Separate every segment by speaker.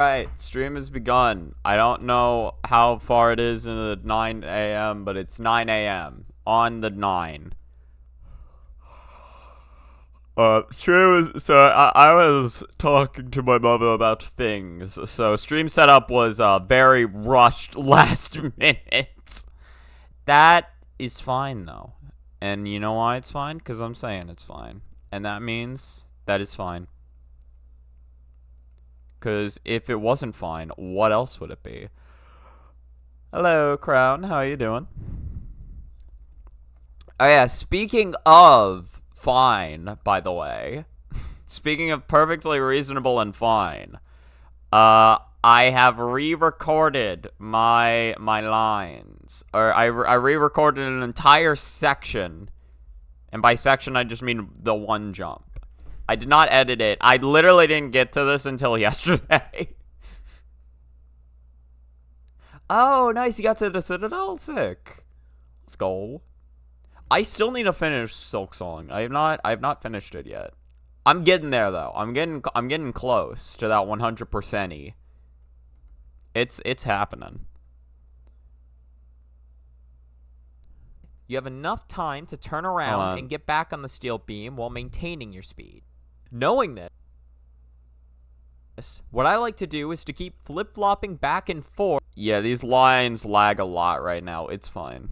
Speaker 1: Alright, stream has begun. I don't know how far it is in the 9 a.m., but it's 9 a.m. on the 9. I was talking to my mother about things, so stream setup was, very rushed last minute. That is fine, though. And you know why it's fine? Because I'm saying it's fine. And that means that it's fine. Because if it wasn't fine, what else would it be? Hello, Crown. How you doing? Oh, yeah. Speaking of fine, by the way. Speaking of perfectly reasonable and fine. I have re-recorded my lines. Or I re-recorded an entire section. And by section, I just mean the one jump. I did not edit it. I literally didn't get to this until yesterday. Oh, nice. You got to the Citadel? Sick. Let's go. I still need to finish Silk Song. I have not finished it yet. I'm getting there though. I'm getting close to that 100%y. It's happening. You have enough time to turn around and get back on the steel beam while maintaining your speed. Knowing this, what I like to do is to keep flip-flopping back and forth. Yeah, these lines lag a lot right now. It's fine.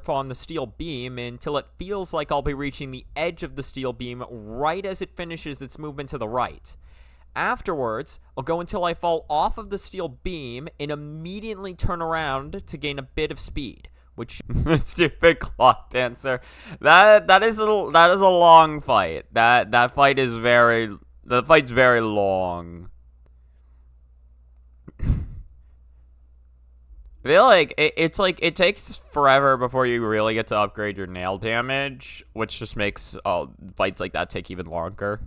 Speaker 1: On the steel beam until it feels like I'll be reaching the edge of the steel beam right as it finishes its movement to the right. Afterwards, I'll go until I fall off of the steel beam and immediately turn around to gain a bit of speed. Which stupid clock dancer. That is a long fight. That fight is the fight's very long. I feel like it's like it takes forever before you really get to upgrade your nail damage, which just makes fights like that take even longer.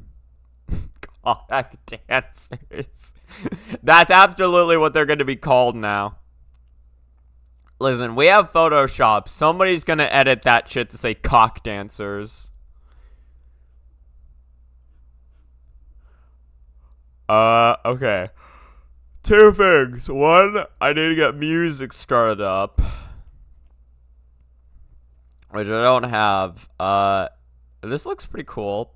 Speaker 1: Clock dancers. That's absolutely what they're going to be called now. Listen, we have Photoshop. Somebody's gonna edit that shit to say cock dancers. Okay. Two things. One, I need to get music started up. Which I don't have. This looks pretty cool.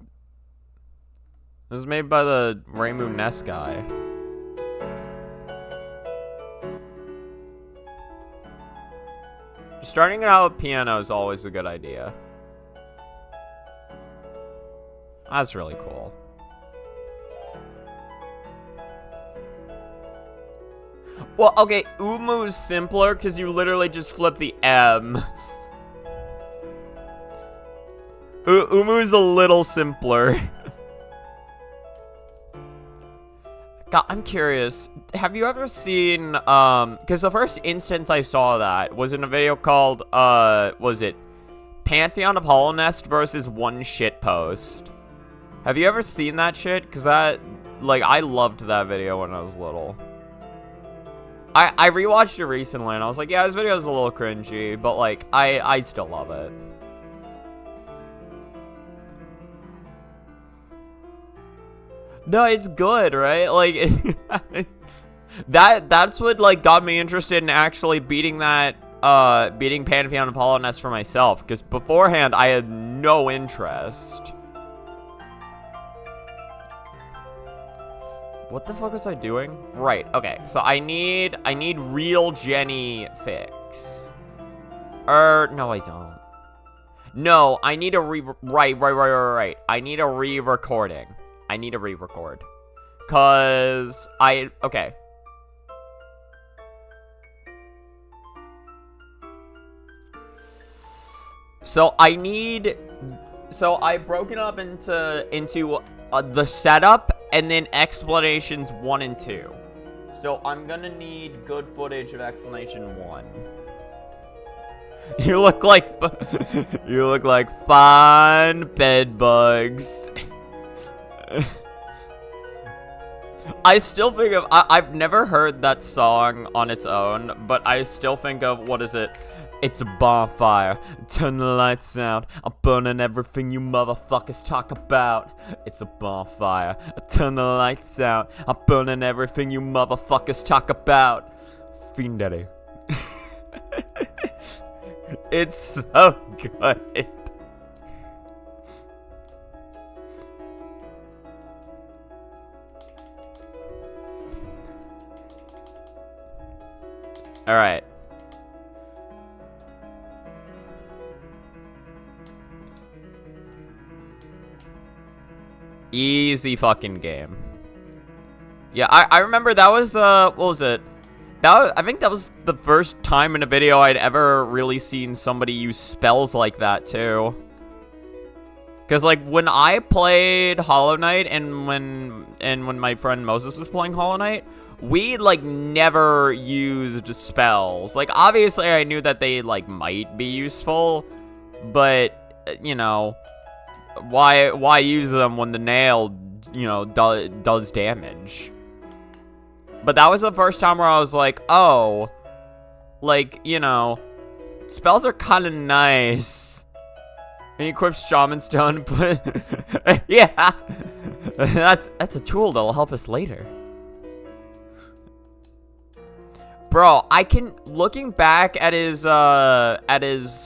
Speaker 1: This is made by the Rainbow Nest guy. Starting it out with piano is always a good idea. That's really cool. Well, okay, Umu's simpler because you literally just flip the M. Umu's a little simpler. God, I'm curious. Have you ever seen, because the first instance I saw that was in a video called, was it Pantheon of Hollow Nest versus One Shitpost? Have you ever seen that shit? Because that, like, I loved that video when I was little. I rewatched it recently and I was like, yeah, this video is a little cringy, but, like, I still love it. No, it's good, right? Like, that's what, like, got me interested in actually beating that, beating Pantheon of Hollow Nest for myself. Because beforehand, I had no interest. What the fuck was I doing? Right, okay. So I need real Jenny fix. No, I don't. No, I need a right. I need a re-recording. I need a re-record. Cause okay. So I broke it up into the setup and then explanations 1 and 2. So I'm gonna need good footage of explanation 1. You look like fun bed bugs. I still think of, I've never heard that song on its own, but I still think of, what is it? It's a bonfire. Turn the lights out. I'm burning everything you motherfuckers talk about. It's a bonfire. Turn the lights out. I'm burning everything you motherfuckers talk about. Fiend Daddy. It's so good. Alright. Easy fucking game. Yeah, I remember that was, what was it? I think that was the first time in a video I'd ever really seen somebody use spells like that, too. Because, like, when I played Hollow Knight and when my friend Moses was playing Hollow Knight, we, like, never used spells. Like, obviously I knew that they, like, might be useful, but, you know, why use them when the nail, you know, does damage? But that was the first time where I was like, oh, like, you know, spells are kind of nice. And he equips Shaman Stone, but yeah, that's a tool that'll help us later. Bro, looking back at his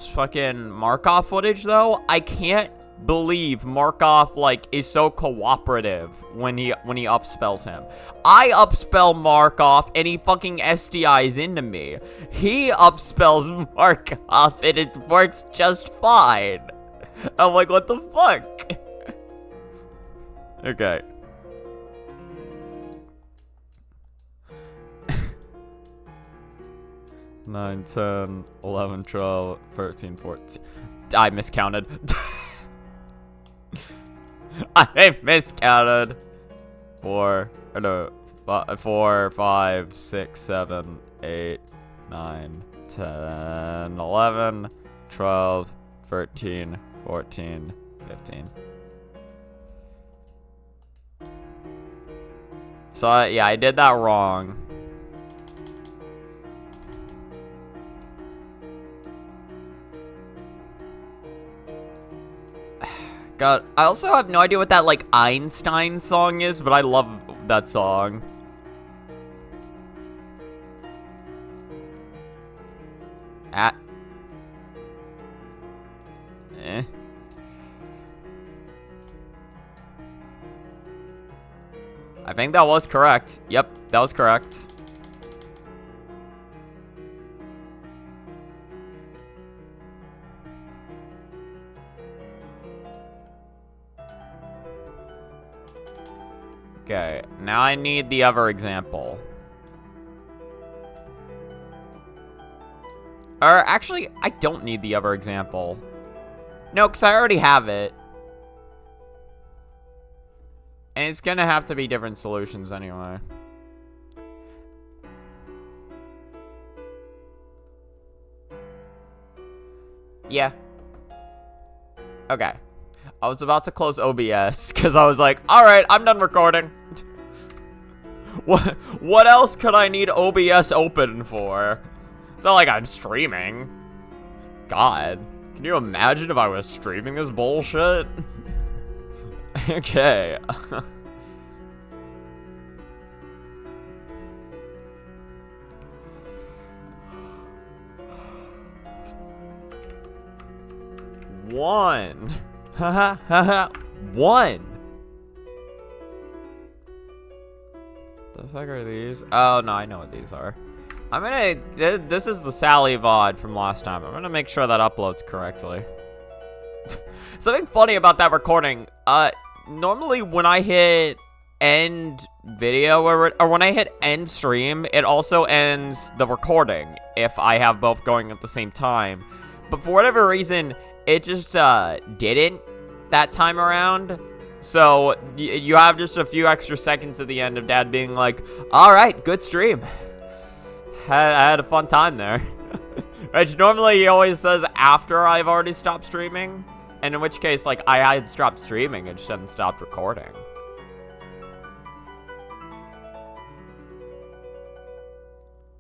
Speaker 1: fucking Markov footage though, I can't believe Markov, like, is so cooperative when he upspells him. I upspell Markov and he fucking SDIs into me. He upspells Markov and it works just fine. I'm like, what the fuck? Okay. Nine, 10, 11, 12, 13, 14. I miscounted. I miscounted. 4, 5, 6, 7, 8, 9, 10, 11, 12, 13, 14, 15. So, yeah, I did that wrong. God, I also have no idea what that, like, Einstein song is, but I love that song. I think that was correct. Yep, that was correct. Okay, now I need the other example. Or actually, I don't need the other example. No, because I already have it. And it's gonna have to be different solutions anyway. Yeah. Okay. I was about to close OBS because I was like, alright, I'm done recording. What else could I need OBS open for? It's not like I'm streaming. God. Can you imagine if I was streaming this bullshit? Okay. One. Haha, haha. One. The fuck are these? Oh, no, I know what these are. I'm gonna... This is the Sally VOD from last time. I'm gonna make sure that uploads correctly. Something funny about that recording. Normally when I hit end video or when I hit end stream, it also ends the recording if I have both going at the same time. But for whatever reason, it just didn't that time around. So you have just a few extra seconds at the end of Dad being like, all right, good stream. I had a fun time there. Which normally he always says after I've already stopped streaming. And in which case, like, I had stopped streaming and just hadn't stopped recording.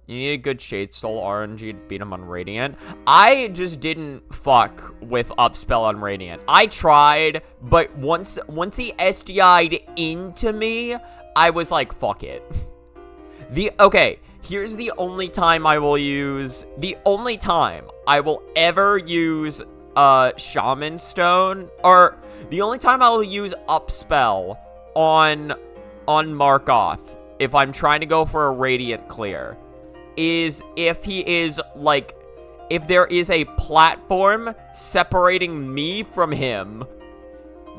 Speaker 1: You need a good Shade Soul RNG to beat him on Radiant. I just didn't fuck with Upspell on Radiant. I tried, but once he SDI'd into me, I was like, fuck it. Okay, here's the only time I will use... The only time I will ever use Shaman Stone, or the only time I will use Upspell on Markoff, if I'm trying to go for a Radiant clear, is if he is, like, if there is a platform separating me from him,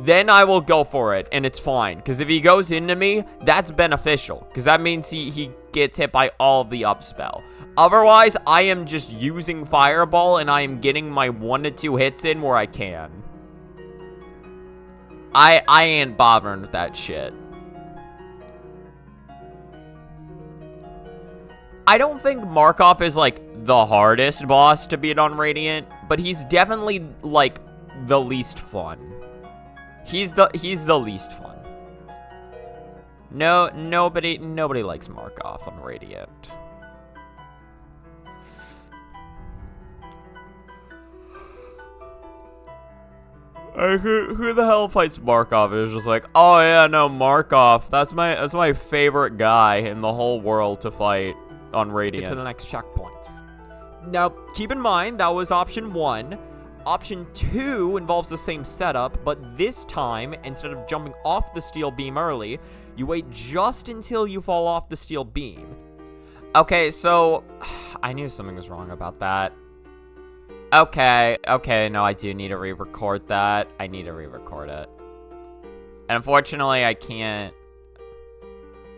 Speaker 1: then I will go for it, and it's fine. Because if he goes into me, that's beneficial. Because that means he gets hit by all of the Upspell. Otherwise, I am just using Fireball, and I am getting my 1 to 2 hits in where I can. I ain't bothering with that shit. I don't think Markoff is, like, the hardest boss to beat on Radiant, but he's definitely, like, the least fun. He's the least fun. Nobody likes Markoff on Radiant. Who the hell fights Markoff? It's just like, oh yeah, no, Markoff. That's my favorite guy in the whole world to fight on Radiant. Get to the next checkpoints. Now, keep in mind, that was option 1. Option 2 involves the same setup, but this time, instead of jumping off the steel beam early, you wait just until you fall off the steel beam. Okay, so... I knew something was wrong about that. Okay, no, I do need to re-record that. I need to re-record it. And unfortunately, I can't...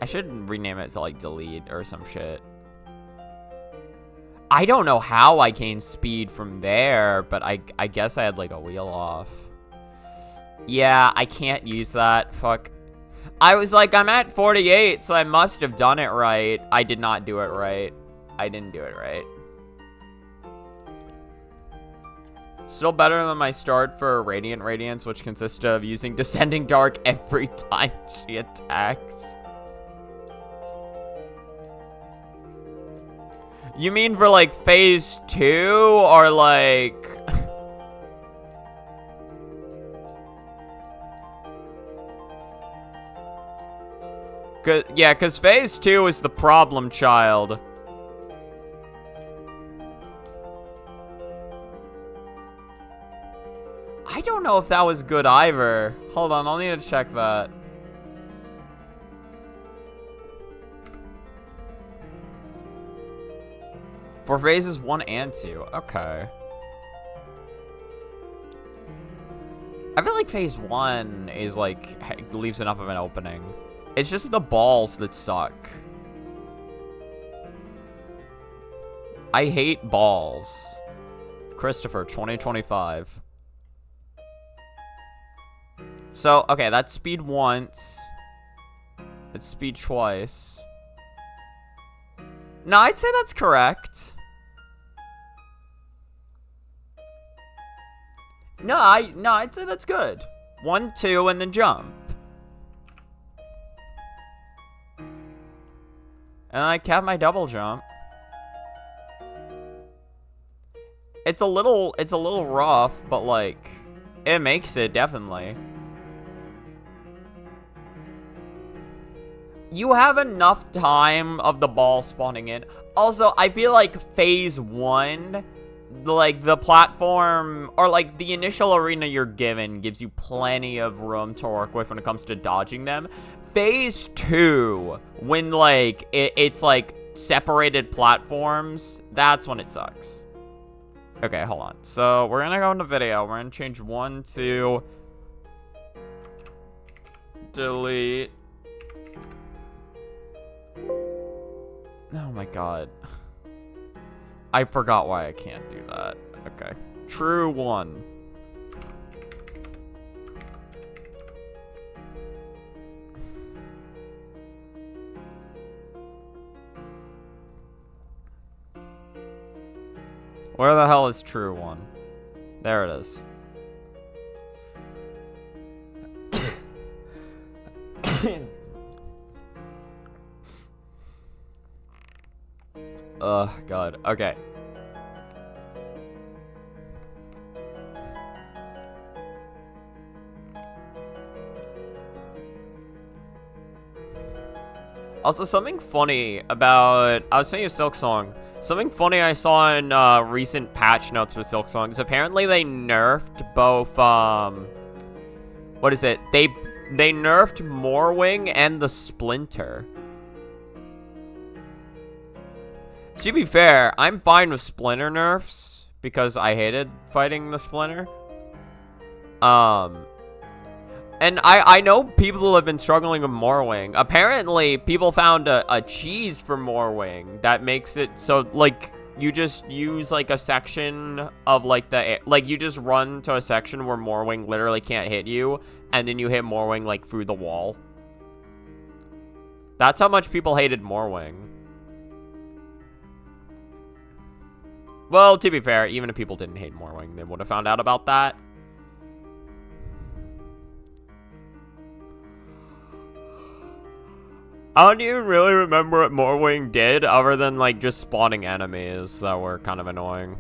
Speaker 1: I should rename it to, like, delete or some shit. I don't know how I gained speed from there, but I guess I had, like, a wheel off. Yeah, I can't use that. Fuck. I was like, I'm at 48, so I must have done it right. I did not do it right. I didn't do it right. Still better than my start for Radiant Radiance, which consists of using Descending Dark every time she attacks. You mean for, like, phase 2? Or, like... Yeah, because phase 2 is the problem child. I don't know if that was good either. Hold on, I'll need to check that. For phases 1 and 2. Okay. I feel like phase 1 is, like, leaves enough of an opening. It's just the balls that suck. I hate balls. Christopher, 2025. So, okay, that's speed once. It's speed twice. No, I'd say that's correct. No, I'd say that's good. 1, 2, and then jump. And I kept my double jump. It's a little rough, but, like, it makes it, definitely. You have enough time of the ball spawning in. Also, I feel like phase 1, like, the platform, or, like, the initial arena you're given gives you plenty of room to work with when it comes to dodging them. Phase 2, when, like, it's, like, separated platforms, that's when it sucks. Okay, hold on. So, we're gonna go into video. We're gonna change 1 to... delete... Oh my god. I forgot why I can't do that. Okay. True 1. Where the hell is true 1? There it is. Ugh, God. Okay. Also, something funny about... I was saying Silk Song. Something funny I saw in recent patch notes with Silk Song is apparently they nerfed both, what is it? They nerfed Morwing and the Splinter. To be fair, I'm fine with Splinter nerfs because I hated fighting the Splinter. And I know people have been struggling with Morwing. Apparently, people found a cheese for Morwing that makes it so, like, you just use, like, a section of, like, you just run to a section where Morwing literally can't hit you, and then you hit Morwing, like, through the wall. That's how much people hated Morwing. Well, to be fair, even if people didn't hate Morwing, they would have found out about that. I don't even really remember what Morwing did other than, like, just spawning enemies that were kind of annoying.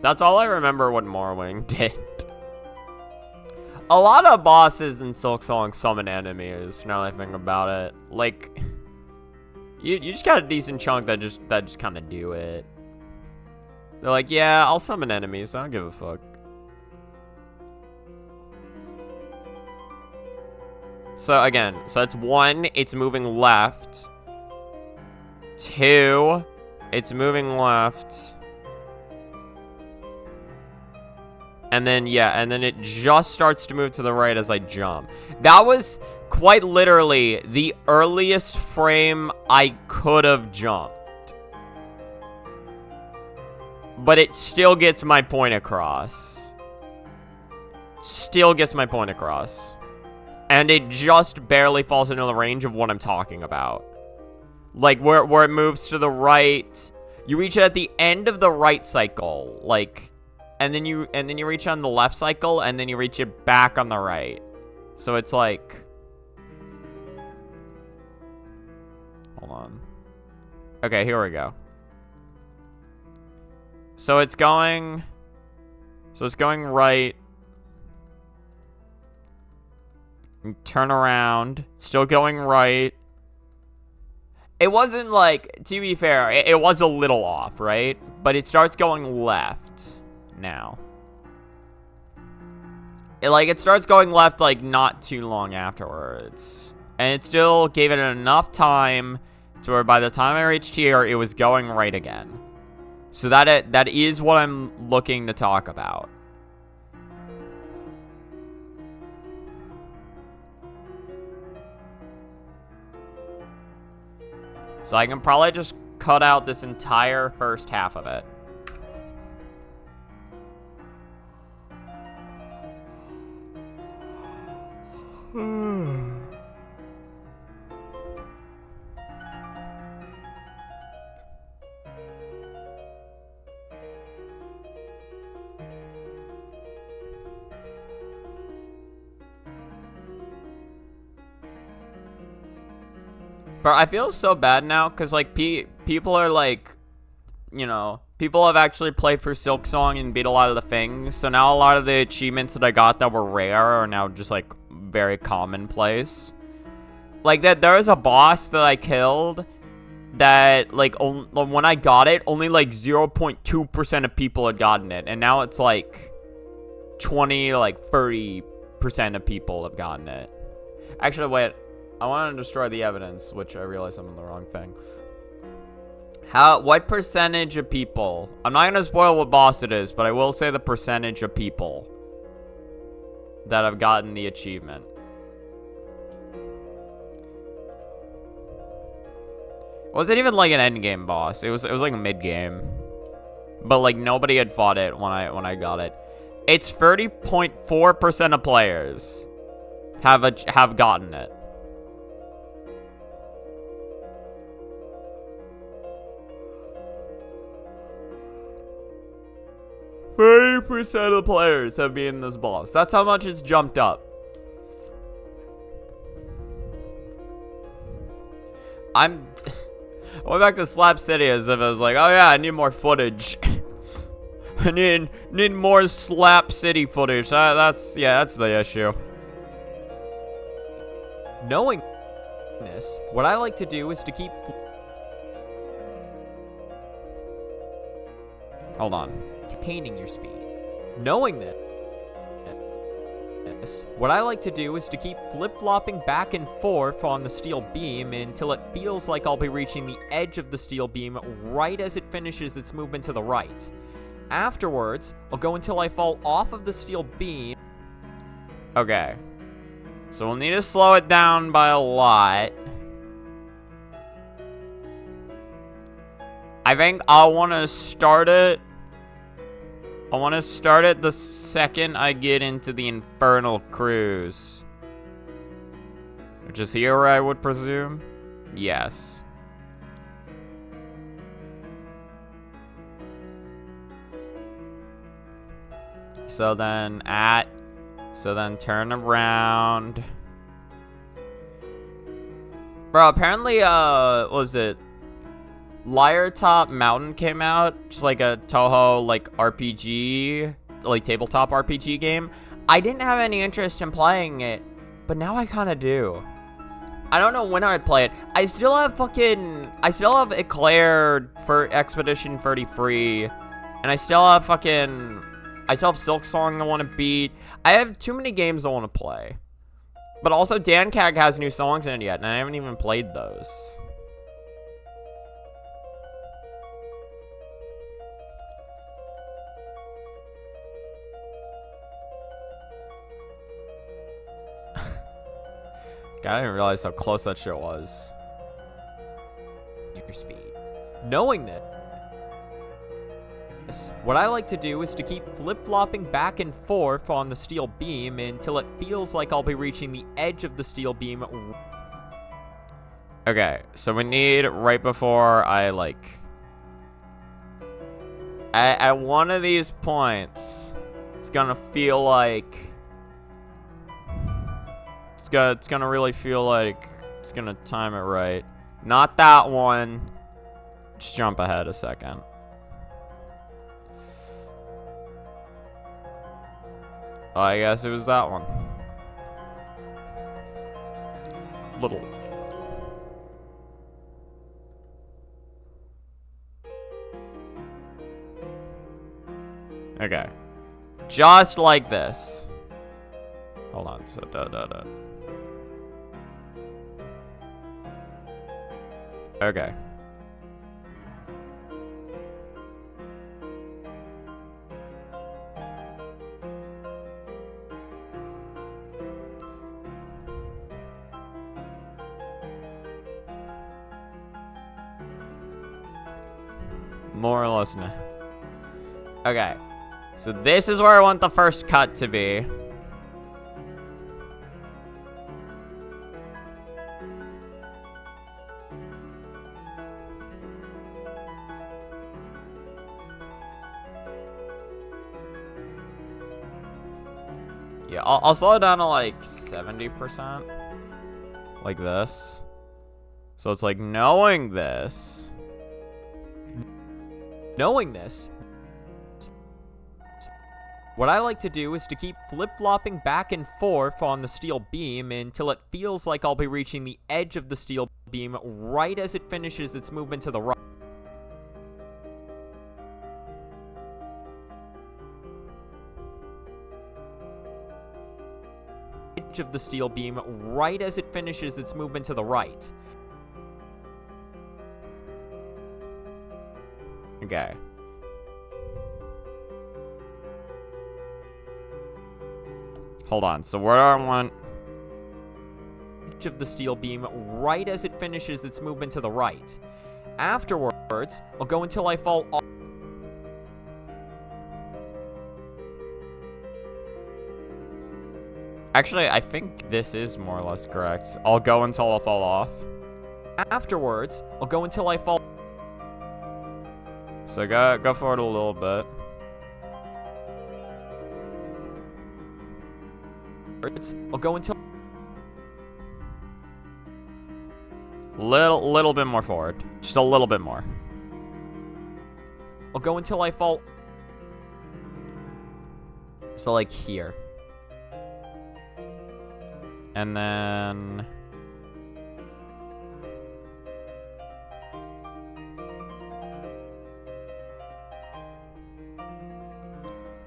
Speaker 1: That's all I remember what Morwing did. A lot of bosses in Silk Song summon enemies, now that I think about it. Like, you just got a decent chunk that just kind of do it. They're like, yeah, I'll summon enemies, I don't give a fuck. So again, so that's 1, it's moving left. 2, it's moving left. And then, yeah, and then it just starts to move to the right as I jump. That was quite literally the earliest frame I could have jumped. But it still gets my point across. Still gets my point across. And it just barely falls into the range of what I'm talking about. Like, where it moves to the right. You reach it at the end of the right cycle. Like, and then you reach on the left cycle, and then you reach it back on the right. So it's like... Hold on. Okay, here we go. So it's going... So it's going right... Turn around. Still going right. It wasn't like, to be fair, it was a little off, right? But it starts going left now. It starts going left, like, not too long afterwards. And it still gave it enough time to where by the time I reached here, it was going right again. So that is what I'm looking to talk about. So I can probably just cut out this entire first half of it. But I feel so bad now, because, like, people are, like, you know, people have actually played for Silk Song and beat a lot of the things, so now a lot of the achievements that I got that were rare are now just, like, very commonplace. Like, there was a boss that I killed that, like, when I got it, only, like, 0.2% of people had gotten it, and now it's, like, 20, like, 30% of people have gotten it. Actually, wait. I want to destroy the evidence, which I realize I'm on the wrong thing. What percentage of people? I'm not going to spoil what boss it is, but I will say the percentage of people that have gotten the achievement. It wasn't even like an endgame boss. It was like a mid-game. But like nobody had fought it when I got it. It's 30.4% of players have gotten it. 30% of the players have beaten this boss. That's how much it's jumped up. I went back to Slap City as if I was like, oh yeah, I need more footage. I need more Slap City footage. That's the issue. Knowing this, what I like to do is to keep... Hold on. Maintaining your speed. Knowing this, what I like to do is to keep flip-flopping back and forth on the steel beam until it feels like I'll be reaching the edge of the steel beam right as it finishes its movement to the right. Afterwards, I'll go until I fall off of the steel beam. Okay. So we'll need to slow it down by a lot. I think I want to start it. I want to start it the second I get into the Infernal Cruise. Which is here, I would presume. Yes. So then turn around. Bro, apparently, what was it? Lyre Top Mountain came out, just like a Touhou, like, RPG, like, tabletop RPG game. I didn't have any interest in playing it, but now I kind of do. I don't know when I'd play it. I still have Eclair for Expedition 33, and I still have Silk Song I want to beat. I have too many games I want to play. But also, Dan Cag has new songs in it yet, and I haven't even played those. God, I didn't realize how close that shit was. Your speed. Knowing that, what I like to do is to keep flip-flopping back and forth on the steel beam until it feels like I'll be reaching the edge of the steel beam. Okay, so we need right before I, like... At one of these points, it's gonna feel like... It's gonna really feel like it's gonna time it right. Not that one. Just jump ahead a second. Oh, I guess it was that one. Little. Okay. Just like this. Hold on. So, Okay. More or less now. Okay. So this is where I want the first cut to be. Yeah, I'll slow it down to like 70%. Like this. So it's like knowing this. What I like to do is to keep flip-flopping back and forth on the steel beam until it feels like I'll be reaching the edge of the steel beam right as it finishes its movement to the right. Edge of the steel beam right as it finishes its movement to the right. Okay. Hold on, so where do I want... Edge of the steel beam right as it finishes its movement to the right. Afterwards, I'll go until I fall off. Actually, I think this is more or less correct. I'll go until I fall off. Afterwards, I'll go until I fall... So go forward a little bit. I'll go until... Little bit more forward. Just a little bit more. I'll go until I fall. So, like, here. And then...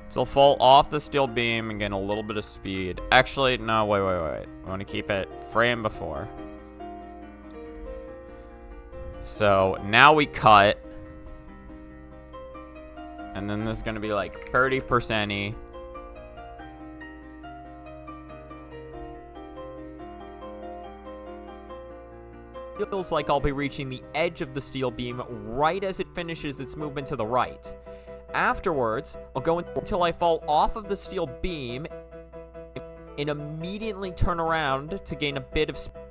Speaker 1: So fall off the steel beam and gain a little bit of speed. Actually, no, wait. I want to keep it frame before. So now we cut. And then this is going to be like 30%-y. Feels like I'll be reaching the edge of the steel beam right as it finishes its movement to the right. Afterwards, I'll go until I fall off of the steel beam and immediately turn around to gain a bit of speed.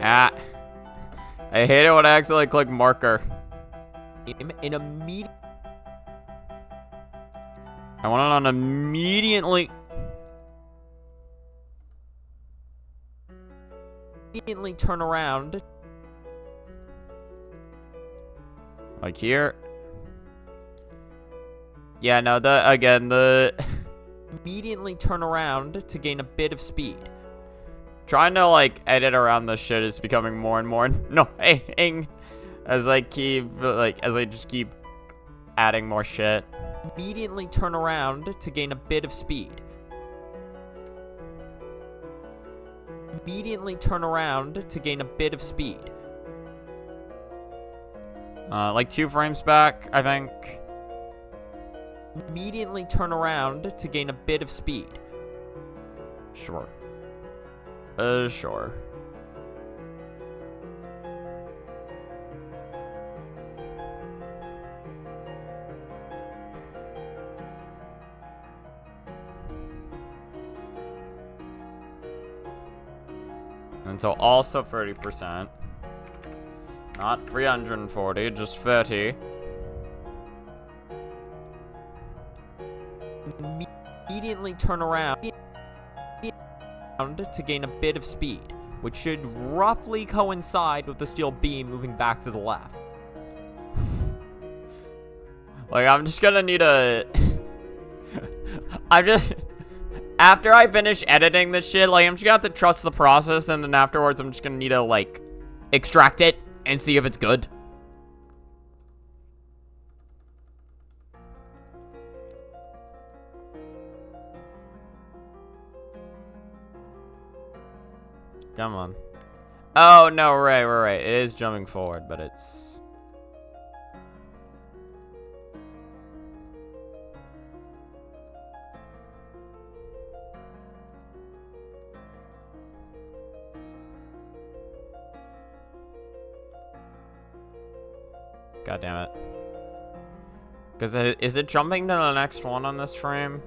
Speaker 1: I hate it when I accidentally click marker. In immediate... I want it on immediately turn around. Like here. Yeah, no, immediately turn around to gain a bit of speed. Trying to, like, edit around this shit is becoming more and more annoying as I just keep adding more shit. Immediately turn around to gain a bit of speed. Immediately turn around to gain a bit of speed. Like 2 frames back, I think. Immediately turn around to gain a bit of speed. Sure. Sure. And so also 30%. Not 340, just 30. Immediately turn around to gain a bit of speed, which should roughly coincide with the steel beam moving back to the left. Like, I'm just gonna need a... After I finish editing this shit, like, I'm just gonna have to trust the process, and then afterwards I'm just gonna need to, like, extract it and see if it's good. Come on. Oh, no, right. It is jumping forward, but it's... God damn it. Because is it jumping to the next one on this frame?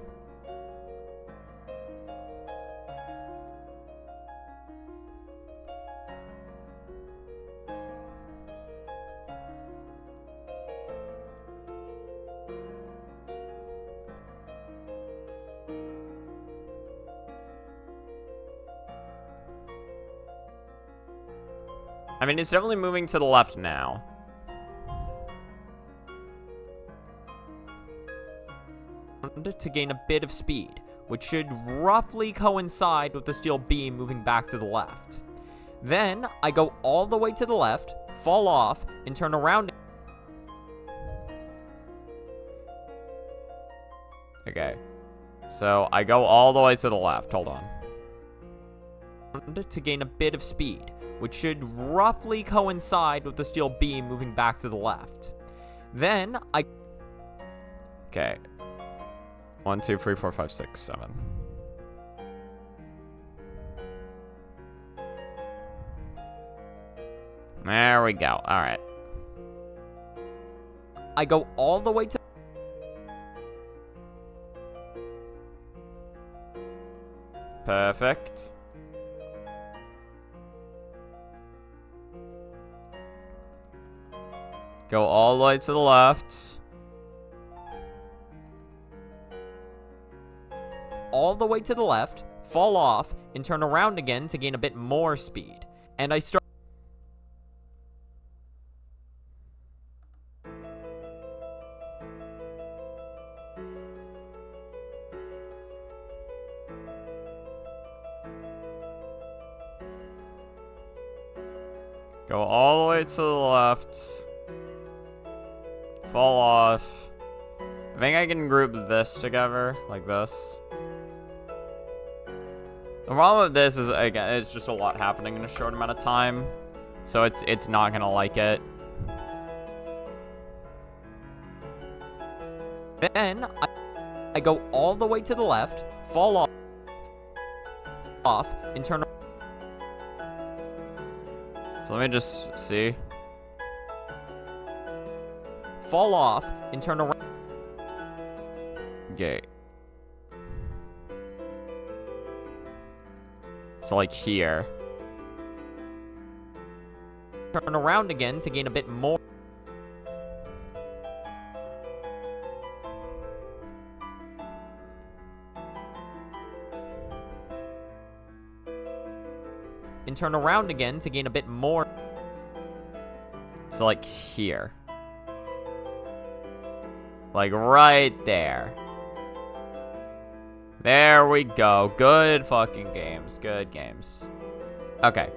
Speaker 1: I mean, it's definitely moving to the left now. To gain a bit of speed, which should roughly coincide with the steel beam moving back to the left. Then, I go all the way to the left, fall off, and turn around. Okay. So, I go all the way to the left. Hold on. To gain a bit of speed, which should roughly coincide with the steel beam moving back to the left. Then, I... Okay. 1, 2, 3, 4, 5, 6, 7. There we go. All right. I go all the way to... Perfect. Go all the way to the left. all the way to the left, fall off, and turn around again to gain a bit more speed. And I start...
Speaker 2: Go all the way to the left. Fall off. I think I can group this together, like this. The problem with this is, again, it's just a lot happening in a short amount of time. So it's not gonna like it.
Speaker 1: Then I go all the way to the left, fall off, and turn...
Speaker 2: So let me just see.
Speaker 1: Fall off and turn around.
Speaker 2: Okay. So like here.
Speaker 1: Turn around again to gain a bit more. And turn around again to gain a bit more.
Speaker 2: So like here. Like right there. There we go. Good fucking games. Good games. Okay.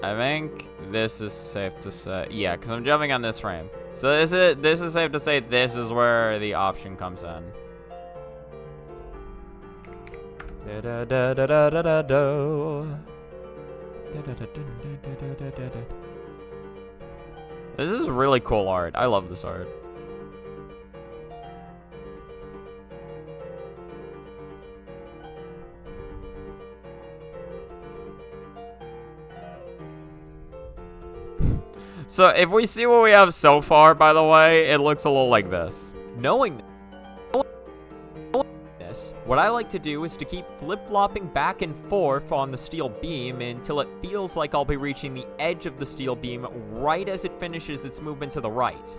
Speaker 2: I think this is safe to say. Yeah, because I'm jumping on this frame. So this is safe to say this is where the option comes in. This is really cool art. I love this art. So if we see what we have so far, by the way, it looks a little like this.
Speaker 1: Knowing this, what I like to do is to keep flip-flopping back and forth on the steel beam until it feels like I'll be reaching the edge of the steel beam right as it finishes its movement to the right.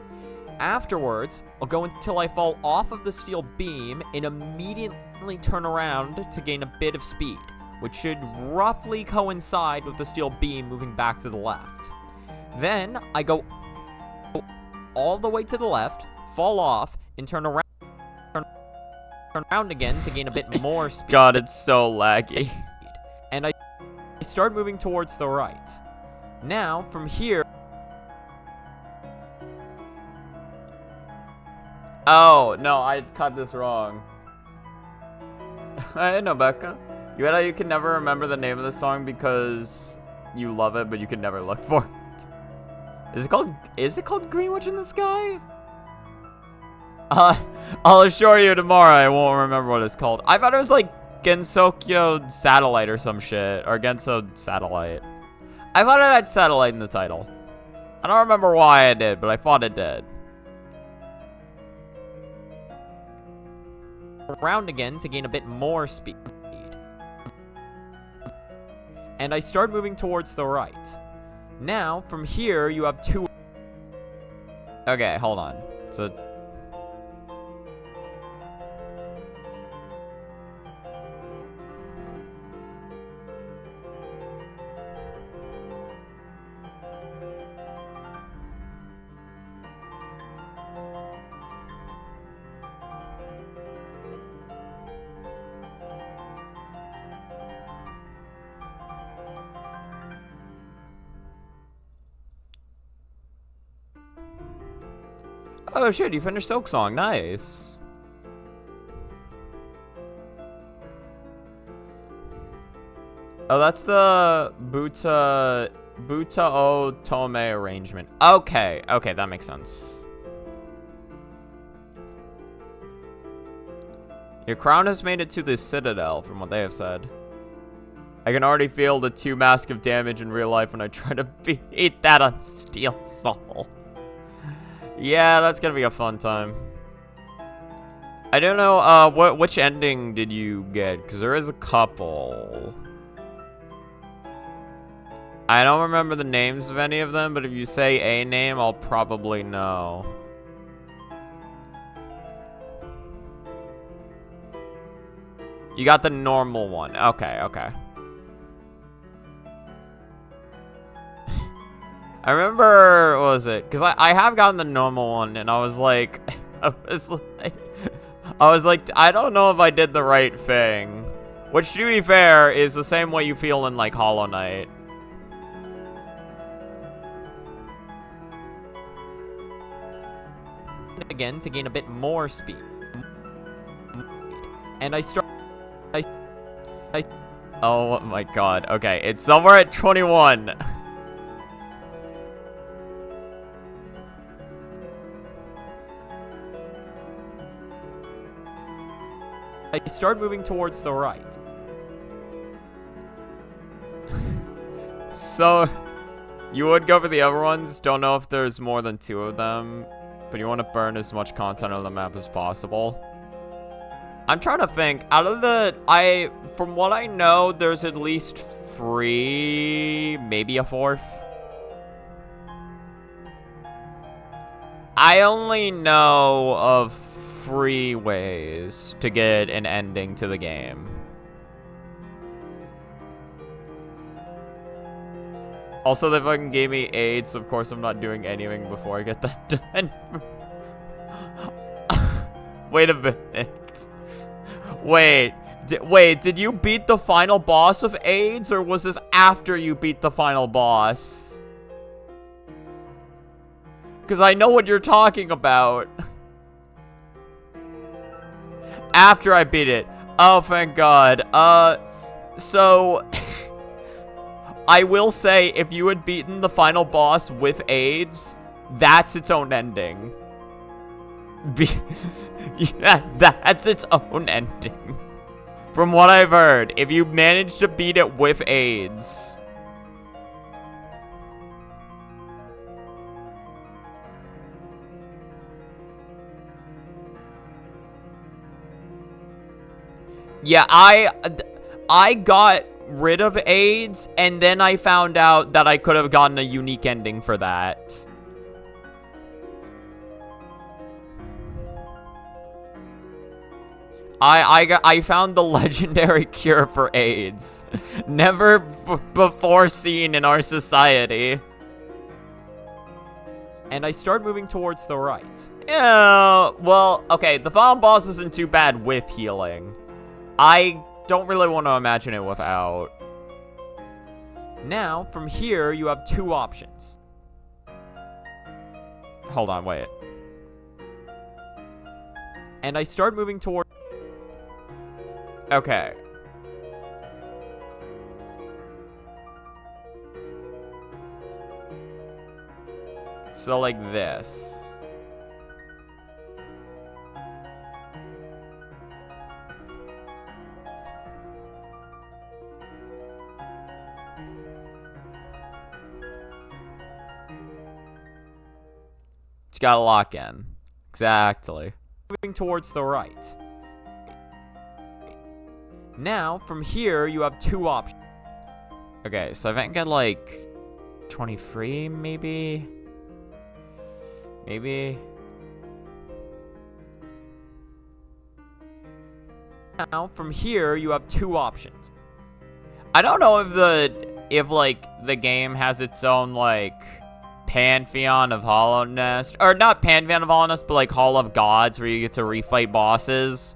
Speaker 1: Afterwards, I'll go until I fall off of the steel beam and immediately turn around to gain a bit of speed, which should roughly coincide with the steel beam moving back to the left. Then, I go all the way to the left, fall off, and turn around again to gain a bit more speed.
Speaker 2: God, it's so laggy.
Speaker 1: And I start moving towards the right. Now, from here...
Speaker 2: Oh, no, I cut this wrong. Hey, no, Becca. You know you can never remember the name of the song because you love it, but you can never look for it. Is it called Greenwich in the Sky? I'll assure you tomorrow I won't remember what it's called. I thought it was like Gensokyo Satellite or some shit. Or Genso Satellite. I thought it had Satellite in the title. I don't remember why I did, but I thought it did.
Speaker 1: Around again to gain a bit more speed. And I start moving towards the right. Now, from here, you have two...
Speaker 2: Okay, hold on. So... Oh shit, you finished Silk Song, nice. Oh, that's the Buta-o Tome arrangement. Okay, okay, that makes sense. Your crown has made it to the Citadel, from what they have said. I can already feel the 2 mask of damage in real life when I try to beat that on Steel Soul. Yeah, that's gonna be a fun time. I don't know, which ending did you get? Because there is a couple.
Speaker 1: I don't remember the names of any of them, but if you say a name, I'll probably know. You got the normal one. Okay, okay. I remember, what was it? Because I have gotten the normal one, and I was like, I don't know if I did the right thing. Which, to be fair, is the same way you feel in, like, Hollow Knight. Again, to gain a bit more speed. And I start... Oh my god. Okay, it's somewhere at 21. I start moving towards the right. So, you would go for the other ones. Don't know if there's more than 2 of them, but you want to burn as much content on the map as possible. I'm trying to think. Out of the... From what I know, there's at least 3, maybe a 4th. I only know of 3 ways to get an ending to the game. Also, they fucking gave me AIDS, so of course I'm not doing anything before I get that done. Wait a minute. Wait, did you beat the final boss with AIDS, or was this after you beat the final boss? Because I know what you're talking about. After I beat it. Oh, thank God. So... I will say, if you had beaten the final boss with AIDS, that's its own ending. Yeah, that's its own ending. From what I've heard, if you manage to beat it with AIDS... Yeah, I got rid of AIDS, and then I found out that I could have gotten a unique ending for that. I found the legendary cure for AIDS. Never before seen in our society. And I start moving towards the right. Yeah, well, okay, the final boss isn't too bad with healing. I don't really want to imagine it without. Now, from here, you have 2 options. Hold on, wait. And I start moving toward... Okay. So, like this. You gotta lock in. Exactly. Moving towards the right. Now, from here, you have 2 options. Okay, so if I can get, like, 23, maybe? Maybe? Now, from here, you have 2 options. I don't know if the game has its own, like... Pantheon of Hollowness, or not Pantheon of Hollowness, but like Hall of Gods, where you get to refight bosses.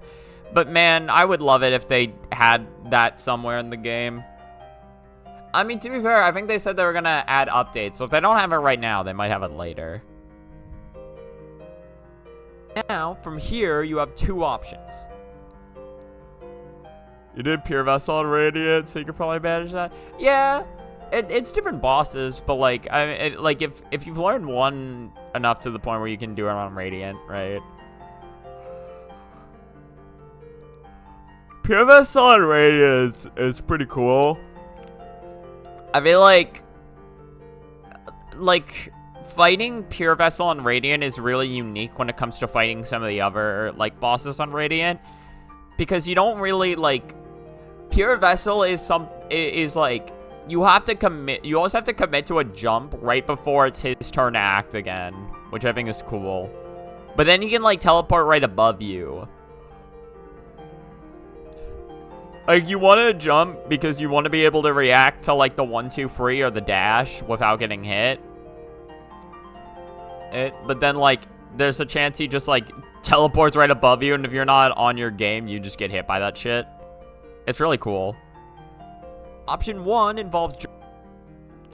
Speaker 1: But man, I would love it if they had that somewhere in the game. I mean, to be fair, I think they said they were gonna add updates, so if they don't have it right now, they might have it later. Now, from here, you have 2 options. You did Pure Vessel and Radiant, so you could probably manage that. Yeah. It's different bosses, but like if you've learned one enough to the point where you can do it on Radiant, right? Pure Vessel and Radiant is pretty cool. I feel like fighting Pure Vessel and Radiant is really unique when it comes to fighting some of the other like bosses on Radiant, because you don't really like Pure Vessel is like you have to commit. You also have to commit to a jump right before it's his turn to act again, which I think is cool. But then you can, like, teleport right above you. Like, you want to jump because you want to be able to react to, like, the 1, 2, 3 or the dash without getting hit. But then, like, there's a chance he just, like, teleports right above you, and if you're not on your game, you just get hit by that shit. It's really cool. Option 1 involves...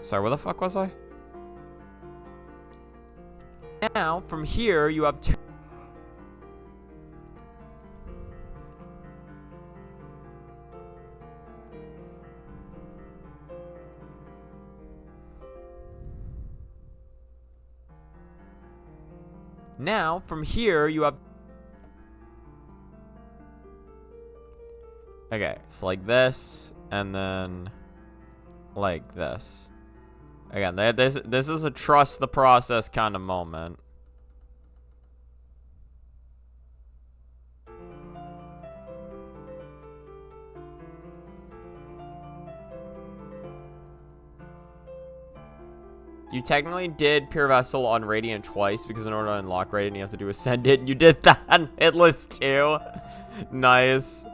Speaker 1: Sorry, where the fuck was I? Now, from here, you have 2... Now, from here, you have... Okay, so like this, and then like this. Again, this is a trust the process kind of moment. You technically did Pure Vessel on Radiant twice, because in order to unlock Radiant, you have to do Ascended. You did that on Hitless too. Nice.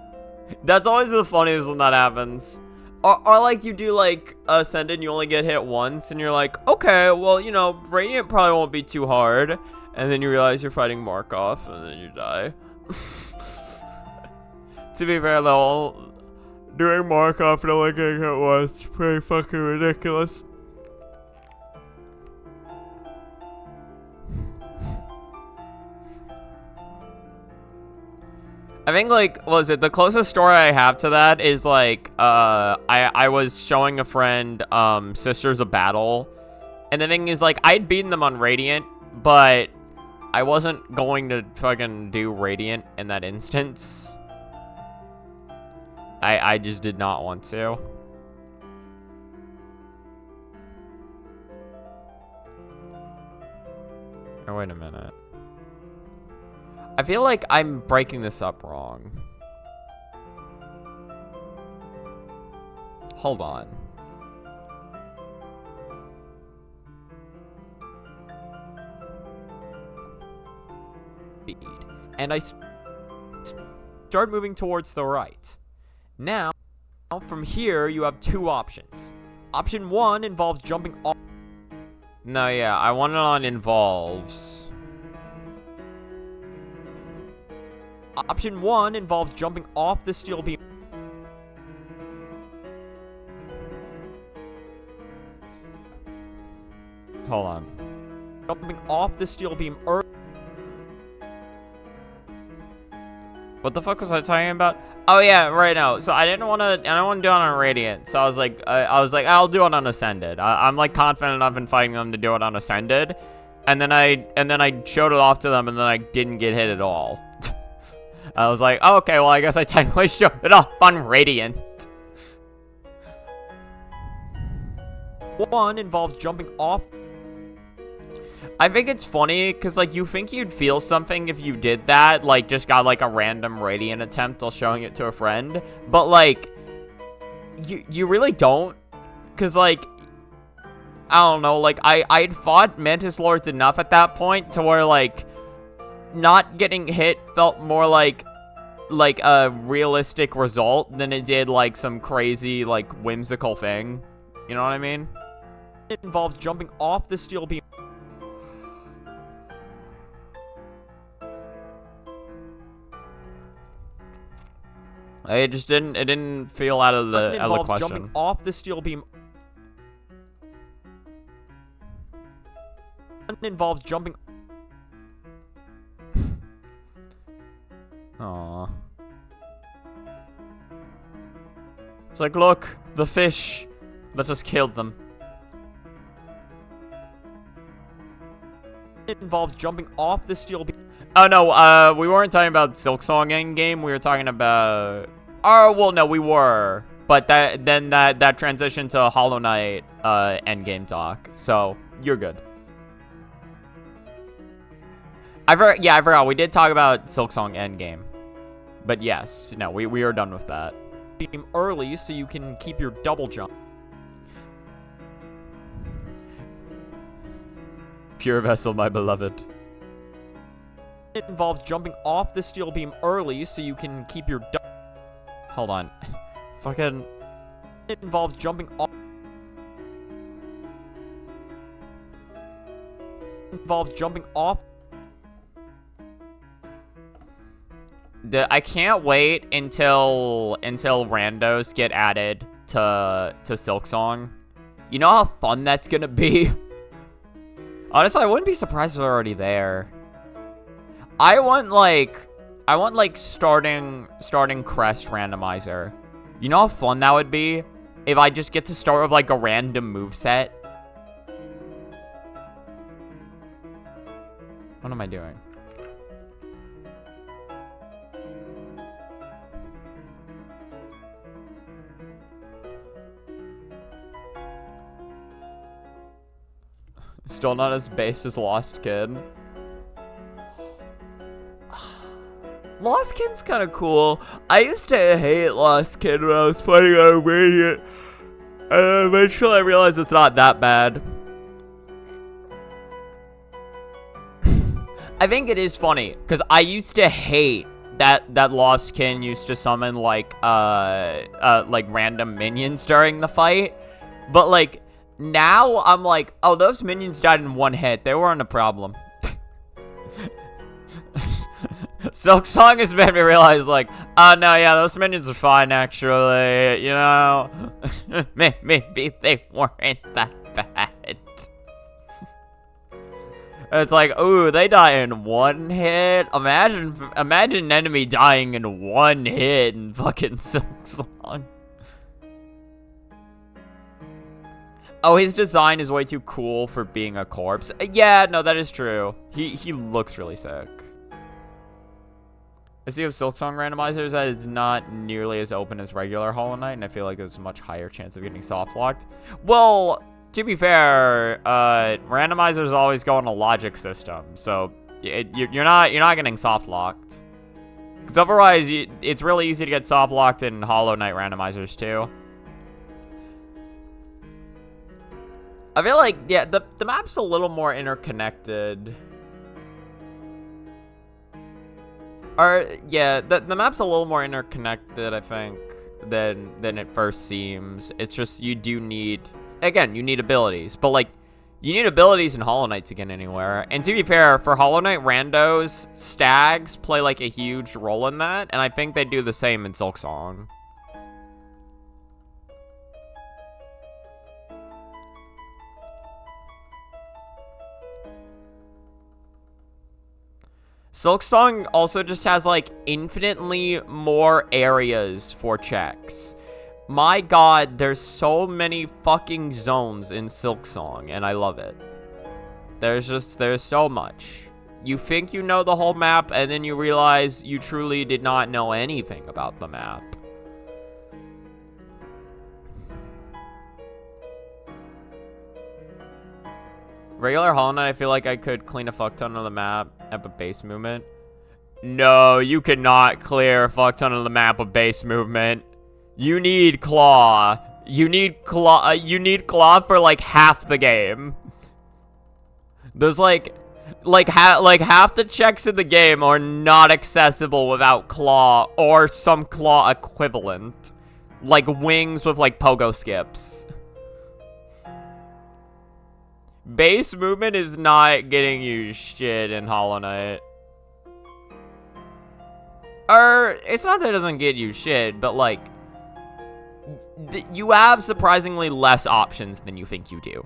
Speaker 1: That's always the funniest when that happens. Or like, you do, like, Ascended and you only get hit once, and you're like, okay, well, you know, Radiant probably won't be too hard. And then you realize you're fighting Markov, and then you die. To be fair, though, doing Markov and only getting hit once is pretty fucking ridiculous. I think, like, what was it? The closest story I have to that is, like, I was showing a friend, Sisters of Battle. And the thing is, like, I'd beaten them on Radiant, but I wasn't going to fucking do Radiant in that instance. I just did not want to. Oh, wait a minute. I feel like I'm breaking this up wrong. Hold on. And I start moving towards the right. Now, from here, you have 2 options. Option 1 involves jumping off. No, yeah, I want it on involves. Option 1 involves jumping off the steel beam. Hold on. Jumping off the steel beam early. What the fuck was I talking about? Oh yeah, right now. So I don't want to do it on Radiant. So I was like, I'll do it on Ascended. I'm like confident enough in fighting them to do it on Ascended. And then I showed it off to them, and then I didn't get hit at all. I was like, oh, okay, well, I guess I technically showed it off on Radiant. 1 involves jumping off. I think it's funny, because, like, you think you'd feel something if you did that, like, just got, like, a random Radiant attempt while showing it to a friend. But, like, you really don't. Because, like, I don't know, like, I'd fought Mantis Lords enough at that point to where, like, not getting hit felt more like a realistic result than it did like some crazy, like, whimsical thing. You know what I mean? It involves jumping off the steel beam. It just didn't feel out of the question. Jumping off the steel beam. It involves jumping. Aww. It's like, look, the fish. Let us kill them. It involves jumping off the steel beam. Oh no, we weren't talking about Silksong endgame. We were talking about. Oh well, no, we were. But that transitioned to Hollow Knight endgame talk. So you're good. I forgot. We did talk about Silksong endgame. But yes, no, we are done with that. Beam early so you can keep your double jump.
Speaker 2: pure vessel, my beloved.
Speaker 1: It involves jumping off the steel beam early so you can keep your...
Speaker 2: Hold on. Fucking...
Speaker 1: It involves jumping off... Involves jumping off...
Speaker 2: I can't wait until randos get added to Silksong. You know how fun that's gonna be? Honestly, I wouldn't be surprised if they're already there. I want like starting crest randomizer. You know how fun that would be if I just get to start with like a random moveset? What am I doing? Still not as base as Lost Kid. Lost Kid's kind of cool. I used to hate Lost Kid when I was fighting on Radiant. And eventually I realized it's not that bad. I think it is funny, because I used to hate that Lost Kin used to summon like random minions during the fight. But like, now I'm like, oh, those minions died in one hit. They weren't a problem. Silksong has made me realize, like, oh, no, yeah, those minions are fine, actually, you know? Maybe they weren't that bad. It's like, ooh, they die in one hit? Imagine an enemy dying in one hit in fucking Silksong. Oh, his design is way too cool for being a corpse. Yeah, no, that is true. He looks really sick. I see with Silksong randomizers that it's not nearly as open as regular Hollow Knight, and I feel like there's a much higher chance of getting soft locked. Well, to be fair, randomizers always go on a logic system, so you're not getting soft locked. Because otherwise, it's really easy to get soft locked in Hollow Knight randomizers too. I feel like, yeah, the map's a little more interconnected. Or, yeah, the map's a little more interconnected, I think, than it first seems. It's just, you do need, again, you need abilities. But, like, you need abilities in Hollow Knight to get anywhere. And to be fair, for Hollow Knight randos, stags play, like, a huge role in that. And I think they do the same in Silksong. Silksong also just has, like, infinitely more areas for checks. My god, there's so many fucking zones in Silksong, and I love it. There's so much. You think you know the whole map, and then you realize you truly did not know anything about the map. Regular Hollow Knight, I feel like I could clean a fuck ton of the map at a base movement. No, you cannot clear a fuck ton of the map with base movement. You need Claw. You need Claw for like half the game. There's like half the checks in the game are not accessible without Claw or some Claw equivalent. Like wings with like pogo skips. Base movement is not getting you shit in Hollow Knight. Or, it's not that it doesn't get you shit, but like, you have surprisingly less options than you think you do.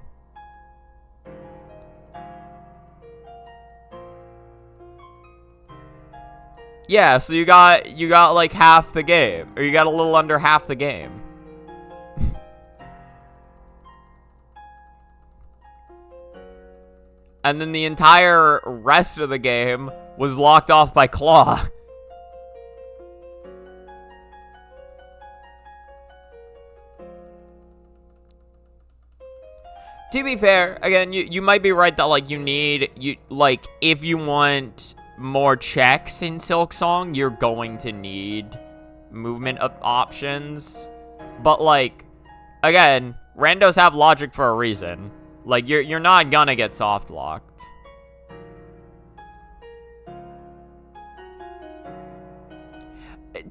Speaker 2: Yeah, so you got like half the game, or you got a little under half the game. And then the entire rest of the game was locked off by Claw. To be fair, again, you might be right that, like, if you want more checks in Silksong, you're going to need movement options. But, like, again, randos have logic for a reason.
Speaker 1: Like, you're not gonna get soft locked.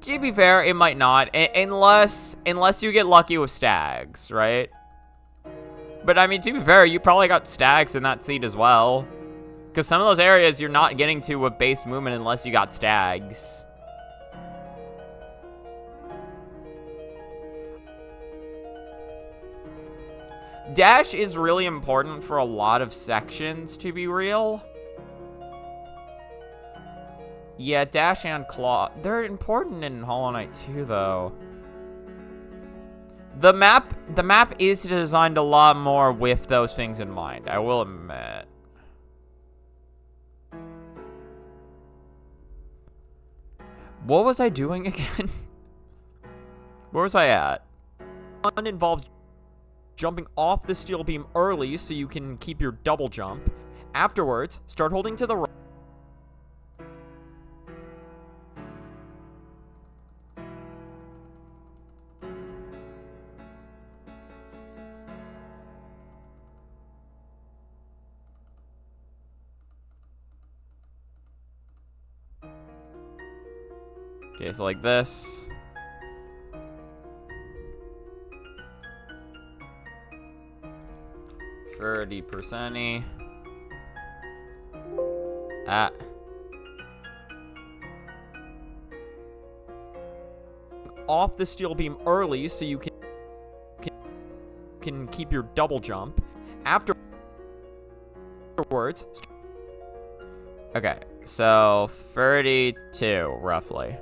Speaker 1: To be fair, it might not, unless you get lucky with stags, right? But I mean, to be fair, you probably got stags in that seat as well. Because some of those areas you're not getting to with base movement unless you got stags. Dash is really important for a lot of sections, to be real. Yeah, Dash and Claw. They're important in Hollow Knight too, though. The map is designed a lot more with those things in mind, I will admit. What was I doing again? Where was I at? One involves jumping off the steel beam early so you can keep your double jump. Afterwards, start holding to the right. Okay, so like this. %. Off the steel beam early so you can keep your double jump. Afterwards. Okay, so 32 roughly.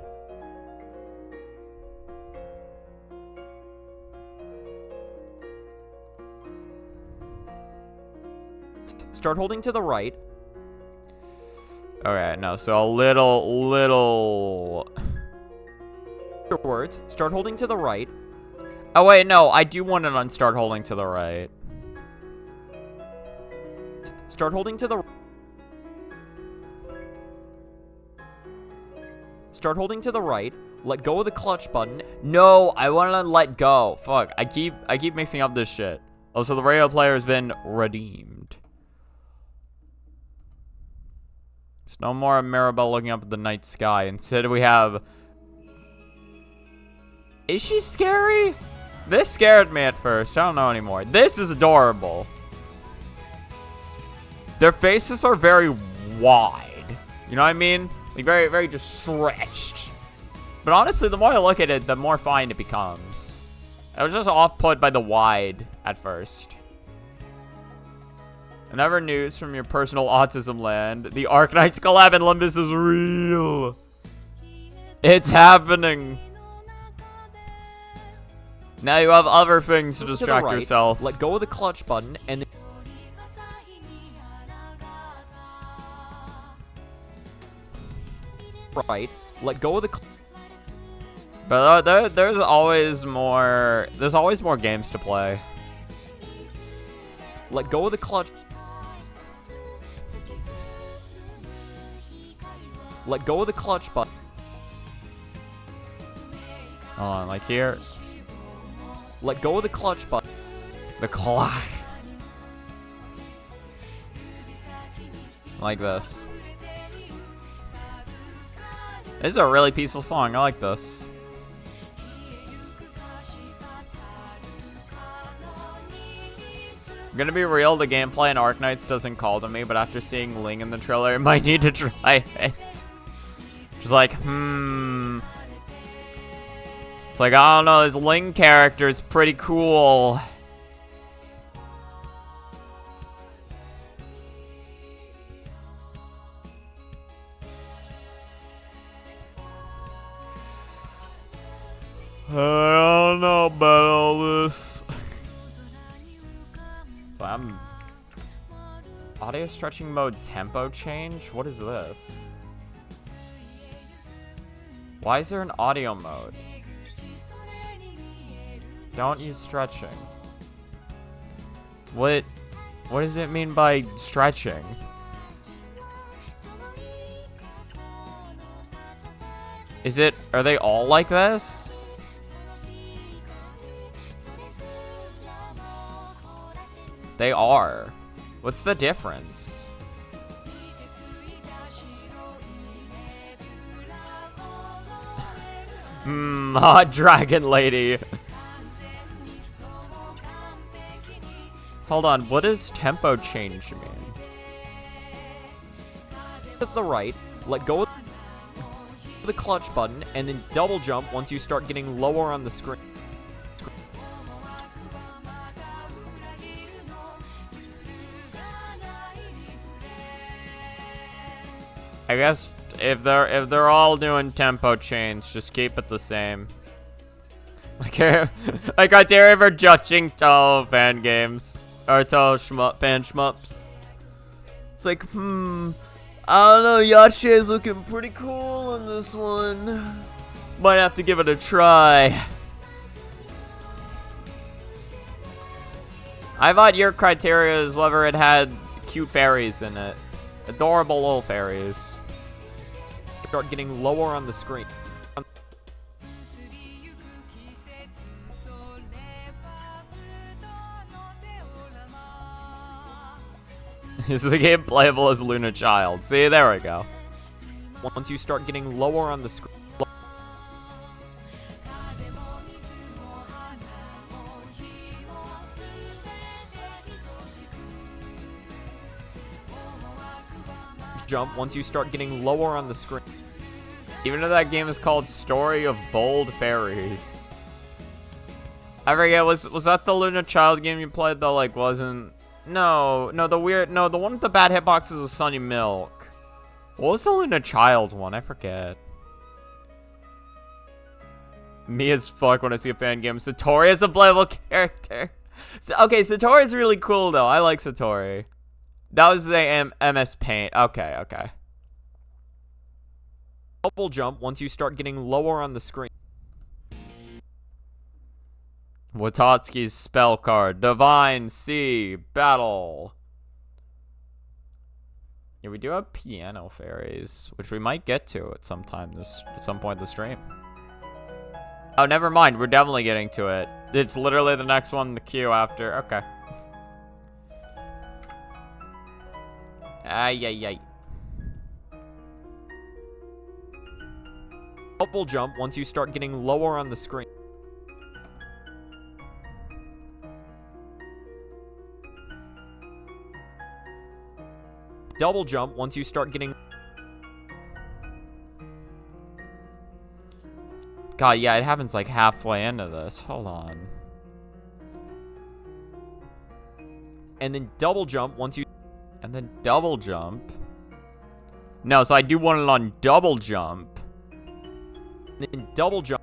Speaker 1: Start holding to the right. Okay, no, so a little. Afterwards, start holding to the right. Oh, wait, no, I do want to unstart holding to the right. Start holding to the right. Start holding to the right. Let go of the clutch button. No, I want to let go. Fuck, I keep mixing up this shit. Oh, so the radio player has been redeemed. It's no more Maribel looking up at the night sky. Instead, we have... Is she scary? This scared me at first. I don't know anymore. This is adorable. Their faces are very wide. You know what I mean? Like, very, very just stretched. But honestly, the more I look at it, the more fine it becomes. I was just off-put by the wide at first. Another news from your personal autism land. The Arknights collab in Limbus is real. It's happening. Now you have other things to distract yourself. Let go of the clutch button and then right. Let go of the But there's always more games to play. Let go of the clutch. Let go of the clutch button. Hold on, like here. Let go of the clutch button. The clock. Like this. This is a really peaceful song. I like this. I'm gonna be real, the gameplay in Arknights doesn't call to me, but after seeing Ling in the trailer, I might need to try it. Just like, It's like, I don't know, this Ling character is pretty cool. I don't know about all this. So I'm... Audio stretching mode tempo change? What is this? Why is there an audio mode? Don't use stretching. What does it mean by stretching? Are they all like this? They are. What's the difference? Hot dragon lady. Hold on, what does tempo change mean? At the right, let go of the clutch button, and then double jump once you start getting lower on the screen. I guess if they're all doing tempo change, just keep it the same. Like criteria for judging Touhou fan games or Touhou fan shmups. It's like, I don't know. Yache is looking pretty cool in this one. Might have to give it a try. I thought your criteria is whether it had cute fairies in it. Adorable little fairies. Start getting lower on the screen. Is the game playable as Luna Child? See, there we go. Once you start getting lower on the screen. Jump once you start getting lower on the screen. Even though that game is called Story of Bold Fairies. I forget, was that the Luna Child game you played though? Like, wasn't... No, the one with the bad hitboxes was Sunny Milk. What was the Luna Child one? I forget. Me as fuck when I see a fan game. Satori is a playable character. So, okay, Satori's really cool though. I like Satori. That was the MS Paint. Okay. Double jump once you start getting lower on the screen. Watatsuki's spell card. Divine Sea Battle. Yeah, we do have piano fairies, which we might get to at some point in the stream. Oh, never mind. We're definitely getting to it. It's literally the next one in the queue after. Okay. Ay. Double jump once you start getting lower on the screen. Double jump once you start getting... God, yeah, it happens like halfway into this. Hold on. And then double jump once you... And then double jump. No, so I do want it on double jump. And then double jump.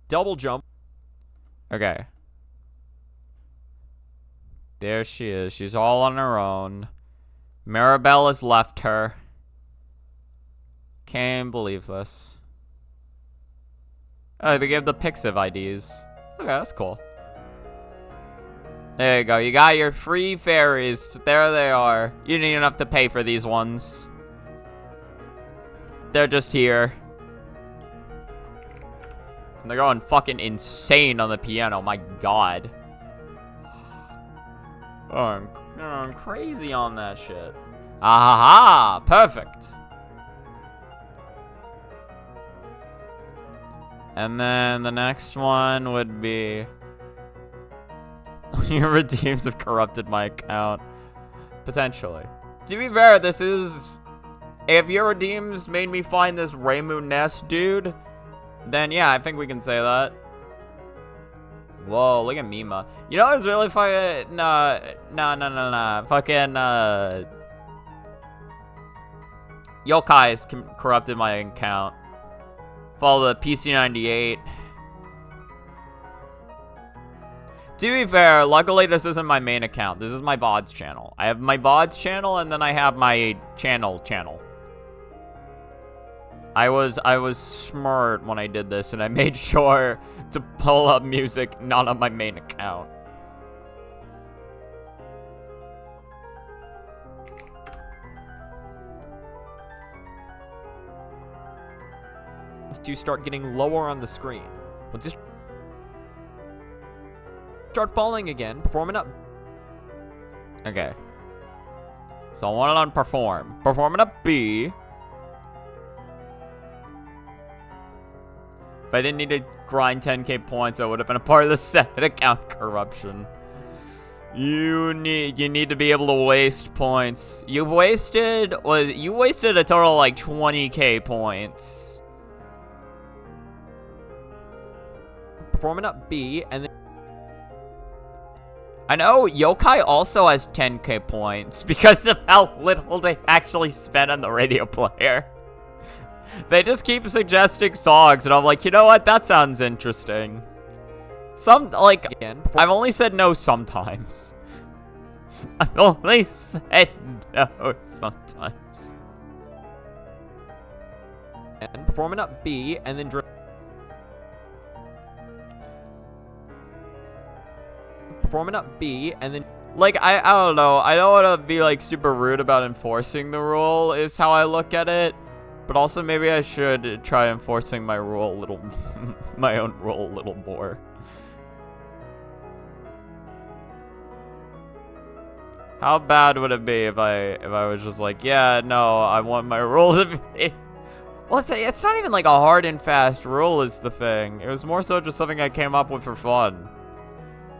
Speaker 1: Double jump. Okay. There she is. She's all on her own. Maribel has left her. Can't believe this. Oh, they gave the Pixiv IDs. Okay, that's cool. There you go. You got your free fairies. There they are. You didn't even have to pay for these ones. They're just here. And they're going fucking insane on the piano. My god. Oh, I'm crazy on that shit. Ahaha! Perfect. And then the next one would be... Your redeems have corrupted my account. Potentially. To be fair, this is... If your redeems made me find this Reimu Nest dude, then yeah, I think we can say that. Whoa, look at Mima. You know what's really fucking... No. Fucking, Yokai has corrupted my account. Follow the PC98. To be fair, luckily this isn't my main account. This is my VODs channel. I have my VODs channel and then I have my channel. I was smart when I did this and I made sure to pull up music not on my main account. You start getting lower on the screen. Once you start falling again, performing up.
Speaker 2: Okay. So I want it on perform. Performing up B. If I didn't need to grind 10k points, that would have been a part of the set account corruption. You need to be able to waste points. You wasted a total of like 20k points.
Speaker 1: Performing up B, and then
Speaker 2: I know Yokai also has 10k points because of how little they actually spent on the radio player. They just keep suggesting songs, and I'm like, you know what? That sounds interesting. I've only said no sometimes. I've only said no sometimes.
Speaker 1: And performing up B, and then performing up B, and then
Speaker 2: like I don't know. I don't want to be like super rude about enforcing the rule. Is how I look at it. But also maybe I should try enforcing my rule a little, my own rule a little more. How bad would it be if I was just like, yeah, no, I want my rule to be... Well, it's not even like a hard and fast rule is the thing. It was more so just something I came up with for fun.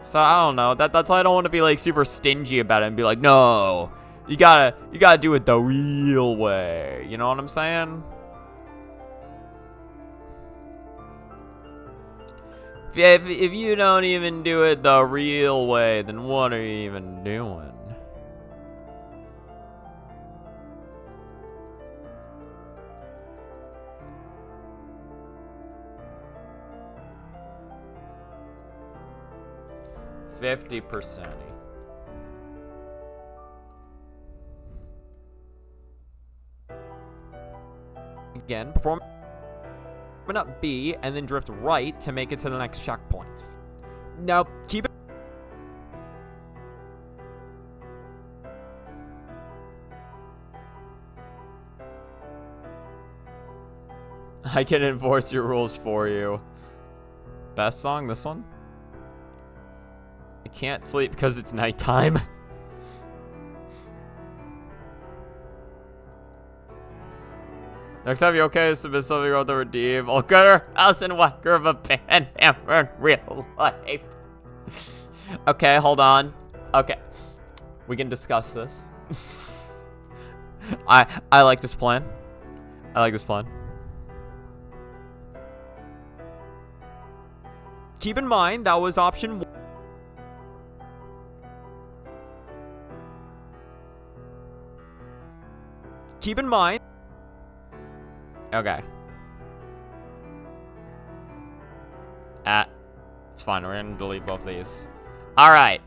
Speaker 2: So I don't know. That's why I don't want to be like super stingy about it and be like, no, you gotta do it the real way. You know what I'm saying? If you don't even do it the real way, then what are you even doing? %.
Speaker 1: again, performing up B, and then drift right to make it to the next checkpoints. Now, keep it.
Speaker 2: I can enforce your rules for you. Best song, this one? I can't sleep because it's nighttime. Next time you okay, submit something about the redeem. I'll cut her house and whack her of a pan hammer in real life. Okay, hold on. Okay. We can discuss this. I like this plan. I like this plan.
Speaker 1: Keep in mind, that was option 1. Keep in mind.
Speaker 2: Okay. It's fine. We're gonna delete both these. All right.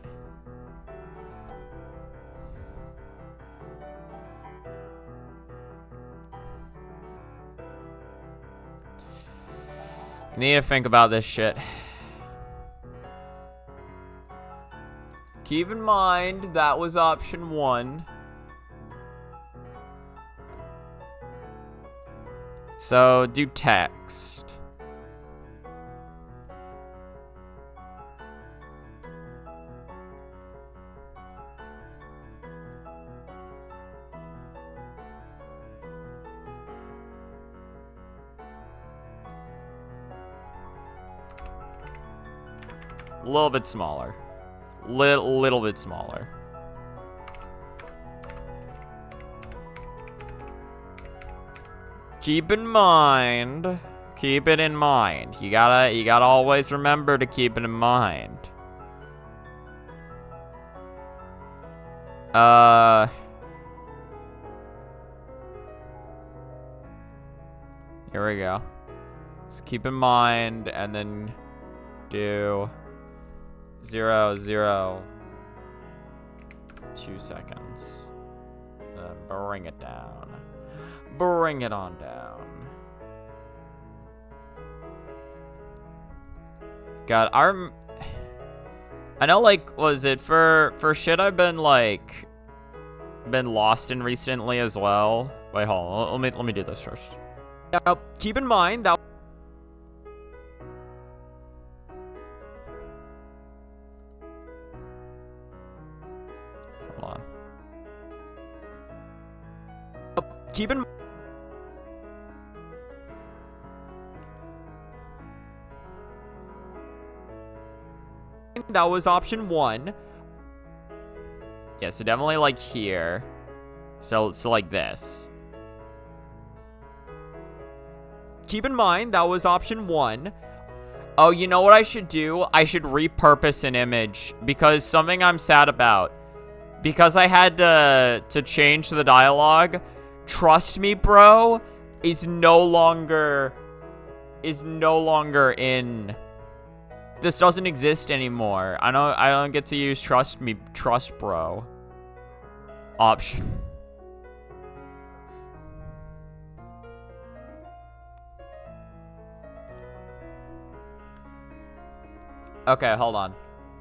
Speaker 2: Need to think about this shit. Keep in mind that was option 1. So do text. A little bit smaller. Little bit smaller. Keep in mind. Keep it in mind. You gotta always remember to keep it in mind. Here we go. Just keep in mind and then do 0, 0, 2 seconds. Bring it down. Bring it on down. God, I know, like, was it for shit I've been lost in recently as well? Wait, hold on. Let me do this first.
Speaker 1: Now, keep in mind that on. Keep in mind that was option 1. Yeah, so definitely like here. So like this. Keep in mind that was option 1. Oh, you know what I should do? I should repurpose an image because something I'm sad about. Because I had to change the dialogue. Trust me, bro, is no longer in. This doesn't exist anymore. I don't get to use trust bro option. Okay, hold on.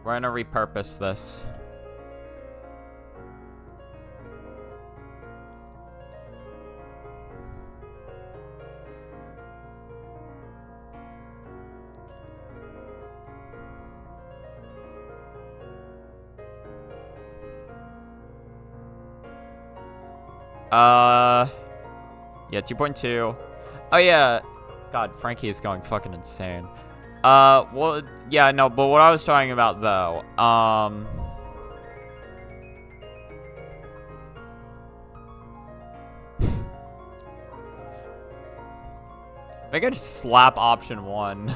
Speaker 1: We're gonna repurpose this. Yeah, 2.2. Oh, yeah. God, Frankie is going fucking insane. Well, yeah, no, but what I was talking about, though, maybe I just slap option 1.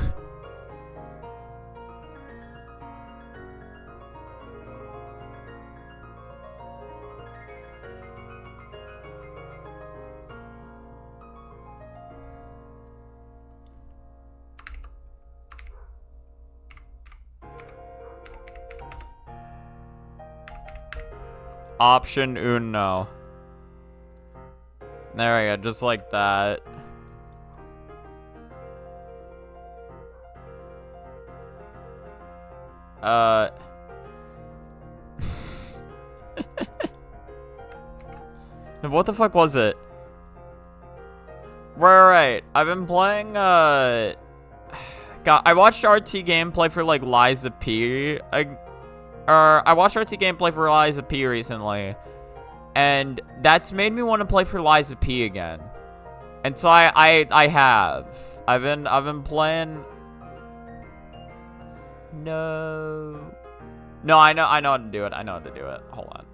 Speaker 1: Option uno. There we go, just like that. What the fuck was it? Right. I've been playing, God, I watched RT gameplay for, like, Liza P. I watched RT gameplay for Liza P recently, and that's made me want to play for Liza P again. And so I have. I've been playing. No, I know how to do it. Hold on.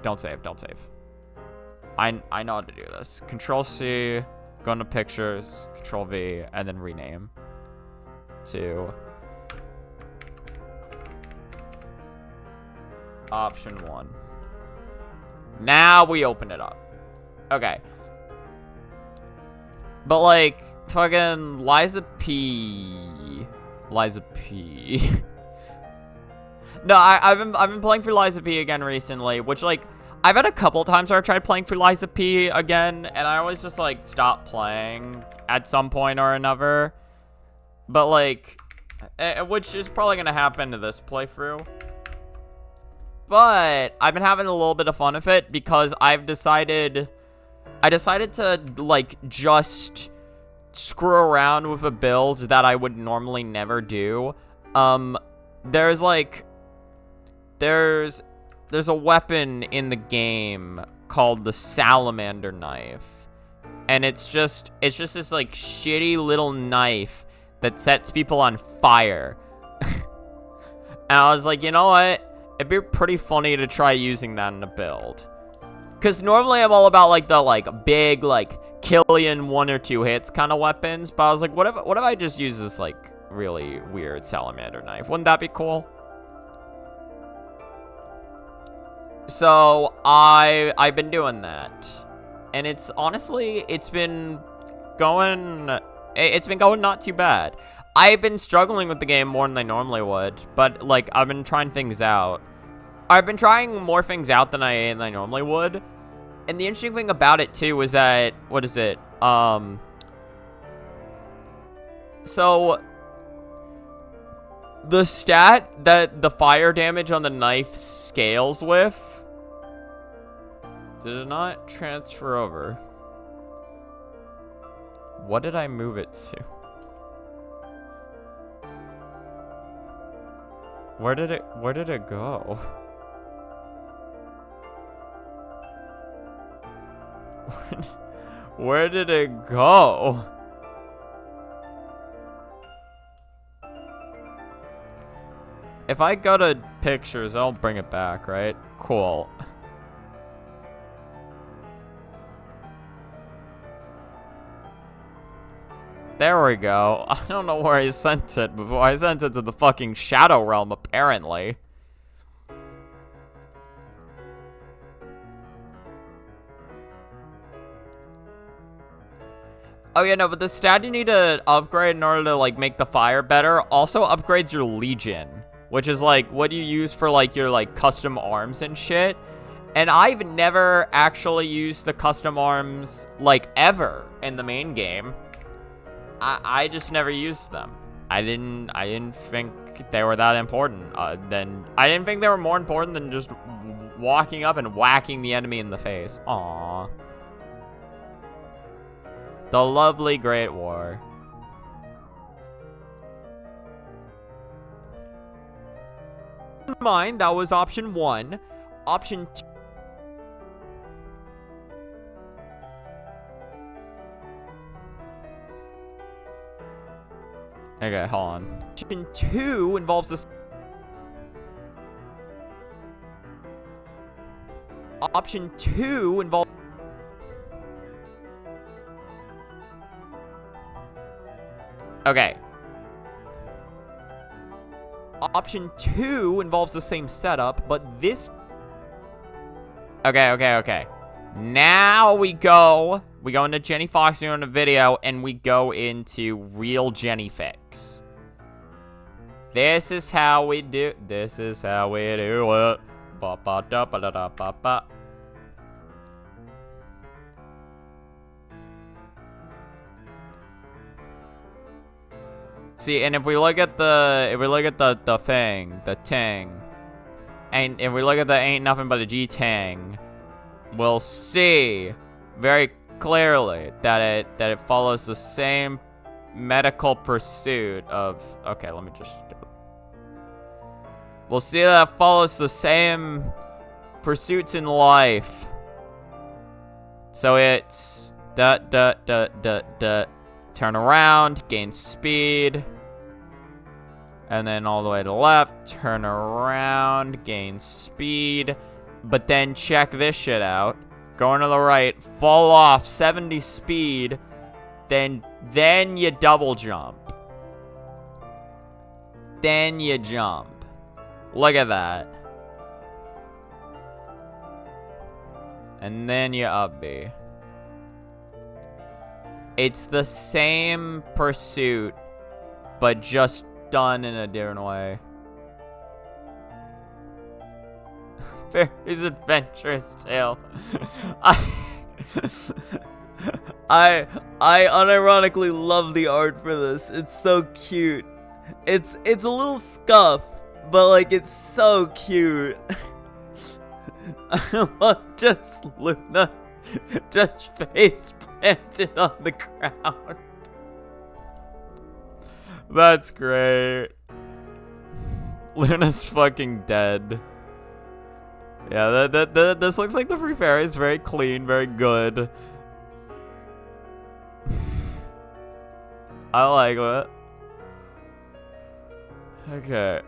Speaker 1: Don't save. I know how to do this. Control C, go into pictures, Control V, and then rename to option 1. Now we open it up. Okay. But like fucking Liza P. No, I've been playing for Liza P again recently, which like I've had a couple times where I tried playing for Liza P again, and I always just like stop playing at some point or another. But like, which is probably gonna happen to this playthrough. But I've been having a little bit of fun with it because I decided to like just screw around with a build that I would normally never do. There's a weapon in the game called the salamander knife, and it's just this like shitty little knife that sets people on fire. And I was like, you know what? It'd be pretty funny to try using that in a build. Because normally I'm all about, like, the, like, big, like, kill you in 1 or 2 hits kind of weapons. But I was like, what if I just use this, like, really weird salamander knife? Wouldn't that be cool? So, I've been doing that. And it's, honestly, it's been going not too bad. I've been struggling with the game more than I normally would, but, like, I've been trying things out. I've been trying more things out than I normally would. And the interesting thing about it, too, is that, what is it? So, the stat that the fire damage on the knife scales with, did it not transfer over? What did I move it to? Where did it go?
Speaker 2: Where did it go? If I go to pictures, I'll bring it back, right? Cool. There we go. I don't know where I sent it before. I sent it to the fucking Shadow Realm, apparently. Oh yeah, no, but the stat you need to upgrade in order to, like, make the fire better also upgrades your Legion, which is, like, what you use for, like, your, like, custom arms and shit. And I've never actually used the custom arms, like, ever in the main game. I just never used them. I didn't think they were that important. Then I didn't think they were more important than just walking up and whacking the enemy in the face. Aww. The lovely Great War.
Speaker 1: Mind, that was option 1. Option 2.
Speaker 2: Okay, hold on.
Speaker 1: Option 2 involves this. Option 2 involves.
Speaker 2: Okay.
Speaker 1: Option 2 involves the same setup, but this.
Speaker 2: Okay. Now we go into Jenny Fox doing a video, and we go into real Jenny Fix. This is how we do it. Ba ba da ba da da ba ba. See, and if we look at the thing, the Tang, and if we look at the ain't nothing but a G Tang, we'll see very clearly that it follows the same medical pursuit of. Okay, let me just. We'll see that it follows the same pursuits in life. So it's turn around, gain speed, and then all the way to the left, turn around, gain speed, but then check this shit out. Going to the right, fall off, 70 speed, then you double jump. Then you jump. Look at that. And then you up B. It's the same pursuit, but just done in a different way. Fairies Adventurous Tale. I unironically love the art for this. It's so cute. It's a little scuff, but like it's so cute. I love just Luna just face planted on the ground. That's great. Luna's fucking dead. Yeah, this looks like the Free Fairies. Very clean, very good. I like it. Okay.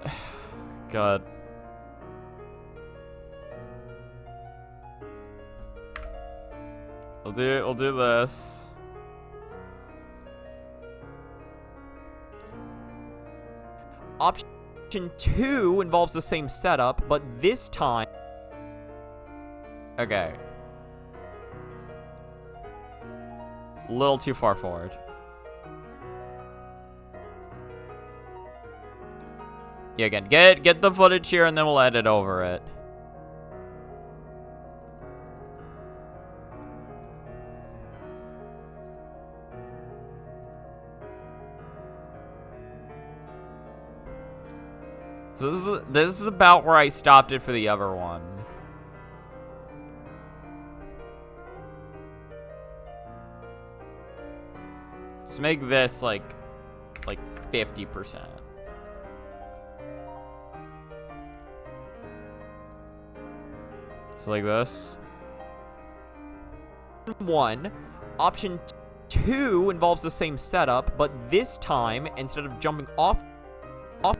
Speaker 2: God. We'll do this.
Speaker 1: Option 2 involves the same setup, but this time.
Speaker 2: Okay. A little too far forward. Yeah, again, get the footage here and then we'll edit over it. So this is about where I stopped it for the other one. Let's make this like 50%. So like this.
Speaker 1: 1. Option 2 involves the same setup, but this time, instead of jumping off the...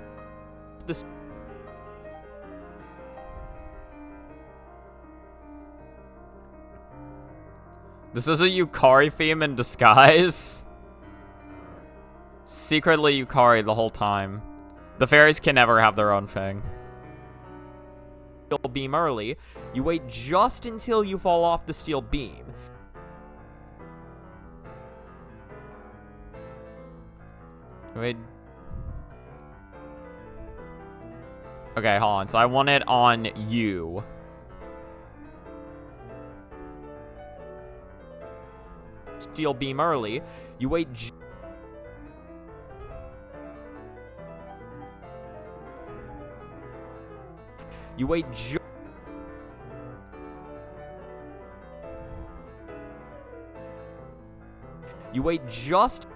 Speaker 2: This is a Yukari theme in disguise. Secretly Yukari the whole time. The fairies can never have their own thing.
Speaker 1: Steel beam early. You wait just until you fall off the steel beam.
Speaker 2: Wait. Okay, hold on. So I want it on you.
Speaker 1: Steel beam early. You wait. You wait. You wait just.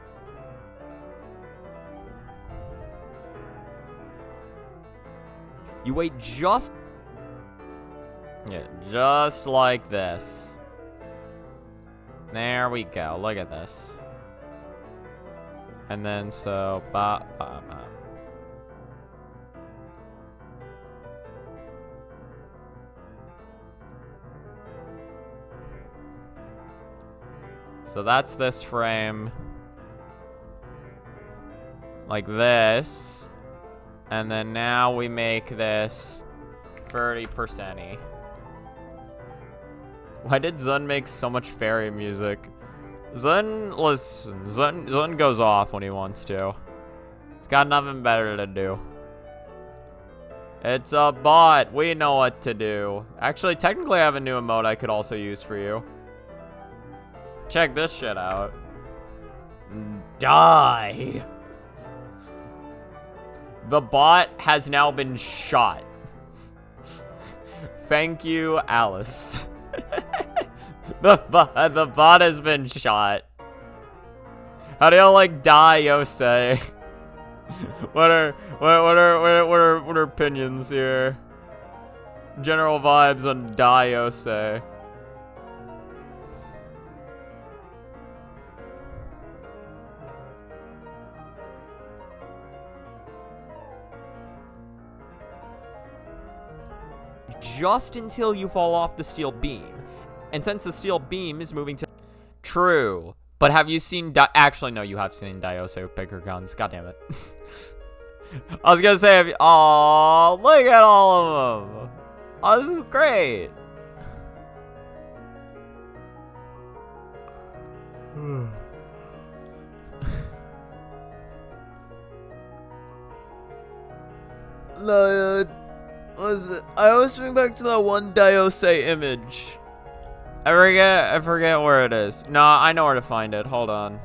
Speaker 1: You wait just.
Speaker 2: Yeah, just like this. There we go. Look at this. And then so ba ba ba. So that's this frame. Like this. And then now we make this 30%-y. Why did Zun make so much fairy music? Zun, listen, Zun goes off when he wants to. He's got nothing better to do. It's a bot. We know what to do. Actually, technically I have a new emote I could also use for you. Check this shit out. Die. The bot has now been shot. Thank you, Alice. The bot has been shot. How do y'all like die, Yosei? What are opinions here? General vibes on die, Yosei.
Speaker 1: Just until you fall off the steel beam. And since the steel beam is moving to...
Speaker 2: True. But have you seen... Actually, no, you have seen Diose with bigger guns. God damn it. I was gonna say... Oh, look at all of them. Oh, this is great.
Speaker 1: Was it? I always bring back to that one Diose image.
Speaker 2: I forget where it is. No, I know where to find it. Hold on.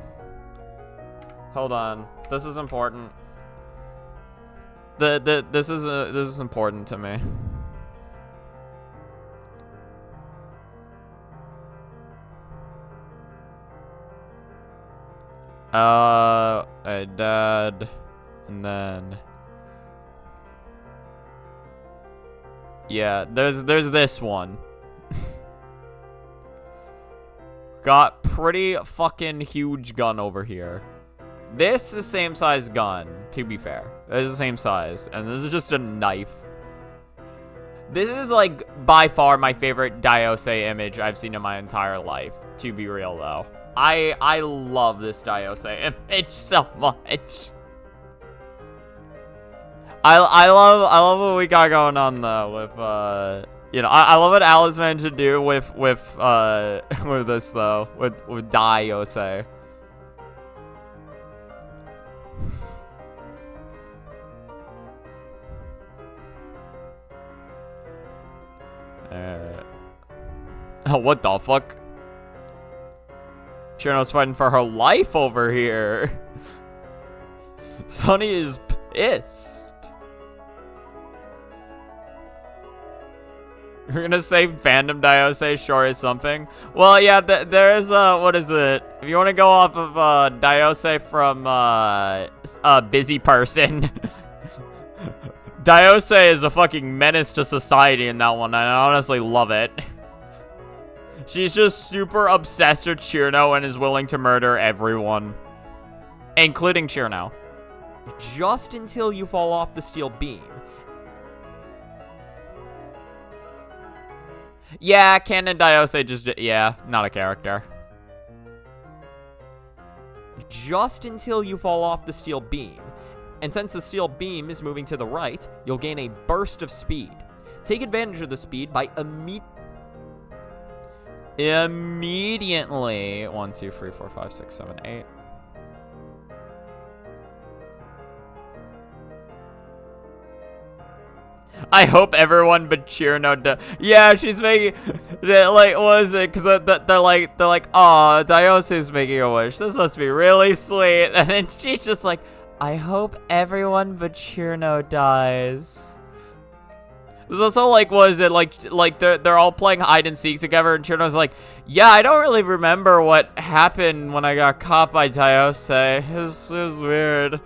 Speaker 2: Hold on. This is important. This is important to me. A dad, and then yeah, there's this one. Got pretty fucking huge gun over here. This is the same size gun, to be fair. This is the same size, and this is just a knife. This is like by far my favorite Diose image I've seen in my entire life, to be real though. I love this Diose image so much. I love what we got going on though with you know, I love what Alice managed to do with this though, with Diose. Oh, what the fuck? CIRNO's fighting for her life over here. Sunny is pissed. You're gonna say fandom Diose sure is something? Well, yeah, there is, what is it? If you want to go off of, Diose from, Busy Person. Diose is a fucking menace to society in that one, and I honestly love it. She's just super obsessed with CIRNO and is willing to murder everyone. Including CIRNO.
Speaker 1: Just until you fall off the steel beam.
Speaker 2: Yeah, Canon Diose just, yeah, not a character.
Speaker 1: Just until you fall off the steel beam. And since the steel beam is moving to the right, you'll gain a burst of speed. Take advantage of the speed by
Speaker 2: immediately. 1, 2, 3, 4, 5, 6, 7, 8. I hope everyone but CIRNO yeah, she's making like, what is it? Because they're like, oh, Diose's making a wish. This must be really sweet. And then she's just like, I hope everyone but CIRNO dies. There's also like, what is it? Like they're all playing hide and seek together, and CIRNO's like, yeah, I don't really remember what happened when I got caught by Diose. It was weird.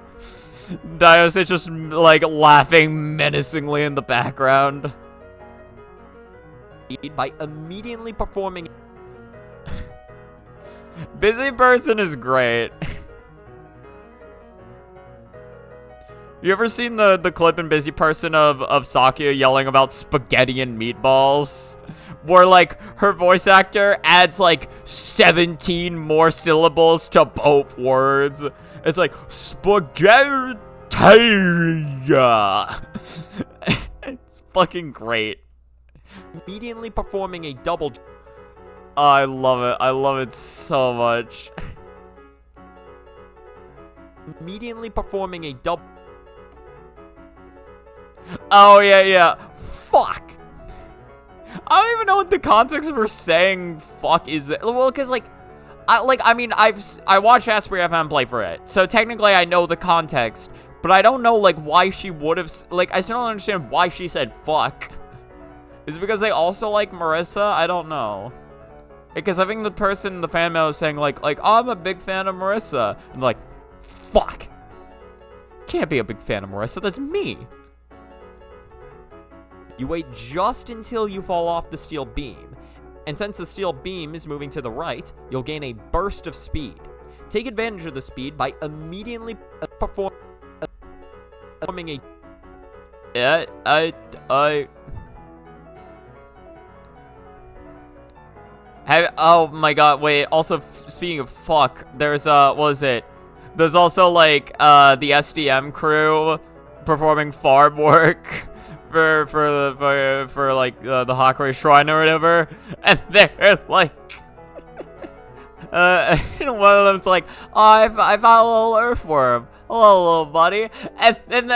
Speaker 2: Diose just like laughing menacingly in the background.
Speaker 1: By immediately performing.
Speaker 2: Busy person is great. You ever seen the clip in Busy Person of Sakuya yelling about spaghetti and meatballs? Where like her voice actor adds like 17 more syllables to both words. It's like spaghetti. It's fucking great.
Speaker 1: Immediately performing a double.
Speaker 2: Oh, I love it. I love it so much.
Speaker 1: Immediately performing a double.
Speaker 2: Oh yeah. Fuck. I don't even know what the context for saying fuck is. Well, because I watched Asprey FM play for it, so technically I know the context, but I don't know like why she would have I still don't understand why she said fuck. Is it because they also like Marissa? I don't know. Because I think the person in the fan mail is saying like oh, I'm a big fan of Marissa, and like fuck. Can't be a big fan of Marissa. That's me.
Speaker 1: You wait just until you fall off the steel beam. And since the steel beam is moving to the right, you'll gain a burst of speed. Take advantage of the speed by immediately performing a...
Speaker 2: Oh my god, wait, also, speaking of fuck, there's, what was it? There's also, like, the SDM crew performing farm work for the Hakurai Shrine or whatever, and they're like, one of them's like, oh, I found a little earthworm, hello little buddy, and then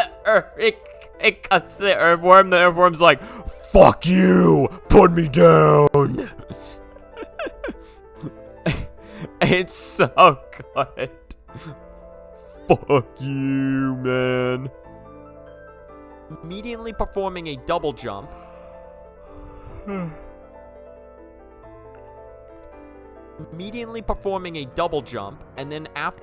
Speaker 2: it cuts the earthworm's like, fuck you, put me down. It's so good. Fuck you, man.
Speaker 1: Immediately performing a double jump. Immediately performing a double jump, and then after...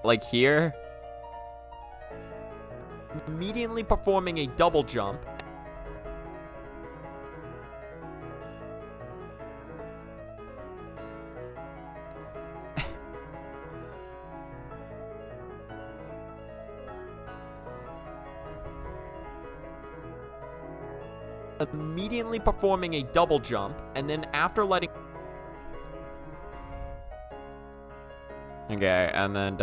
Speaker 2: Like here?
Speaker 1: Immediately performing a double jump. Immediately performing a double jump, and then after letting...
Speaker 2: Okay, and then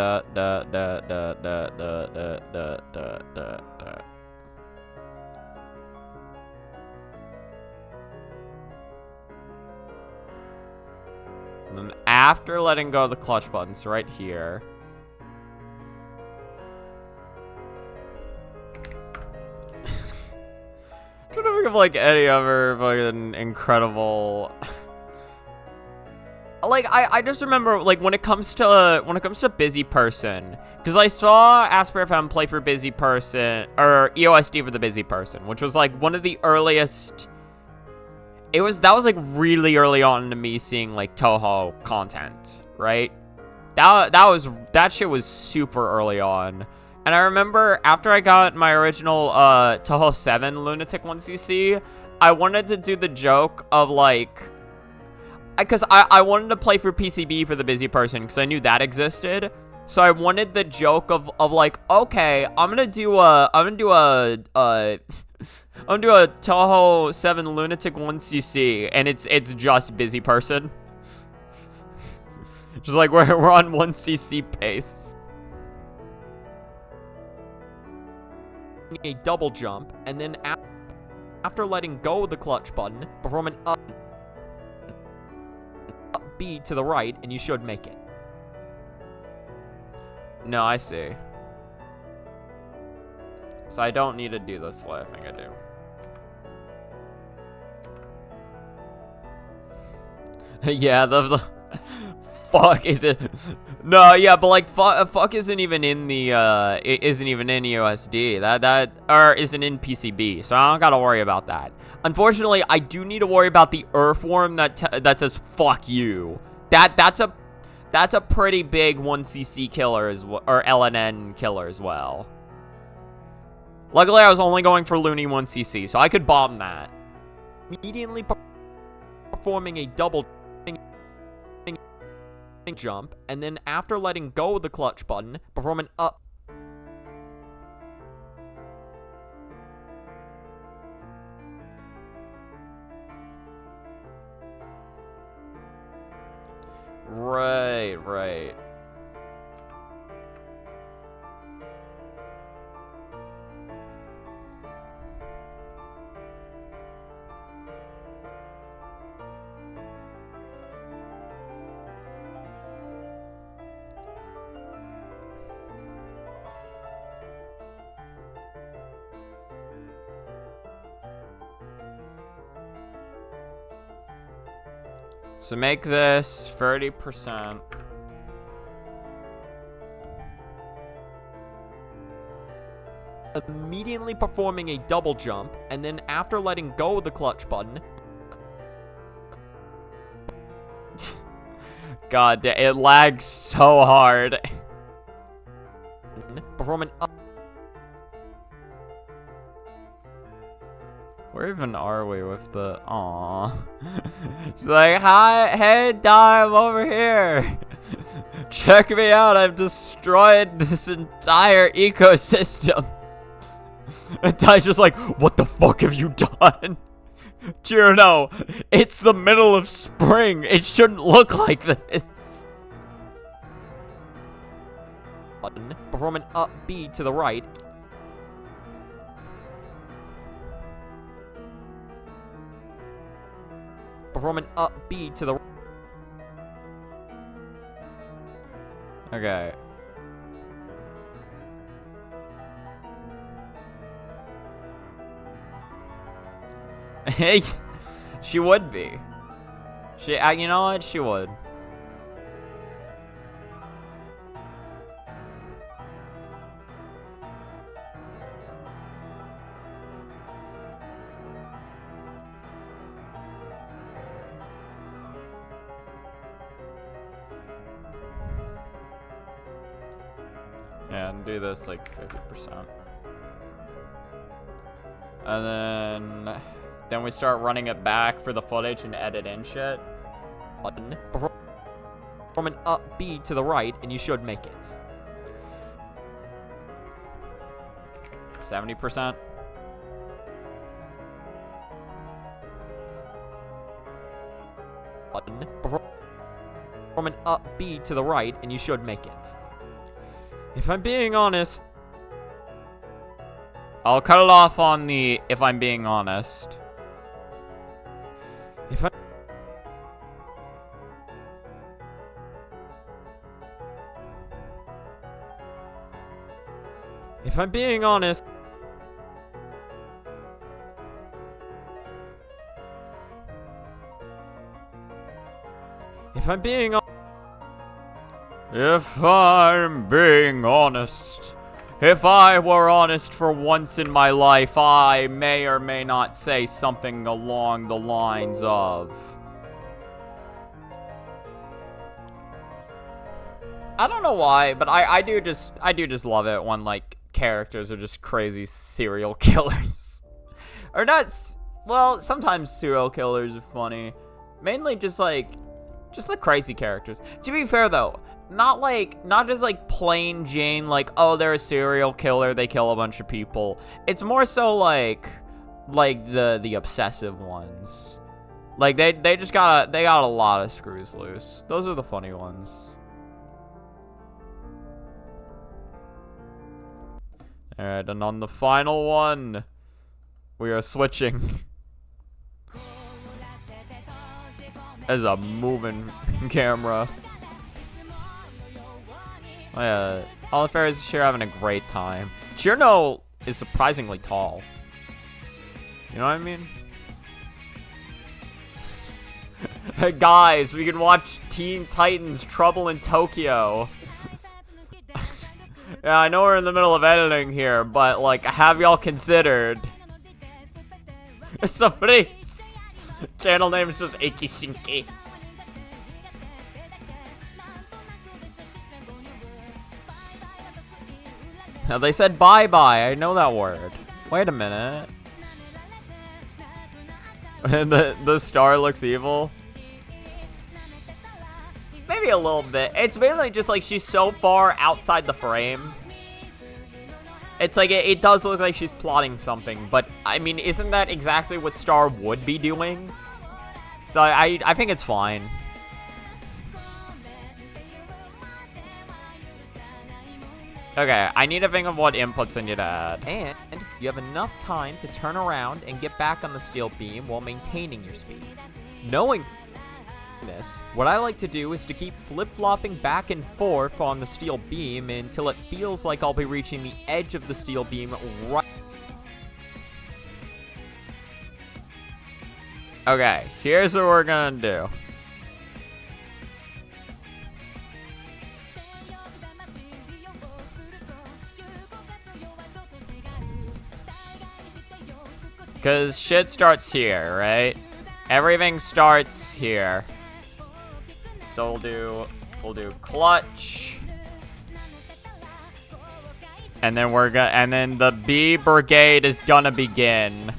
Speaker 2: And then after letting go of the clutch buttons right here. Trying to think of like any other fucking incredible like I just remember like when it comes to Busy Person, because I saw Asper FM play for Busy Person, or EOSD for the Busy Person, which was like one of the earliest. That was like really early on to me seeing like Touhou content, right?
Speaker 1: That shit was super early on. And I remember after I got my original Touhou 7 Lunatic 1cc, I wanted to do the joke of like, because I wanted to play for PCB for the busy person because I knew that existed. So I wanted the joke of like, okay, I'm gonna do a Touhou 7 Lunatic 1cc, and it's just busy person. Just like we're on 1cc pace. A double jump, and then after letting go of the clutch button, perform an up B to the right, and you should make it. No, I see. So I don't need to do this the way I think I do. Yeah, the fuck is it? No, yeah, but like fuck isn't even in the it isn't even in USD. That or isn't in PCB, so I don't gotta worry about that. Unfortunately, I do need to worry about the form that says fuck you. That's a pretty big 1cc killer or LNN killer as well. Luckily, I was only going for Looney 1cc, so I could bomb that. Immediately performing a double jump, and then after letting go of the clutch button, perform an up. Right. So make this 30%. Immediately performing a double jump, and then after letting go of the clutch button. God, it lags so hard. Perform an up. Where even are we with the... Aww. She's like, hi, hey, Di, I'm over here. Check me out, I've destroyed this entire ecosystem. And Di's just like, what the fuck have you done? CIRNO, it's the middle of spring. It shouldn't look like this. Button. Perform an up B to the right. Perform an up B to the... Okay. Hey, she would be. You know what? She would. Yeah, and do this like 50%. And then we start running it back for the footage and edit in shit. Button. Perform an up B to the right, and you should make it. 70%. Button. Perform an up B to the right, and you should make it. If I'm being honest, I'll cut it off on the if I'm being honest. If I'm being honest, if I'm being honest, if I were honest for once in my life, I may or may not say something along the lines of... I don't know why, but I do just love it when like characters are just crazy serial killers. Or not, well, sometimes serial killers are funny. Mainly just the crazy characters. To be fair though, not just like plain Jane, like, oh, they're a serial killer, they kill a bunch of people. It's more so like the obsessive ones. Like they got a lot of screws loose. Those are the funny ones. Alright, and on the final one, we are switching. As a moving camera. Oh yeah, all the fairies here having a great time. CIRNO is surprisingly tall. You know what I mean? Hey guys, we can watch Teen Titans Trouble in Tokyo. Yeah, I know we're in the middle of editing here, but like, have y'all considered? Somebody's channel name is just Ikishinki. Now they said bye-bye. I know that word. Wait a minute. And the star looks evil. Maybe a little bit. It's basically just like she's so far outside the frame. It's like it does look like she's plotting something, but I mean, isn't that exactly what Star would be doing? So I think it's fine. Okay, I need to think of what inputs I need to add. And you have enough time to turn around and get back on the steel beam while maintaining your speed. Knowing this, what I like to do is to keep flip-flopping back and forth on the steel beam until it feels like I'll be reaching the edge of the steel beam right. Okay, here's what we're gonna do. Because shit starts here, right? Everything starts here. So we'll do clutch. And then the B brigade is gonna begin.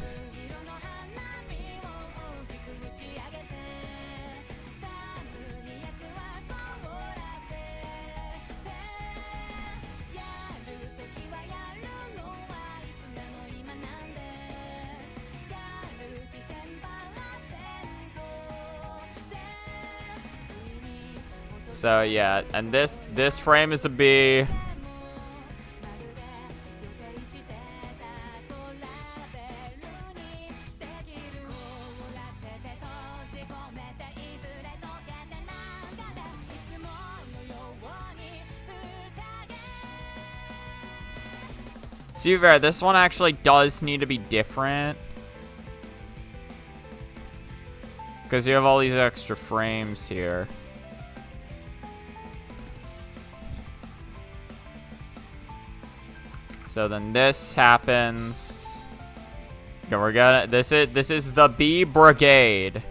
Speaker 1: So yeah, and this frame is a B. To be fair, this one actually does need to be different. Because you have all these extra frames here. So then this happens. Okay, we're gonna. This is the B brigade.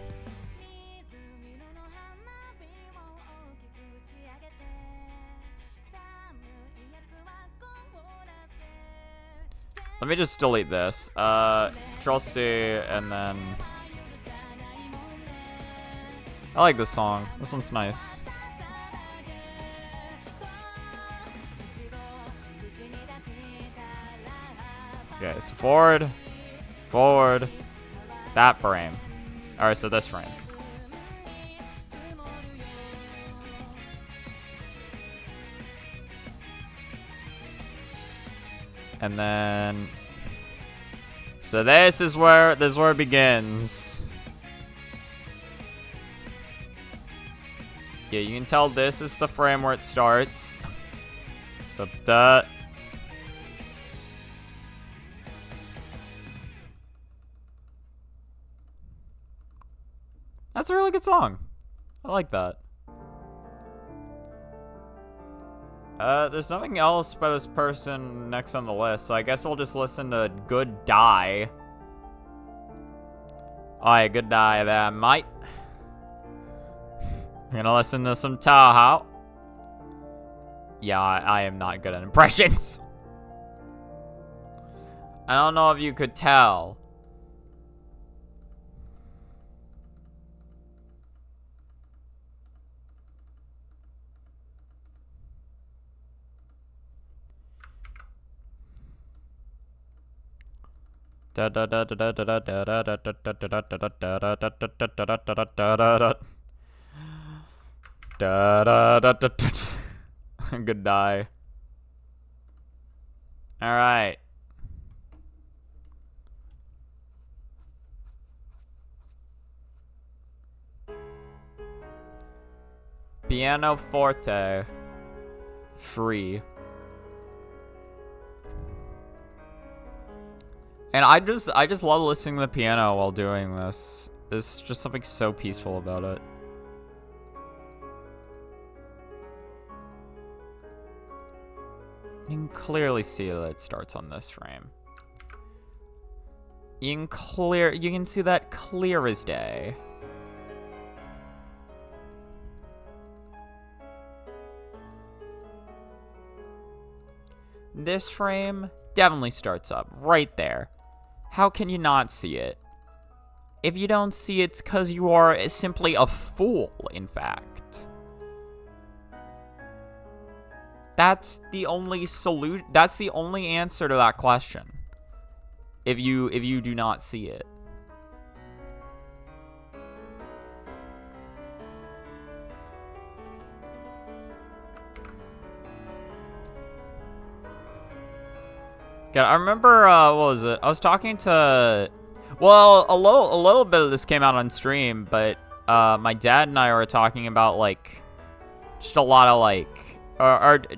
Speaker 1: Let me just delete this. Control C, and then I like this song. This one's nice. Okay, so forward, that frame. Alright, so this frame. And then, so this is where it begins. Yeah, you can tell this is the frame where it starts. So that. That's a really good song. I like that. There's nothing else by this person next on the list, so I guess we'll just listen to Good Die. Alright, Good Die there, mate. We're gonna listen to some Touhou. Yeah, I am not good at impressions. I don't know if you could tell. Good die. All right. Pianoforte. Free. And I just love listening to the piano while doing this. There's just something so peaceful about it. You can clearly see that it starts on this frame. You can see that clear as day. This frame definitely starts up right there. How can you not see it? If you don't see it, it's because you are simply a fool, in fact. That's the only solution. That's the only answer to that question. If you do not see it. Yeah, I remember, what was it? I was talking to, well, a little bit of this came out on stream, but, my dad and I were talking about, like, just a lot of, like,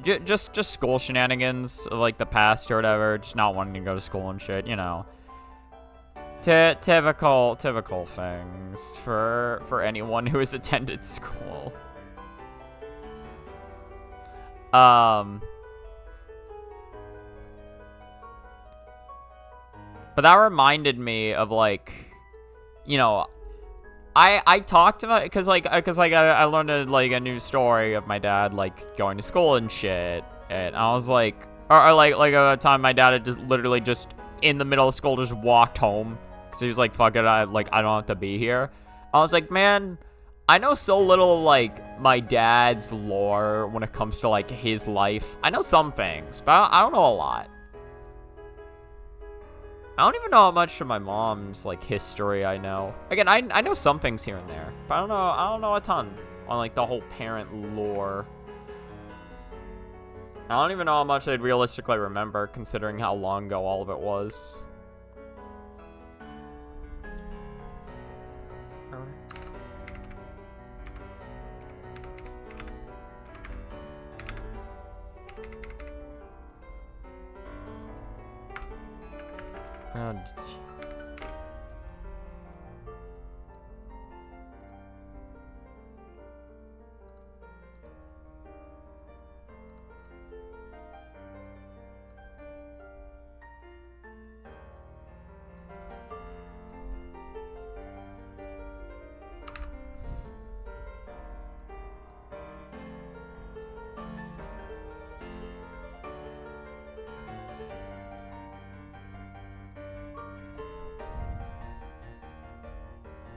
Speaker 1: just school shenanigans of, like, the past or whatever, just not wanting to go to school and shit, you know. Typical things for anyone who has attended school. But that reminded me of, like, you know, I talked about it because I learned a new story of my dad, like, going to school and shit, and I was like, or like a time my dad had just literally just in the middle of school just walked home because he was like, fuck it, I don't have to be here. I was like, man, I know so little, like, my dad's lore when it comes to, like, his life. I know some things, but I don't know a lot. I don't even know how much of my mom's, like, history I know. Again, I know some things here and there, but I don't know a ton on, like, the whole parent lore. I don't even know how much I'd realistically remember, considering how long ago all of it was.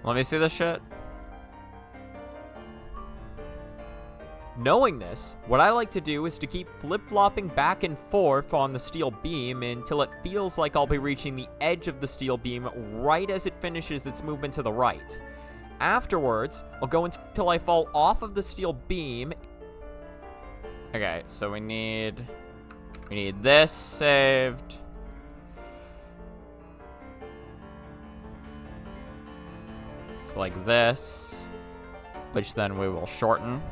Speaker 1: Let me see this shit. Knowing this, what I like to do is to keep flip-flopping back and forth on the steel beam until it feels like I'll be reaching the edge of the steel beam right as it finishes its movement to the right. Afterwards, I'll go until I fall off of the steel beam. Okay, so we need this saved. It's like this, which then we will shorten.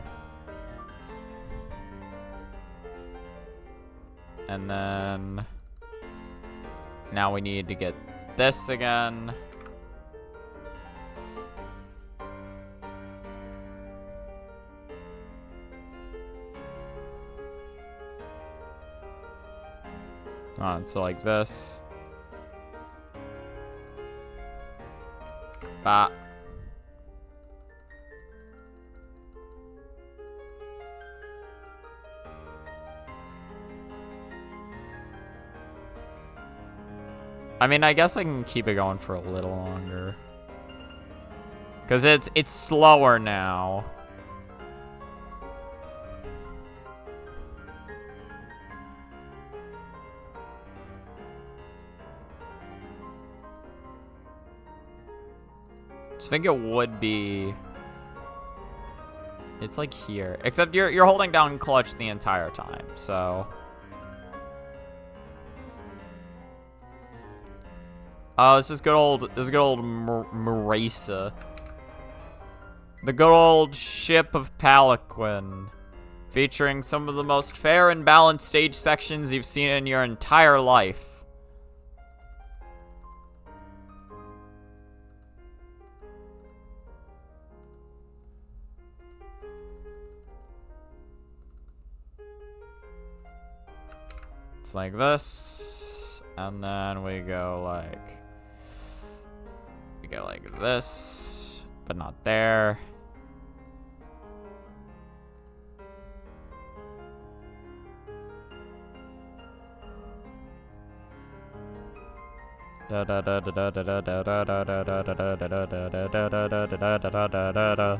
Speaker 1: And then now we need to get this again. So like this. Bah. I mean, I guess I can keep it going for a little longer. Because it's slower now. I think it would be... It's like here. Except you're holding down clutch the entire time, so... Oh, this is good old Marisa. The good old ship of Palanquin. Featuring some of the most fair and balanced stage sections you've seen in your entire life. It's like this, and then we go like this, but not there. Da da da da da da da da da da da da da da da da da da da da.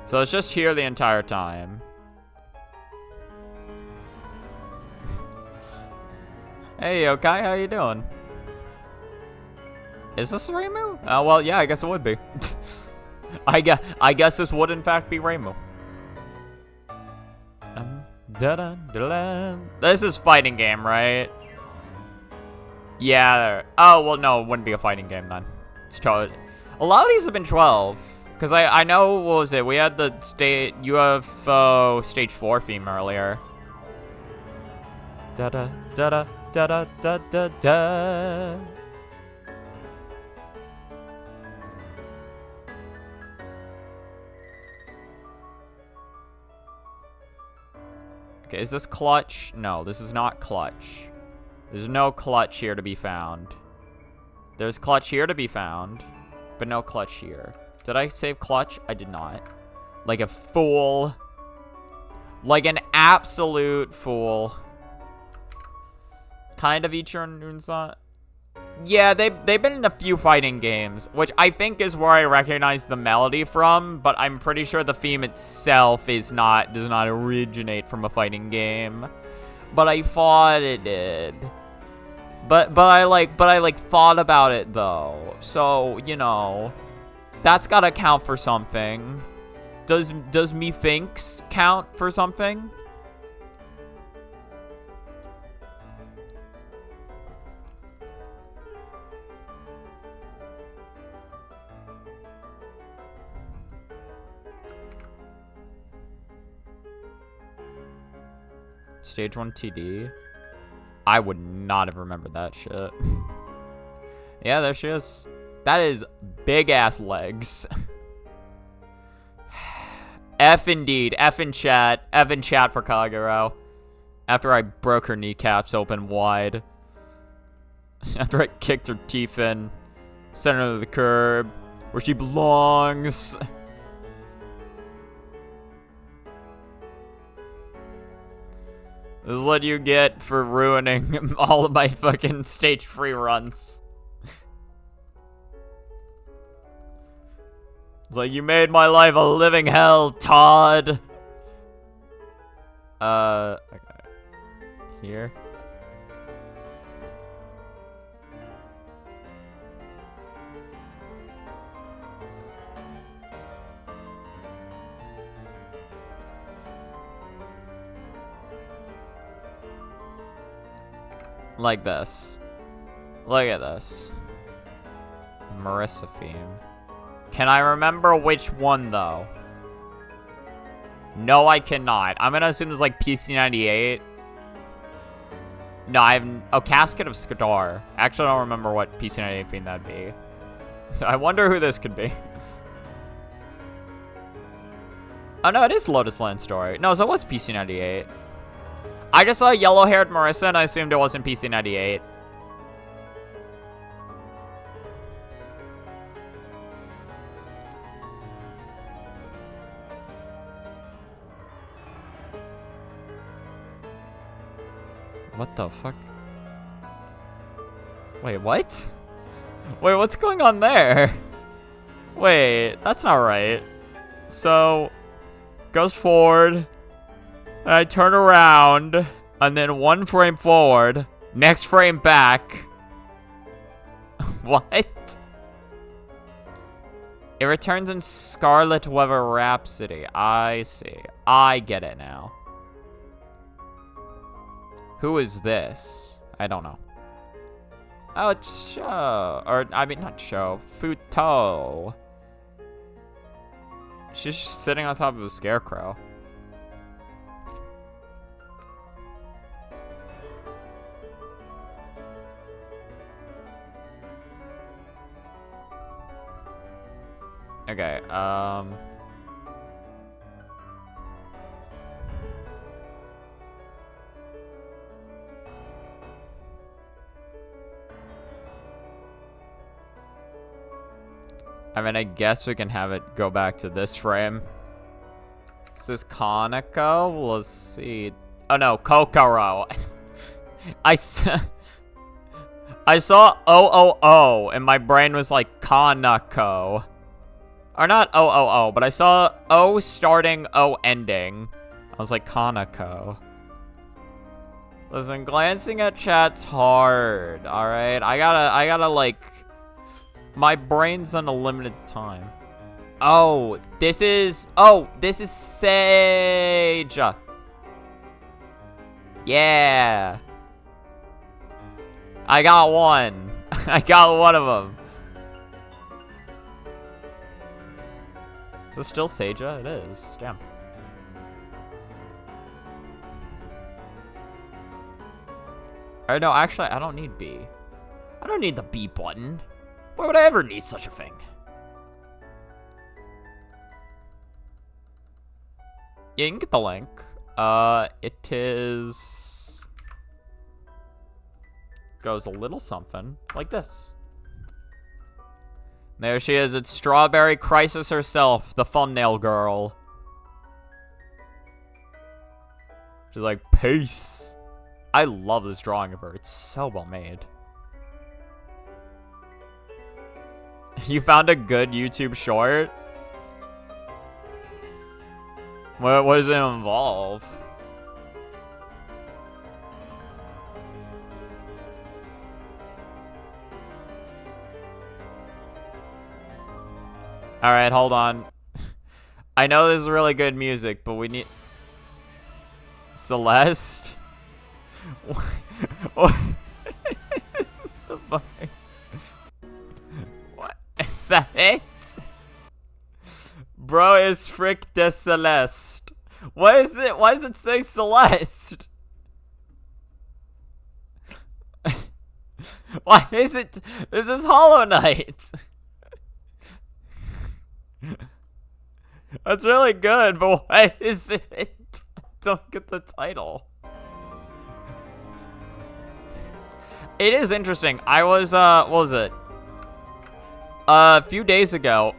Speaker 1: So it's just here the entire time. Hey, Yokai, how you doing? Is this Reimu? Well, yeah, I guess it would be. I guess this would in fact be Reimu. This is fighting game, right? Yeah. Oh, well, no, it wouldn't be a fighting game then. It's 12. A lot of these have been 12. Because I know, what was it? We had the UFO stage 4 theme earlier. Da da da da da da da da. Okay, is this clutch? No, this is not clutch. There's no clutch here to be found. There's clutch here to be found, but no clutch here. Did I save clutch? I did not. Like a fool. Like an absolute fool. Kind of Ichirunsa. Yeah, they've been in a few fighting games, which I think is where I recognize the melody from, but I'm pretty sure the theme itself does not originate from a fighting game. But I thought it did. But I thought about it though. So, you know, that's gotta count for something. Does methinks count for something? Stage 1 TD. I would not have remembered that shit. Yeah, there she is. That is big ass legs. F indeed. F in chat. F in chat for Kagero. After I broke her kneecaps open wide. After I kicked her teeth in. Sent her to the curb. Where she belongs. This is what you get for ruining all of my fucking stage 3 runs. It's like, you made my life a living hell, Todd. Okay. Here. Like this. Look at this. Marisa theme. Can I remember which one, though? No, I cannot. I'm gonna assume it's like PC98. No, I have... Oh, Casket of Skadar. Actually, I don't remember what PC98 theme that'd be. So I wonder who this could be. Oh, no, it is Lotus Land Story. No, so it was PC98. I just saw yellow-haired Marisa, and I assumed it wasn't PC98. What the fuck? Wait, what? Wait, what's going on there? Wait, that's not right. So, goes forward, and I turn around, and then 1 frame forward, next frame back. What? It returns in Scarlet Weather Rhapsody. I see. I get it now. Who is this? I don't know. Oh, it's Sho. Or, I mean, not Sho. Futo. She's just sitting on top of a scarecrow. Okay, I mean, I guess we can have it go back to this frame. This is Kaneko. Let's see. Oh no, Kokoro. I saw O, and my brain was like Kaneko. Or not O, but I saw O starting, O ending. I was like, Kaneko. Listen, glancing at chat's hard, alright? I gotta, like... My brain's on a limited time. Oh, this is Sage. Yeah. I got one. I got one of them. Is this still Seija? It is. Damn. Or no, actually, I don't need B. I don't need the B button. Why would I ever need such a thing? Yeah, you can get the link. It is... Goes a little something like this. There she is. It's Strawberry Crisis herself, the thumbnail girl. She's like, peace. I love this drawing of her. It's so well made. You found a good YouTube short? What does it involve? Alright, hold on. I know this is really good music, but we need... Celeste? What? The fuck? What? Is that it? Bro is Frisk de Celeste. What is it? Why does it say Celeste? Why is it? This is Hollow Knight. That's really good, but why is it? I don't get the title. It is interesting. I was, what was it? A few days ago.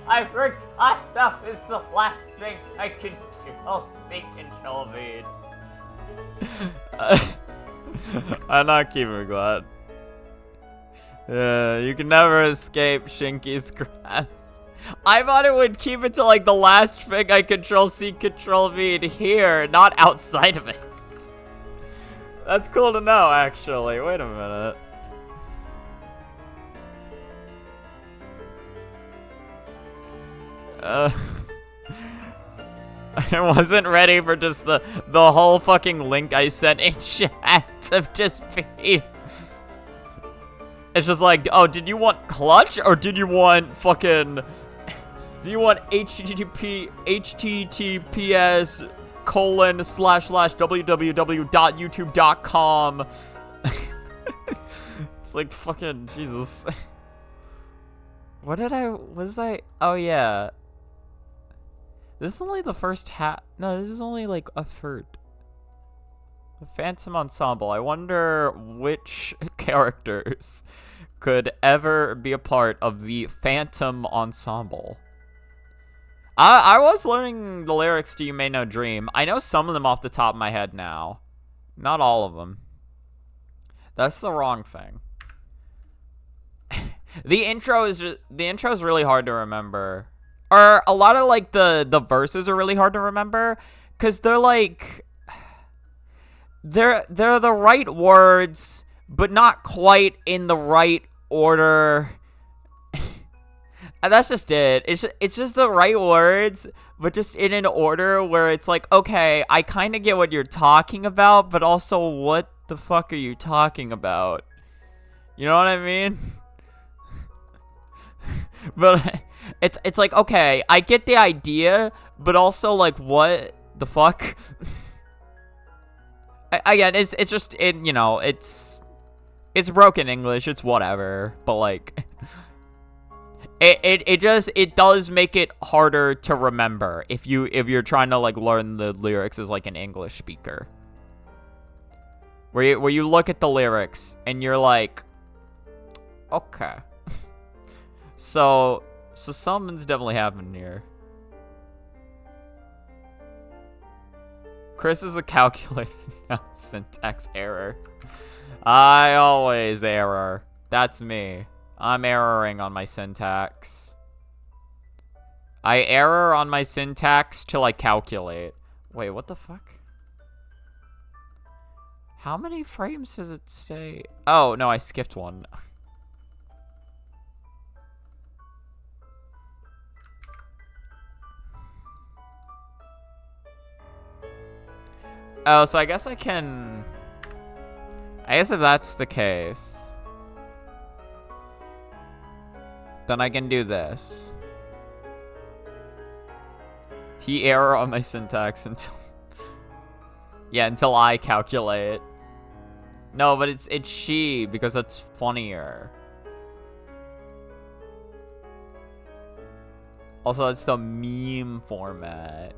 Speaker 1: I forgot that was the last thing I could C Control V. I'm not keeping glad. Yeah, you can never escape Shinky's grasp. I thought it would keep it to like the last thing I Control-C, Control-V here, not outside of it. That's cool to know, actually. Wait a minute. I wasn't ready for just the whole fucking link I sent in chat of just me. It's just like, oh, did you want clutch or did you want fucking... Do you want https://www.youtube.com? It's like fucking Jesus. What was I? Oh yeah. This is only the first no, this is only like a third. The Phantom Ensemble. I wonder which characters could ever be a part of the Phantom Ensemble. I was learning the lyrics to You May No Dream. I know some of them off the top of my head now. Not all of them. That's the wrong thing. The intro is really hard to remember. Or a lot of like the verses are really hard to remember cuz they're like they're the right words but not quite in the right order. And that's just it. It's just the right words, but just in an order where it's like, okay, I kind of get what you're talking about, but also what the fuck are you talking about? You know what I mean? But it's like, okay, I get the idea, but also like what the fuck? Again, it's just you know, it's broken English, it's whatever, but like it does make it harder to remember if you're trying to like learn the lyrics as like an English speaker. Where you look at the lyrics and you're like, okay. So something's definitely happening here. Chris is a calculating syntax error. I always error. That's me. I'm erroring on my syntax. I error on my syntax till I calculate. Wait, what the fuck? How many frames does it say? Oh, no, I skipped one. Oh, so I guess I can... I guess if that's the case... then I can do this. He error on my syntax until... yeah, until I calculate. No, but it's she, because that's funnier. Also, it's the meme format.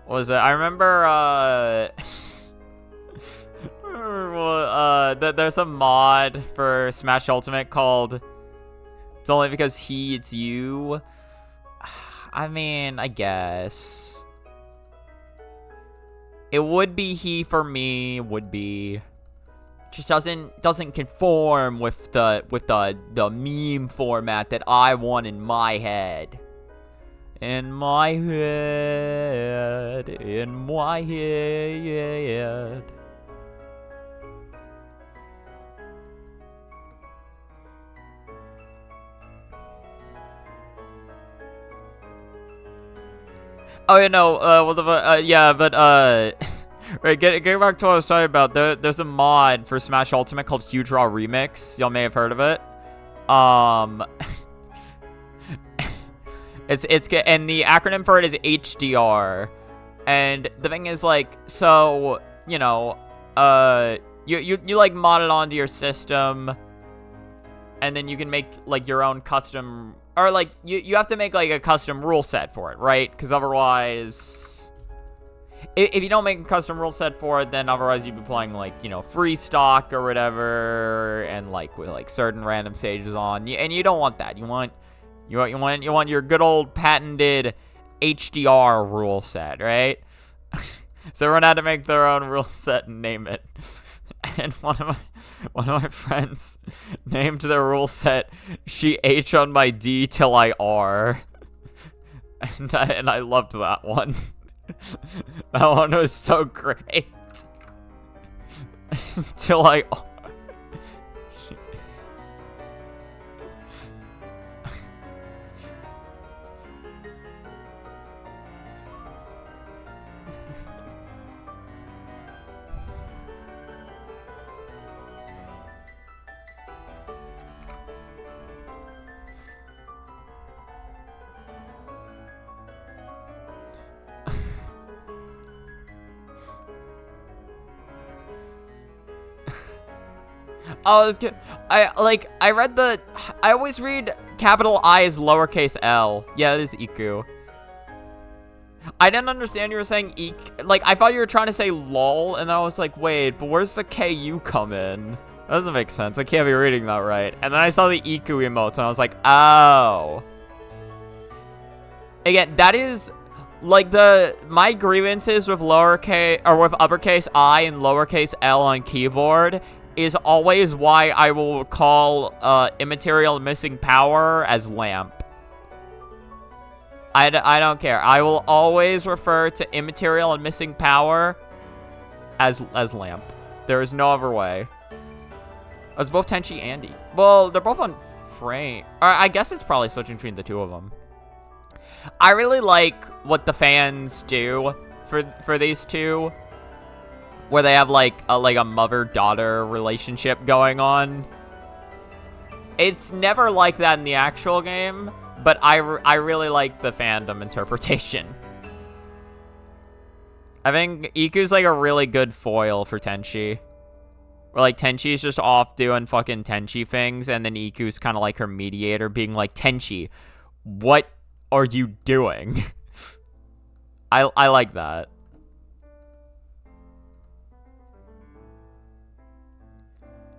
Speaker 1: What was it? I remember, there's a mod for Smash Ultimate called It's Only Because It's You. I mean, I guess. It would be he for me, would be. Just doesn't conform with the meme format that I want in my head. In my head, in my head. Oh, yeah, no, yeah, but, right, getting back to what I was talking about, there's a mod for Smash Ultimate called Huge Raw Remix. Y'all may have heard of it. And the acronym for it is HDR. And the thing is, like, so, you know, you like mod it onto your system, and then you can make, like, your own custom... Or, like, you have to make, like, a custom rule set for it, right? Because otherwise... If you don't make a custom rule set for it, then otherwise you'd be playing, like, you know, free stock or whatever, and, like, with, like, certain random stages on. And you don't want that. You want your good old patented HDR rule set, right? So everyone had to make their own rule set and name it. And one of my friends named their rule set "She H on my D till I R," and I loved that one. That one was so great. Till I R. Oh, it's good. I always read capital I as lowercase L. Yeah, it is Iku. I didn't understand you were saying like, I thought you were trying to say lol, and I was like, wait, but where's the KU come in? That doesn't make sense. I can't be reading that right. And then I saw the Iku emotes, and I was like, oh. Again, that is, like, my grievances with lowercase, or with uppercase I and lowercase L on keyboard is always why I will call immaterial missing power as lamp. I don't care. I will always refer to immaterial and missing power as lamp. There is no other way. It's both Tenchi and E. Well, they're both on frame. Or I guess it's probably switching between the two of them. I really like what the fans do for these two, where they have like a mother-daughter relationship going on. It's never like that in the actual game, but I really like the fandom interpretation. I think Iku's like a really good foil for Tenchi. Where like Tenchi's just off doing fucking Tenchi things, and then Iku's kind of like her mediator, being like, Tenchi, what are you doing? I like that.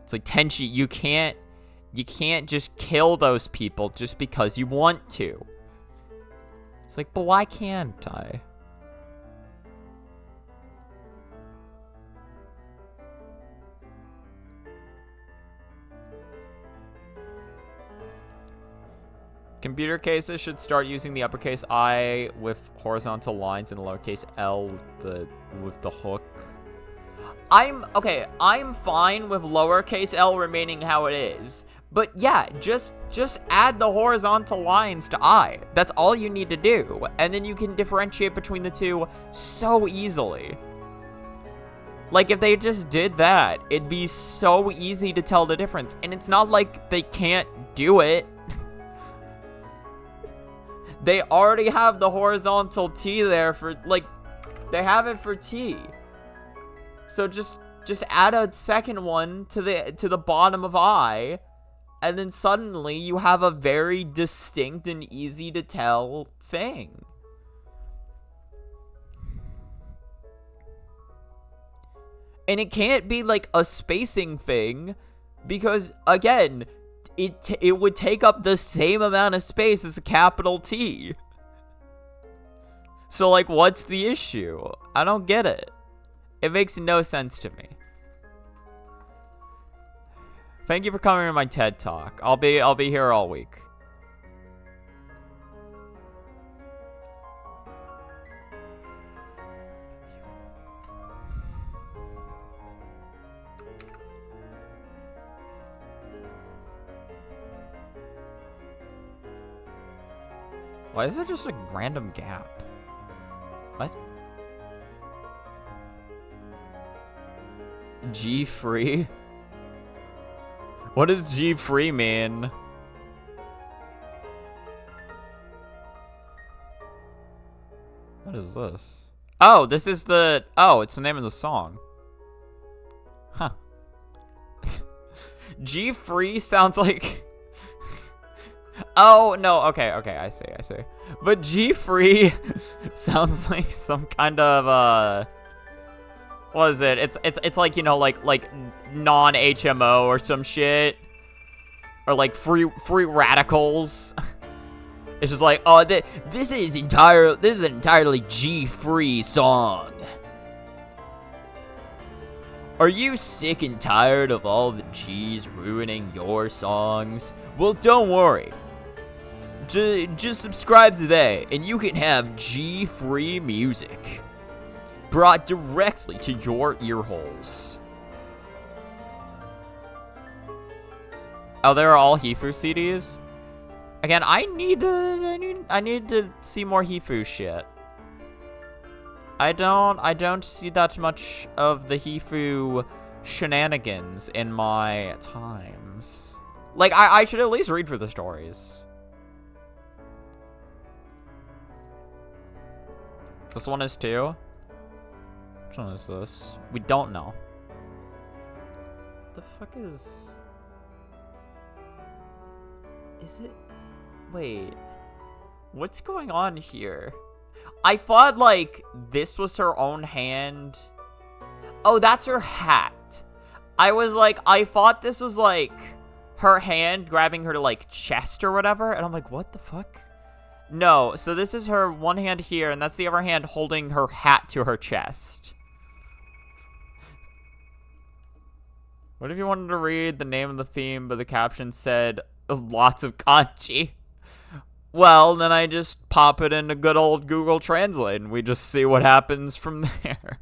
Speaker 1: It's like, Tenchi, you can't just kill those people just because you want to. It's like, but why can't I? Computer cases should start using the uppercase I with horizontal lines and lowercase L with the hook. I'm fine with lowercase L remaining how it is. But yeah, just add the horizontal lines to I. That's all you need to do. And then you can differentiate between the two so easily. Like, if they just did that, it'd be so easy to tell the difference. And it's not like they can't do it. They already have the horizontal T there for, like, they have it for T. So just add a second one to the bottom of I, and then suddenly you have a very distinct and easy to tell thing. And it can't be like a spacing thing, because again, it would take up the same amount of space as a capital T. So, like, what's the issue? I don't get it. It makes no sense to me. Thank you for coming to my TED Talk. I'll be here all week. Why is there just a random gap? What? G-free? What does G-free mean? What is this? Oh, this is the... Oh, it's the name of the song. Huh. G-free sounds like... Oh, no, okay, I see. But G-free sounds like some kind of, what is it? It's like, you know, like non-HMO or some shit. Or like free radicals. It's just like, oh, this is an entirely G-free song. Are you sick and tired of all the G's ruining your songs? Well, don't worry. Just subscribe today, and you can have G-free music brought directly to your ear holes. Oh, they're all Hifu CDs? Again, I need to see more Hifu shit. I don't see that much of the Hifu shenanigans in my times. Like, I should at least read for the stories. This one is 2? Which one is this? We don't know. The fuck is... Is it... Wait. What's going on here? I thought, like, this was her own hand. Oh, that's her hat. I was like, I thought this was like her hand grabbing her like chest or whatever, and I'm like, what the fuck? No, so this is her one hand here, and that's the other hand holding her hat to her chest. What if you wanted to read the name of the theme, but the caption said lots of kanji? Well, then I just pop it into good old Google Translate, and we just see what happens from there.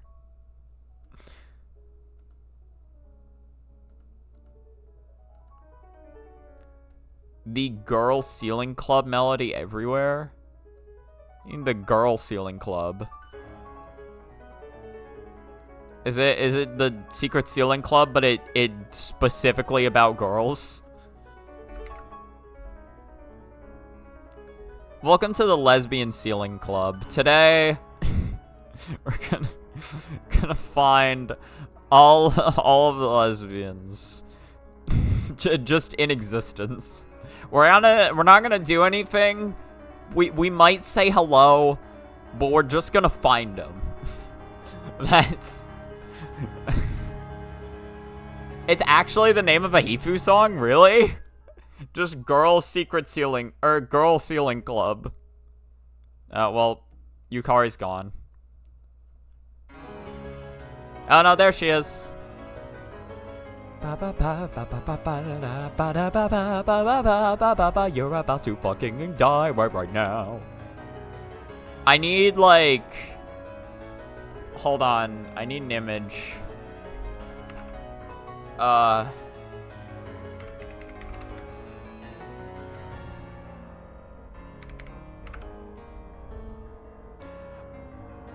Speaker 1: The Girl Ceiling Club melody everywhere? In the Girl Ceiling Club. Is it the Secret Ceiling Club, but it's specifically about girls? Welcome to the Lesbian Ceiling Club. Today, we're gonna find all of the lesbians just in existence. We're not gonna do anything. We might say hello, but we're just gonna find them. That's. It's actually the name of a Hifu song, really? Just Girl Secret Ceiling, or Girl Ceiling Club. Well, Yukari's gone. Oh no, there she is. You're about to fucking die right now. I need, like... Hold on. I need an image.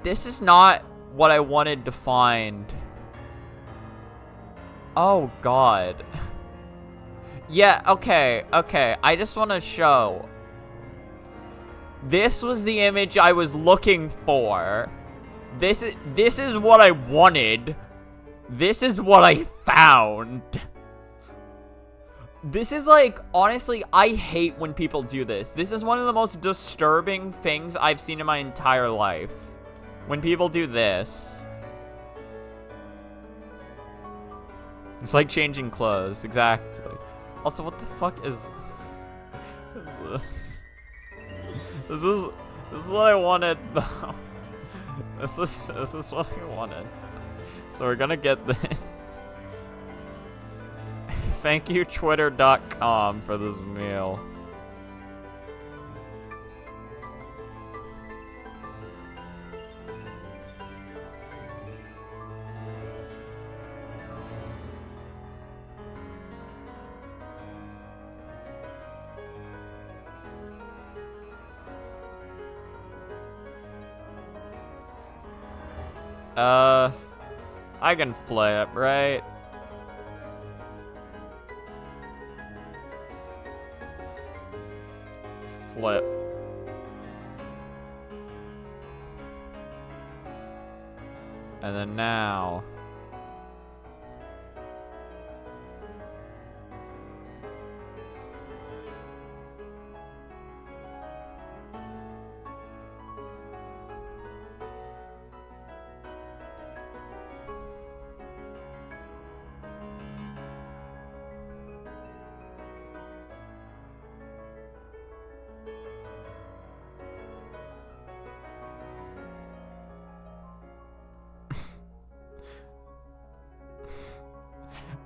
Speaker 1: This is not what I wanted to find. Oh, God. Yeah, okay. I just want to show. This was the image I was looking for. This is what I wanted. This is what I found. This is like, honestly, I hate when people do this. This is one of the most disturbing things I've seen in my entire life. When people do this. It's like changing clothes, exactly. Also, what the fuck is this? This is what I wanted, though. This is what I wanted. So we're gonna get this. Thank you, Twitter.com, for this meal. I can flip, right? Flip. And then now...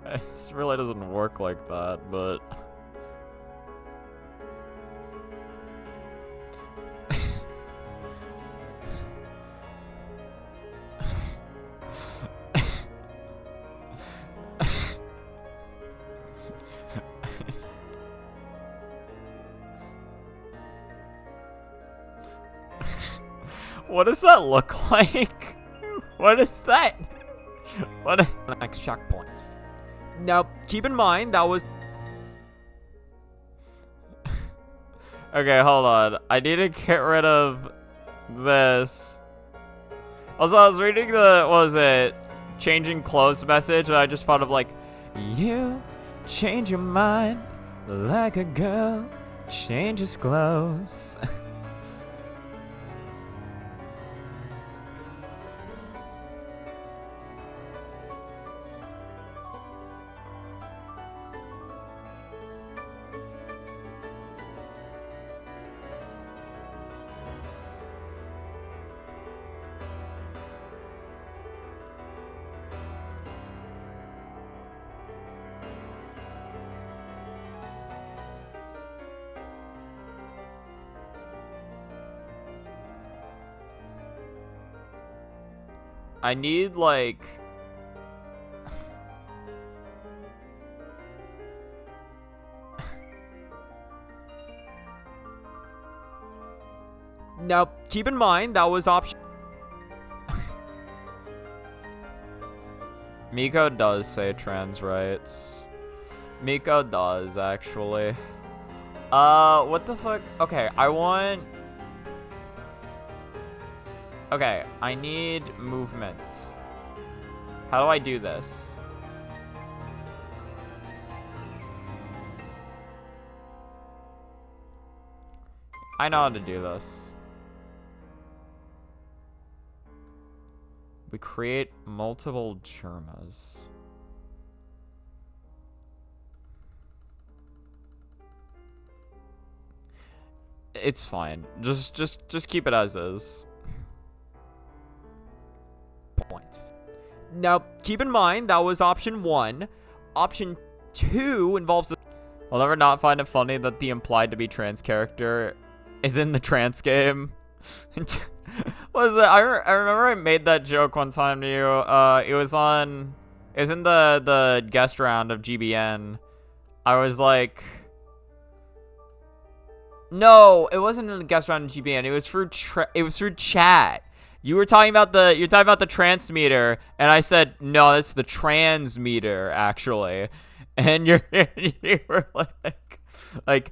Speaker 1: This really doesn't work like that, but... What does that look like? What is that? What? Next checkpoints. Now, keep in mind, that was... Okay, hold on. I need to get rid of this. Also, I was reading the, what was it? Changing clothes message, and I just thought of like, you change your mind like a girl changes clothes. I need, like... Now, keep in mind, that was option... Miko does say trans rights. Miko does, actually. What the fuck? Okay, I want... Okay, I need movement. How do I do this? I know how to do this. We create multiple Germas. It's fine. Just keep it as is. Points. Now, keep in mind that was option 1. Option 2 involves. I'll never not find it funny that the implied to be trans character is in the trans game. What is it? I remember I made that joke one time to you. It was in the guest round of GBN. I was like, no, it wasn't in the guest round of GBN. It was through chat. You were talking about the transmitter, and I said, no, that's the transmitter actually. And you were like, what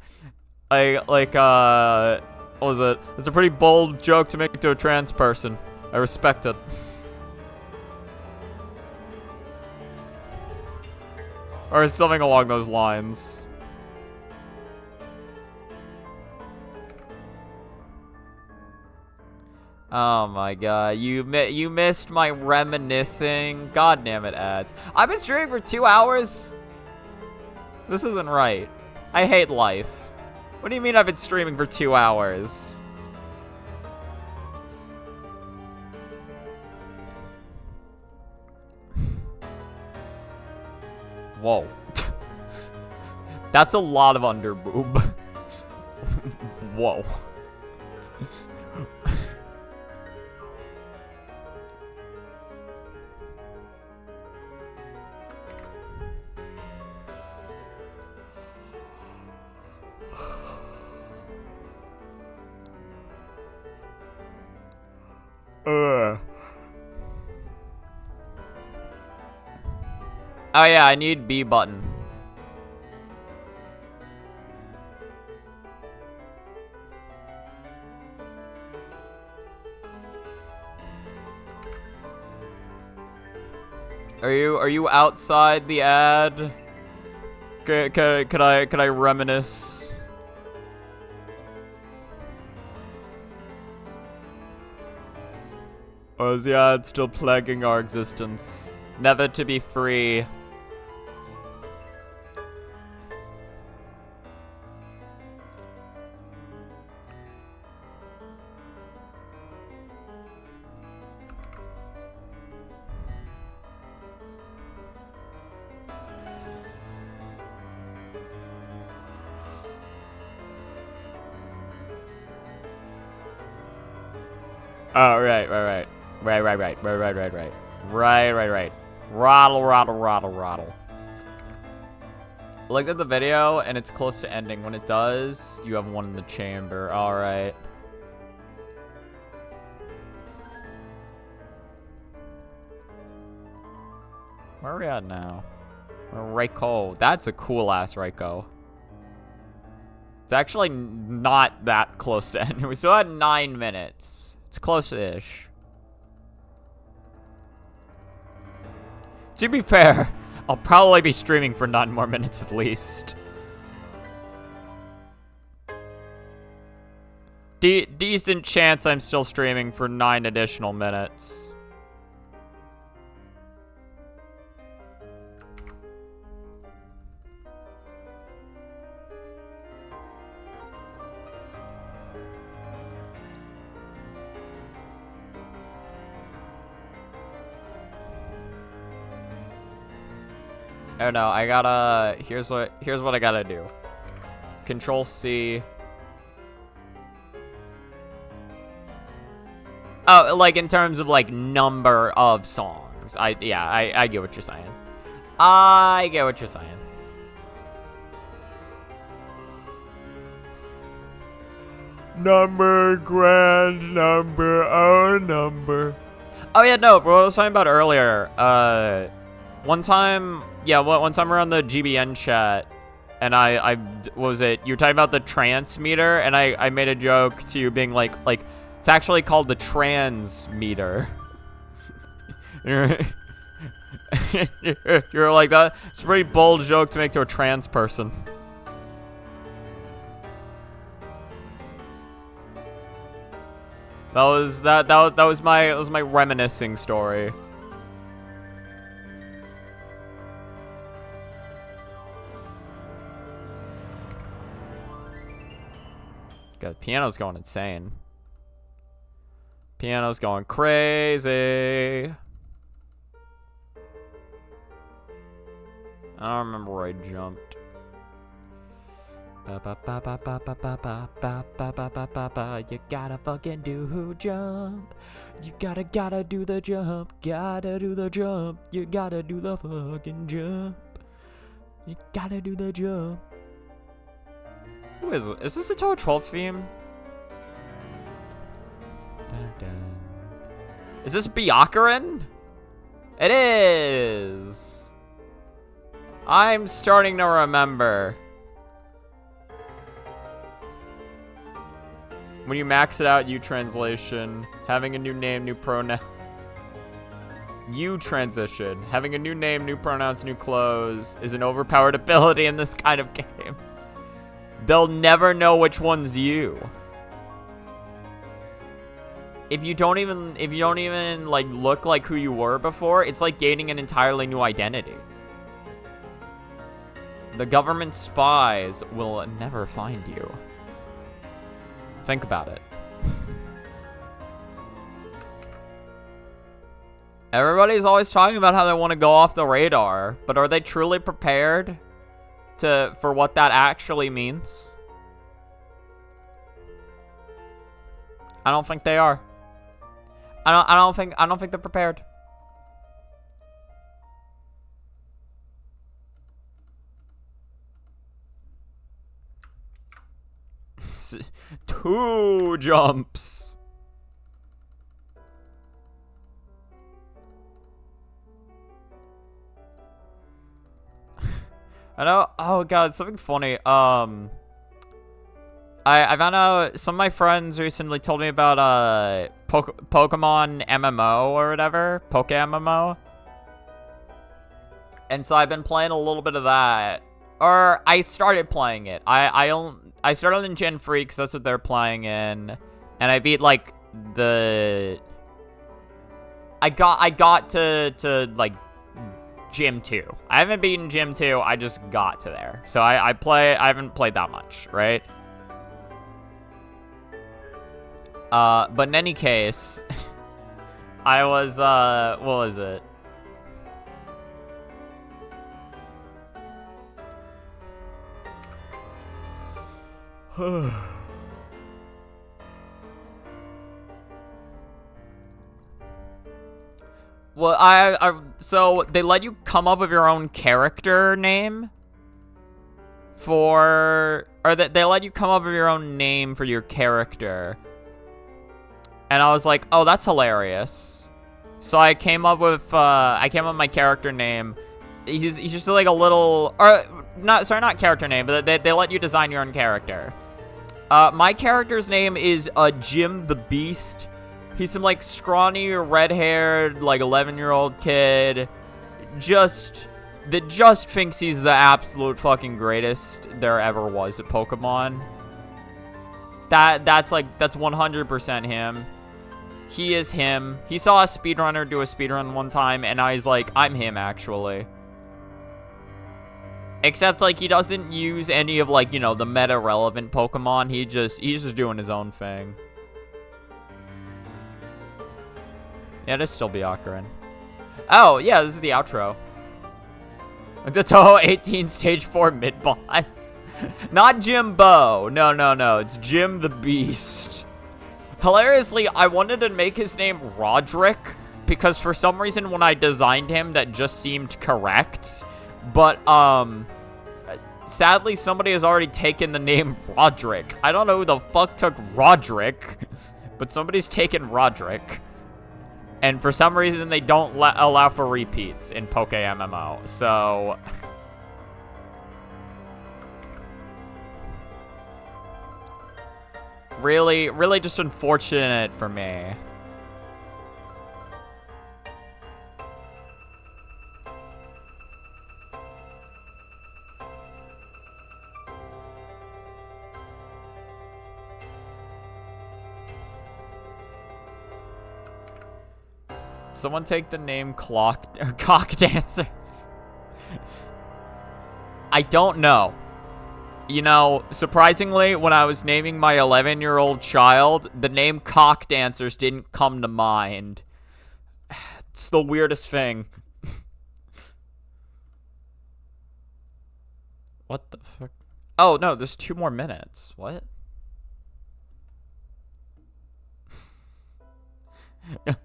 Speaker 1: was it? It's a pretty bold joke to make to a trans person. I respect it. Or something along those lines. Oh my god, you missed my reminiscing. God damn it, ads. I've been streaming for 2 hours? This isn't right. I hate life. What do you mean I've been streaming for 2 hours? Whoa. That's a lot of underboob. Whoa. Oh yeah, I need B button. Are you outside the ad? Could I reminisce? Or is the ad still plaguing our existence? Never to be free. Oh, right. Right. Rattle. Looked at the video, and it's close to ending. When it does, you have one in the chamber. Alright. Where are we at now? Reiko. That's a cool-ass Reiko. It's actually not that close to ending. We still had 9 minutes. It's close-ish. To be fair, I'll probably be streaming for 9 more minutes at least. Decent chance I'm still streaming for 9 additional minutes. Oh no, I gotta, here's what I gotta do. Control C. Oh, like in terms of like number of songs. I get what you're saying. I get what you're saying. Number, grand number, oh number. Oh yeah, no, bro, I was talking about earlier. One time we were on the GBN chat, and I what was it? You were talking about the trance meter, and I made a joke to you being like it's actually called the trans meter. You're like that. It's a pretty bold joke to make to a trans person. That was my reminiscing story. God, piano's going insane. Piano's going crazy. I don't remember where I jumped. You gotta fucking do jump. You gotta do the jump. Gotta do the jump. You gotta do the fucking jump. You gotta do the jump. Who is it? Is this a Touhou 12 theme? Dun, dun. Is this Byakuren? It is. I'm starting to remember. When you max it out, U translation. Having a new name, new pronoun. U transition. Having a new name, new pronouns, new clothes is an overpowered ability in this kind of game. They'll never know which one's you. If you don't even like look like who you were before, it's like gaining an entirely new identity. The government spies will never find you. Think about it. Everybody's always talking about how they want to go off the radar, but are they truly prepared for what that actually means? I don't think they are. I don't think they're prepared. Two jumps. I know. Oh god, something funny. I found out some of my friends recently told me about Pokemon MMO or whatever, Poke MMO. And so I've been playing a little bit of that. Or I started playing it. I started in Gen 3 because that's what they're playing in, and I beat like I got to like Gym 2. I haven't beaten Gym 2. I just got to there. So I haven't played that much, right? But in any case, I was what was it? Well, so they let you come up with your own character name or they let you come up with your own name for your character. And I was like, oh, that's hilarious. So I came up with my character name. He's just like a little, or not character name, but they let you design your own character. My character's name is Jim the Beast. He's some like scrawny, red-haired, like 11-year-old kid, that just thinks he's the absolute fucking greatest there ever was at Pokemon. That's 100% him. He is him. He saw a speedrunner do a speedrun one time, and I was like, I'm him actually. Except, like, he doesn't use any of, like, you know, the meta-relevant Pokemon. He's just doing his own thing. Yeah, it'll still be Byakuren. Oh, yeah, this is the outro. The Touhou 18 Stage 4 mid-boss. Not Jimbo. No. It's Jim the Beast. Hilariously, I wanted to make his name Roderick, because for some reason when I designed him, that just seemed correct. But, sadly, somebody has already taken the name Roderick. I don't know who the fuck took Roderick, but somebody's taken Roderick. And for some reason, they don't allow for repeats in Poke MMO, so... really just unfortunate for me. Someone take the name Cock Dancers. I don't know. You know, surprisingly, when I was naming my 11-year-old child, the name Cock Dancers didn't come to mind. It's the weirdest thing. What the fuck? Oh, no, there's 2 more minutes. What?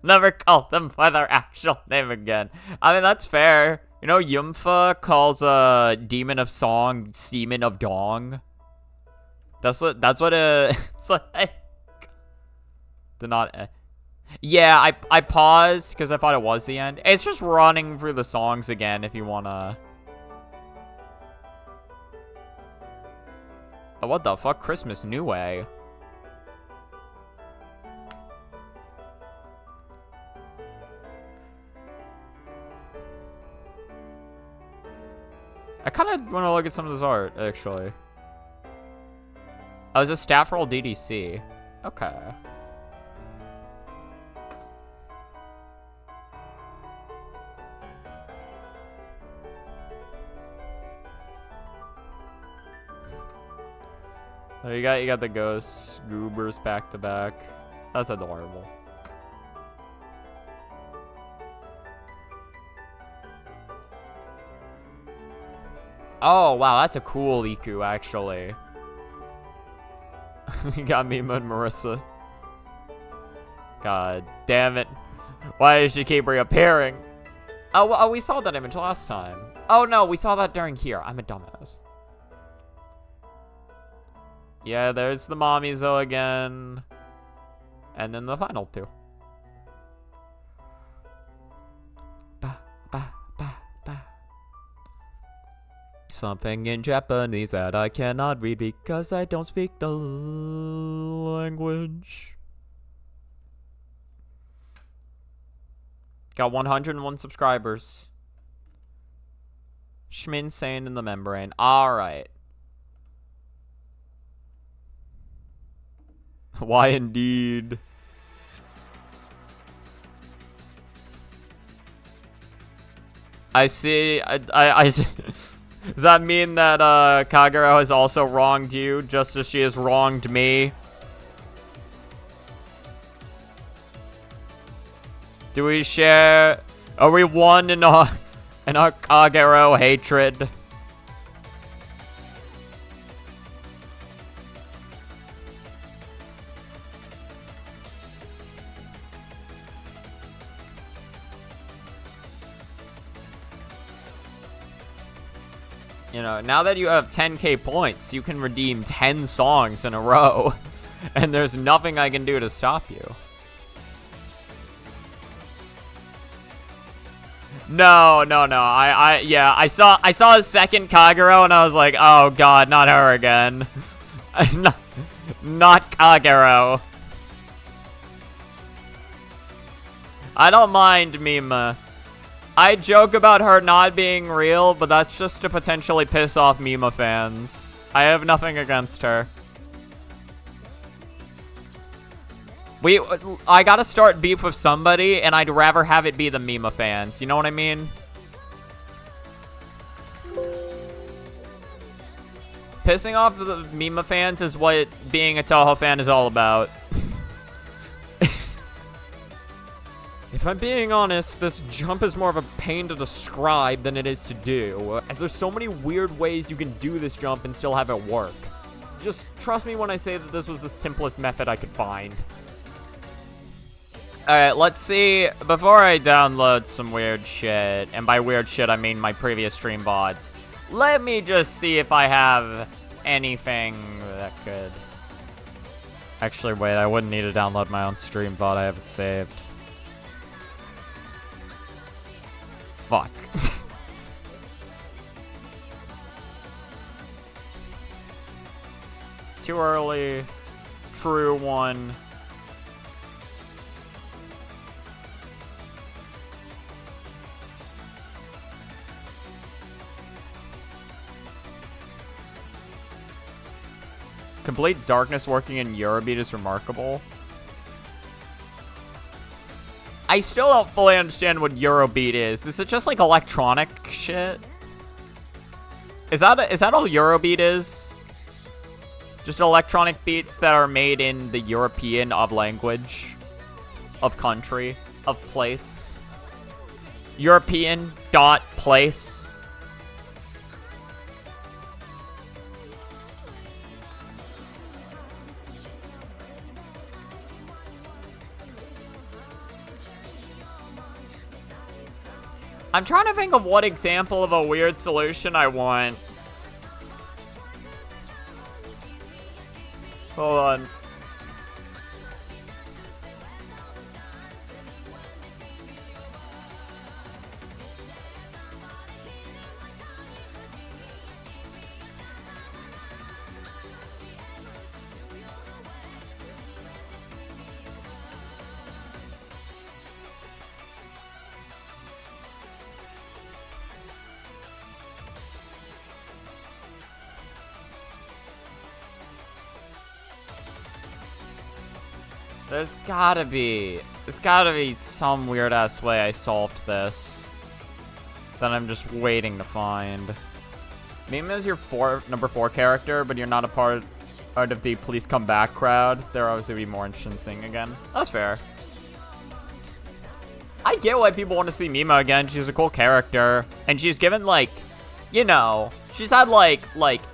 Speaker 1: Never call them by their actual name again. I mean, that's fair. You know, Yumfa calls a demon of song semen of dong. That's what it's like. Yeah, I paused because I thought it was the end. It's just running through the songs again if you wanna. Oh, what the fuck? Christmas New Way. I kind of want to look at some of this art, actually. Oh, is this staff roll DDC? Okay. Oh, you got the ghosts, goobers back to back. That's adorable. Oh, wow, that's a cool Iku, actually. You got Mima and Marissa. God damn it. Why does she keep reappearing? Oh, we saw that image last time. Oh, no, we saw that during here. I'm a dumbass. Yeah, there's the Mamizo again. And then the final 2. Something in Japanese that I cannot read because I don't speak the language. Got 101 subscribers. Schmin saying in the membrane. Alright. Why indeed? I see. I see. Does that mean that Kagero has also wronged you, just as she has wronged me? Do we share? Are we one in our Kagero hatred? You know, now that you have 10k points, you can redeem 10 songs in a row. And there's nothing I can do to stop you. No. Yeah, I saw a second Kagero and I was like, oh god, not her again. not Kagero. I don't mind Mima. I joke about her not being real, but that's just to potentially piss off Mima fans. I have nothing against her. I gotta start beef with somebody, and I'd rather have it be the Mima fans. You know what I mean? Pissing off the Mima fans is what being a Touhou fan is all about. If I'm being honest, this jump is more of a pain to describe than it is to do, as there's so many weird ways you can do this jump and still have it work. Just trust me when I say that this was the simplest method I could find. Alright, let's see. Before I download some weird shit, and by weird shit I mean my previous stream VODs, let me just see if I have anything that could... Actually, wait, I wouldn't need to download my own stream VOD. I have it saved. Fuck. Too early. True one. Complete darkness working in Eurobeat is remarkable. I still don't fully understand what Eurobeat is. Is it just like electronic shit? Is that all Eurobeat is? Just electronic beats that are made in the European of language, of country, of place. European dot place. I'm trying to think of what example of a weird solution I want. Hold on. There's gotta be some weird ass way I solved this that I'm just waiting to find. Mima is your number 4 character, but you're not a part of the please come back crowd. They're obviously be more interested in seeing again. That's fair. I get why people want to see Mima again. She's a cool character, and she's given like, you know, she's had like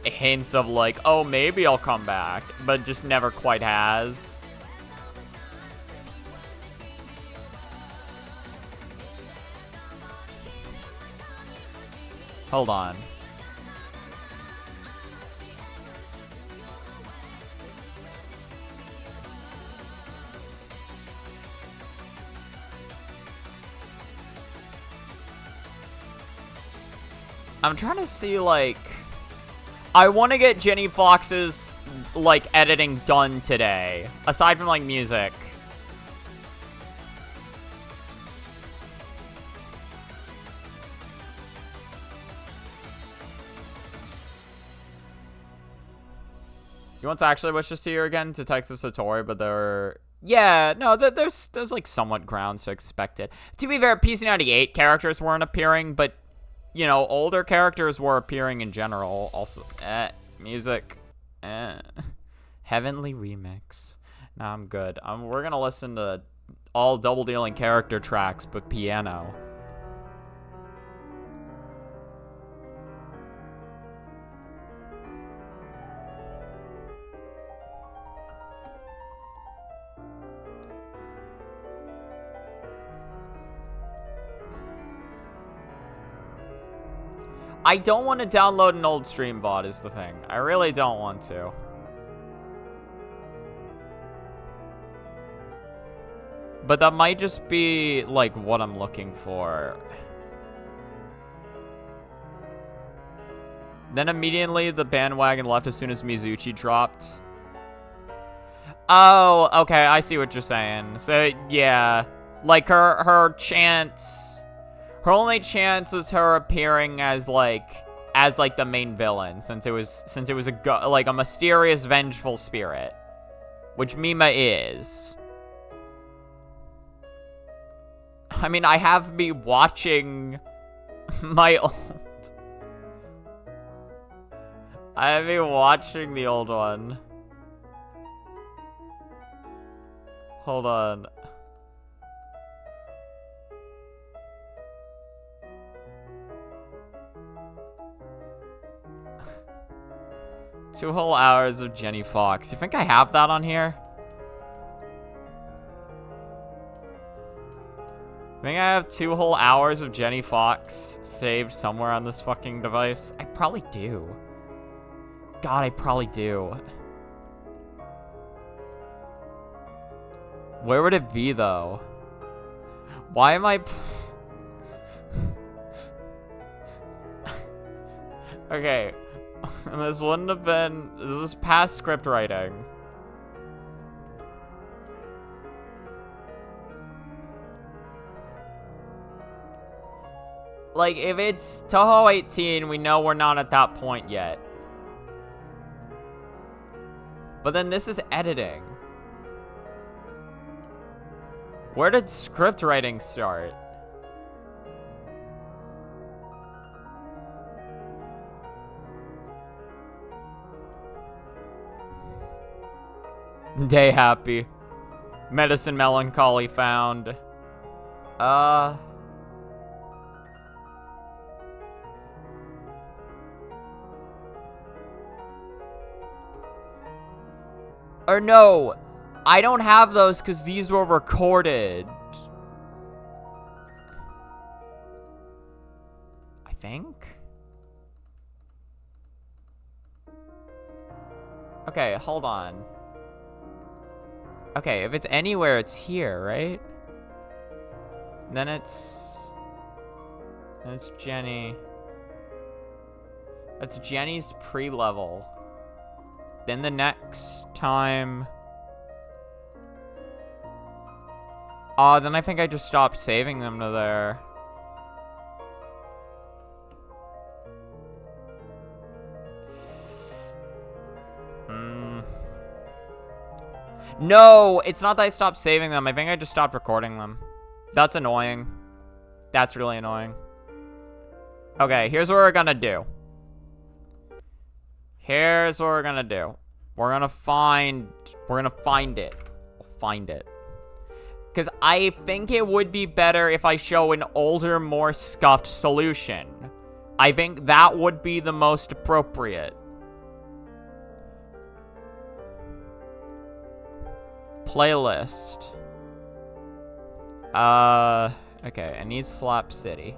Speaker 1: hints of like, oh, maybe I'll come back, but just never quite has. Hold on. I'm trying to see, like... I want to get Jenny Fox's, like, editing done today. Aside from, like, music. You want to actually wish to see her again to text of Satori, but there... Yeah, no, there's like somewhat grounds to expect it. To be fair, PC98 characters weren't appearing, but, you know, older characters were appearing in general. Also, music, Heavenly Remix. Nah, I'm good. We're gonna listen to all double-dealing character tracks, but piano. I don't want to download an old stream VOD is the thing. I really don't want to. But that might just be, like, what I'm looking for. Then immediately the bandwagon left as soon as Mizuchi dropped. Oh, okay, I see what you're saying. So, yeah. Like, her chance... Her only chance was her appearing as like the main villain, since it was a mysterious, vengeful spirit, which Mima is. I mean, I have me watching my old. I have me watching the old one. Hold on. Two whole hours of Jenny Fox. You think I have that on here?
Speaker 2: think I have 2 whole hours of Jenny Fox saved somewhere on this fucking device. I probably do. God, I probably do. Where would it be, though? Why am I... Okay. This wouldn't have been... This is past script writing. Like, if it's Touhou 18, we know we're not at that point yet. But then this is editing. Where did script writing start? Day happy. Medicine melancholy found. Or no, I don't have those because these were recorded. I think. Okay, hold on. Okay, if it's anywhere, it's here, right? Then it's Jenny. That's Jenny's pre-level. Then the next time... then I think I just stopped saving them to there. No, it's not that I stopped saving them. I think I just stopped recording them. That's annoying. That's really annoying. Okay, here's what we're gonna do. Here's what we're gonna do. We're gonna find it. We'll find it. Because I think it would be better if I show an older, more scuffed solution. I think that would be the most appropriate. Playlist. Okay, I need Slap City.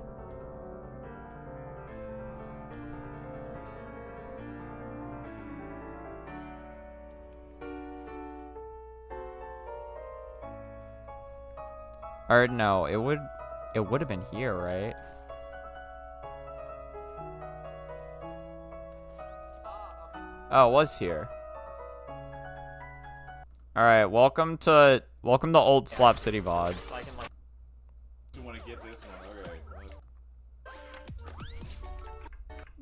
Speaker 2: Or no, it would have been here, right? Oh, it was here. All right, welcome to old Slap City VODs.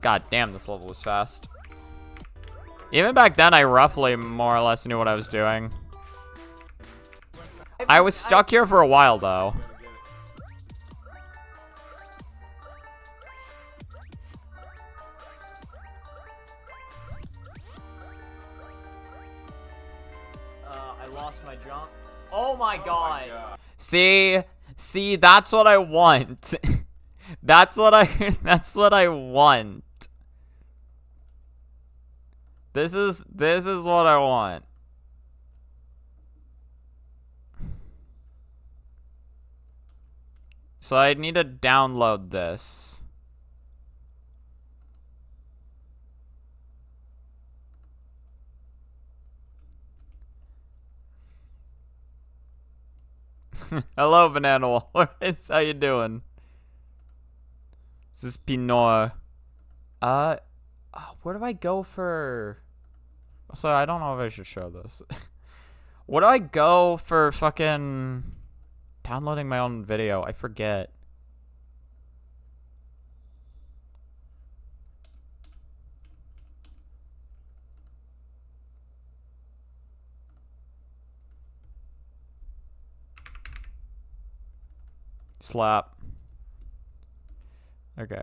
Speaker 2: God damn, this level was fast. Even back then, I roughly more or less knew what I was doing. I was stuck here for a while, though. I lost my jump. Oh my god. See, that's what I want. that's what I want. This is what I want. So I need to download this. Hello, Banana Walrus. How you doing? This is Pinot. Where do I go for... So I don't know if I should show this. Where do I go for fucking... downloading my own video? I forget. Slap. Okay.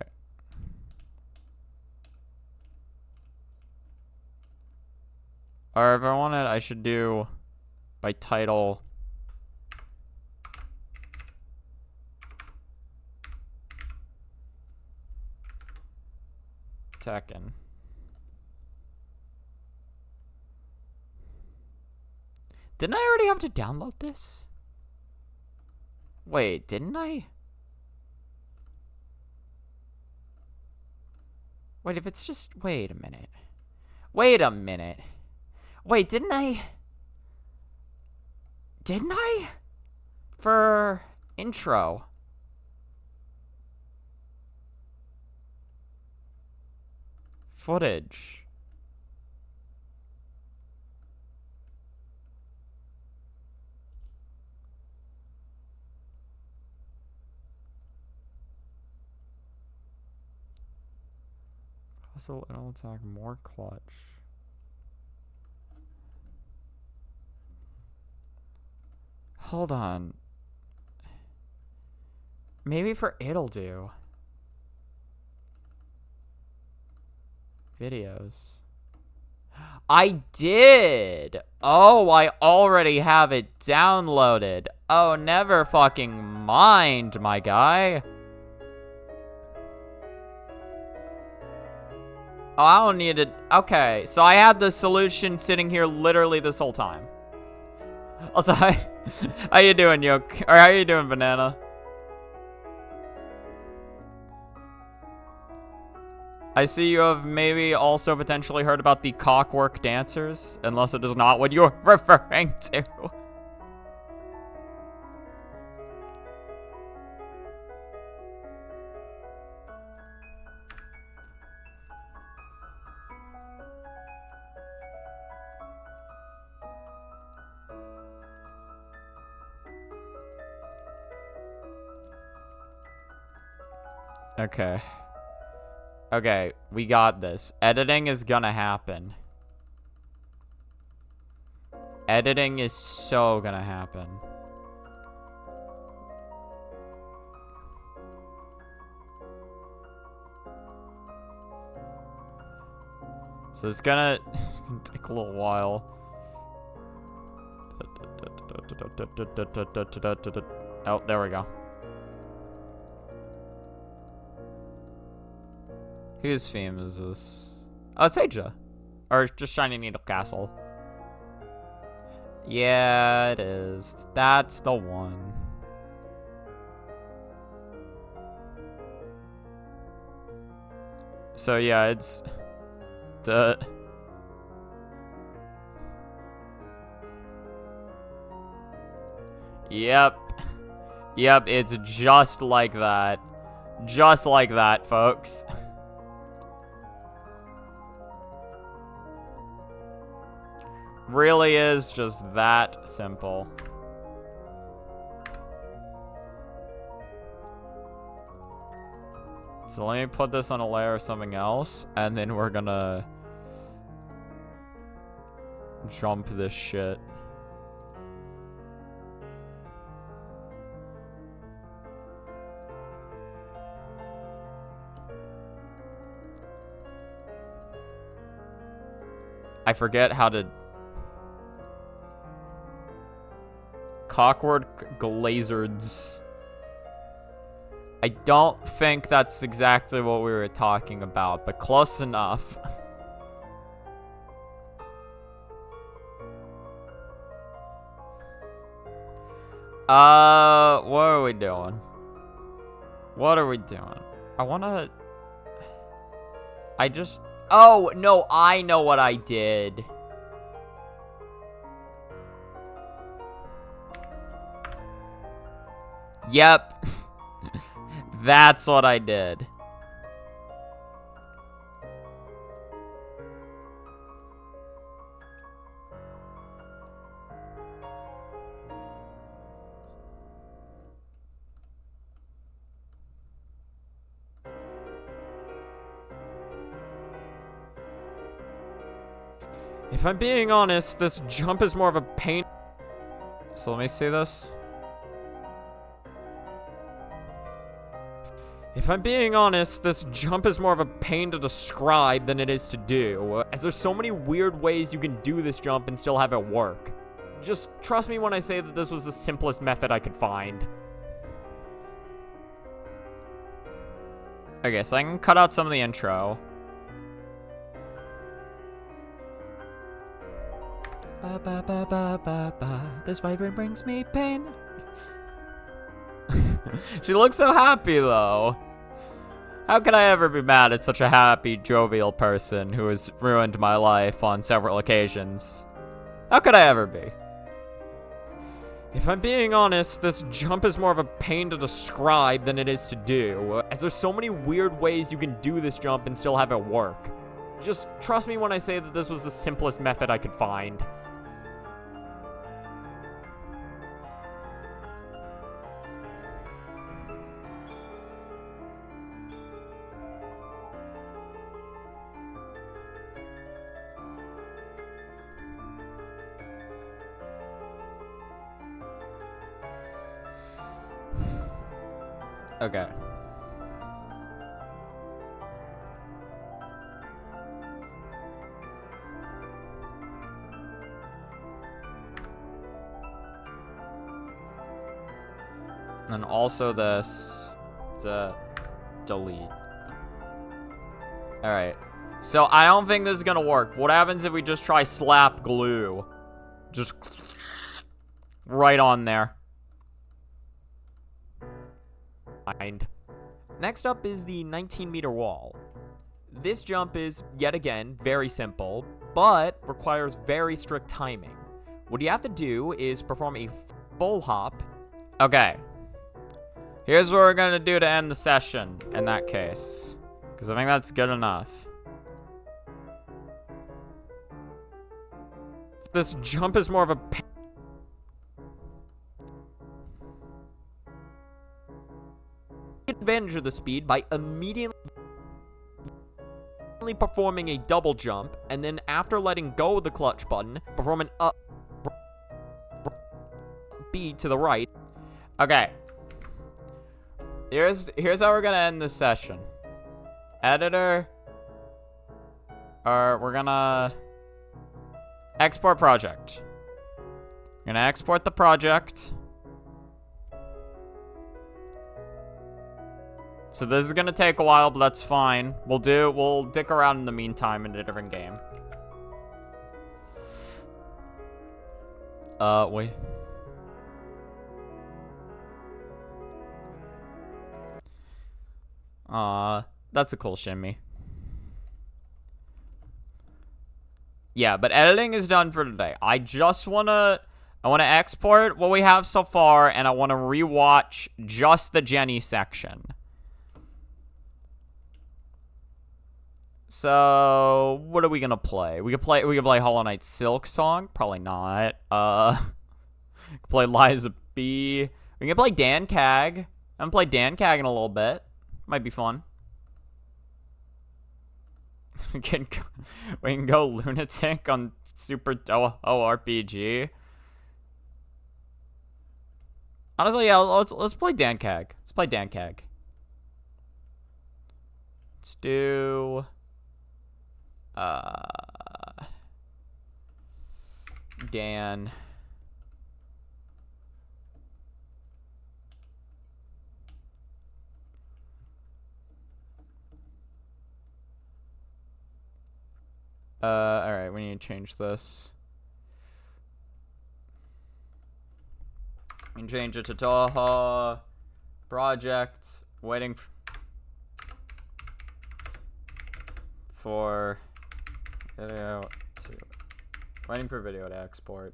Speaker 2: Or if I want it, I should do by title. Tekken. Didn't I already have to download this? Wait, didn't I?
Speaker 1: Wait, if it's just... Wait a minute. Wait a minute. Wait, didn't I... Didn't I? For intro. Footage. Also, it'll attack more clutch. Hold on. Maybe for it'll do. Videos. I did! Oh, I already have it downloaded. Oh, never fucking mind, my guy. Oh, I don't need it. Okay, so I had the solution sitting here literally this whole time. Also, hi. How you doing, Yoke? Or how you doing, Banana? I see you have maybe also potentially heard about the cockwork dancers, unless it is not what you're referring to. Okay. Okay, we got this. Editing is gonna happen. Editing is so gonna happen. So it's gonna take a little while. Oh, there we go. Whose theme is this? Oh, it's Aja. Or just Shiny Needle Castle. Yeah, it is. That's the one. So yeah, it's... Yep. Yep, it's just like that. Just like that, folks. Really is just that simple. So let me put this on a layer of something else, and then we're gonna jump this shit. I forget how to... Cockwork glazards. I don't think that's exactly what we were talking about, but close enough. What are we doing? What are we doing? Oh, no, I know what I did. Yep. That's what I did. If I'm being honest, this jump is more of a pain. So let me see this. If I'm being honest, this jump is more of a pain to describe than it is to do, as there's so many weird ways you can do this jump and still have it work. Just trust me when I say that this was the simplest method I could find. Okay, so I can cut out some of the intro. Ba ba ba ba ba ba. This vibrant brings me pain. She looks so happy though.
Speaker 2: How could I ever be mad at such a happy, jovial person who has ruined my life on several occasions? How could I ever be?
Speaker 1: If I'm being honest, this jump is more of a pain to describe than it is to do, as there's so many weird ways you can do this jump and still have it work. Just trust me when I say that this was the simplest method I could find.
Speaker 2: Okay. And also this to delete. Alright. So I don't think this is gonna work. What happens if we just try slap glue? Just right on there.
Speaker 1: Next up is the 19-meter wall. This jump is, yet again, very simple, but requires very strict timing. What you have to do is perform a full hop.
Speaker 2: Okay. Here's what we're gonna do to end the session, in that case. Because I think that's good enough.
Speaker 1: This jump is more of a advantage of the speed by immediately performing a double jump, and then after letting go of the clutch button, perform an up B to the right.
Speaker 2: Okay. Here's how we're gonna end this session. Editor. Or we're gonna export project. We're gonna export the project. So this is gonna take a while, but that's fine. We'll dick around in the meantime in a different game. Wait. That's a cool shimmy. Yeah, but editing is done for today. I wanna export what we have so far, and I wanna rewatch just the Jenny section. So, what are we gonna play? We could play Hollow Knight Silk Song. Probably not. Play Liza B. We can play Dan Cag. I haven't played Dan Cag in a little bit. Might be fun. We can go Lunatic on Super Touhou RPG. Honestly, yeah, let's play Dan Cag. Let's play Dan Cag. Let's do Dan. Alright, we need to change this. We can change it to Touhou project. Waiting for video to waiting for video to export.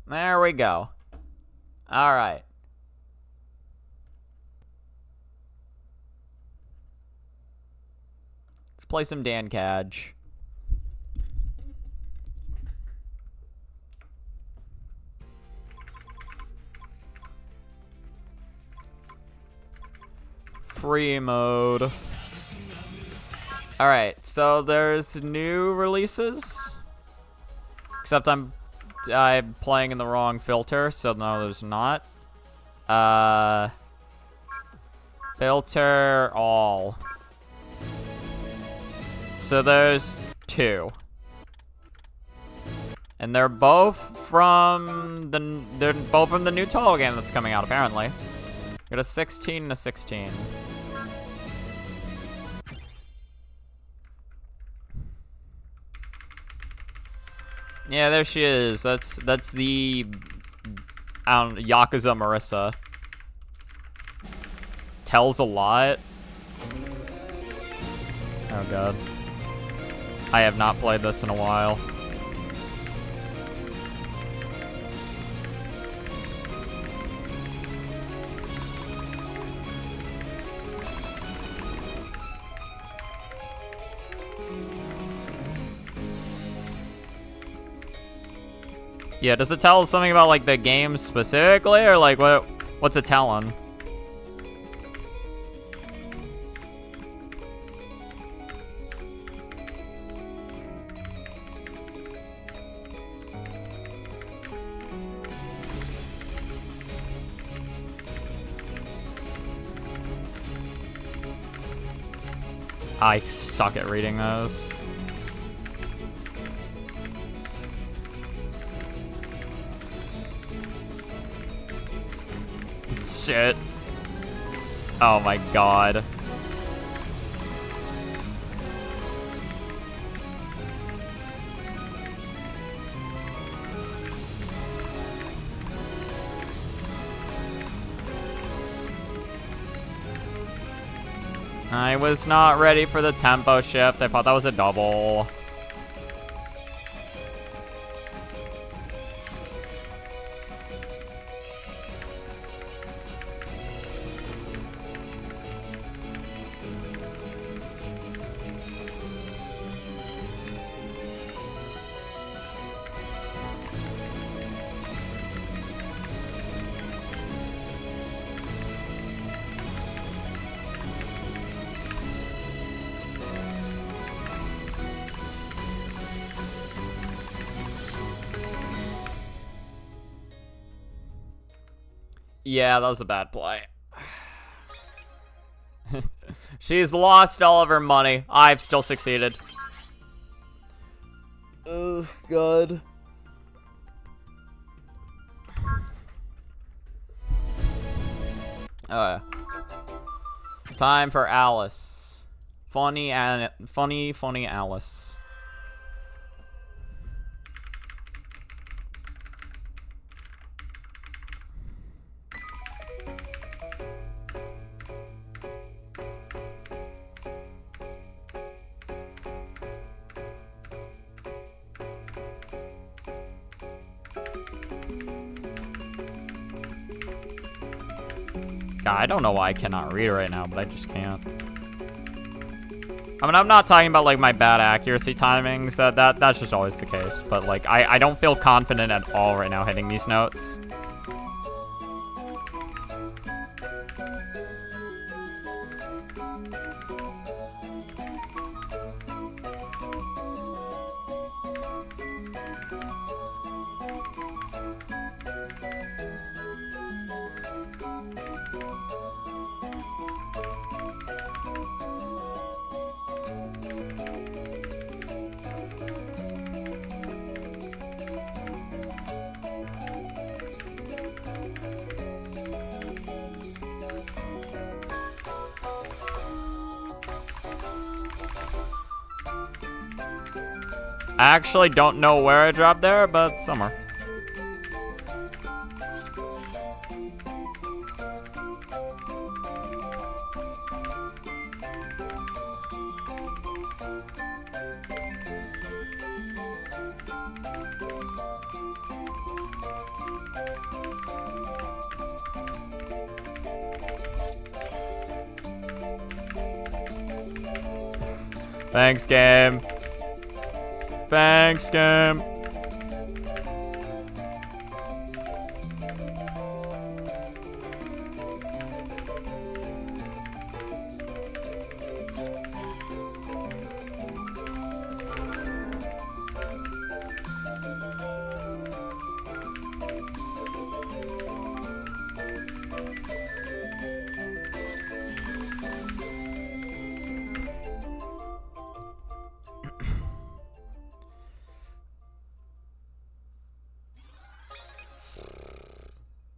Speaker 2: There we go. All right. Let's play some Dan Cage. Free mode. Alright, so there's new releases. Except I'm playing in the wrong filter, so no, there's not. Filter all. So there's 2. And they're both from the new Touhou game that's coming out, apparently. Got a 16 and a 16. Yeah, there she is. That's the Yakuza Marissa. tells a lot. Oh god. I have not played this in a while. Yeah, does it tell something about like the game specifically, or like what's it telling? I suck at reading those. Shit. Oh my god. I was not ready for the tempo shift. I thought that was a double. Yeah, that was a bad play. She's lost all of her money. I've still succeeded. Oh, God. Time for Alice. Funny Alice. God, I don't know why I cannot read right now, but I just can't. I mean, I'm not talking about, like, my bad accuracy timings. That's just always the case. But, like, I don't feel confident at all right now hitting these notes. I actually don't know where I dropped there, but somewhere. Thanks, game. Thanks, game.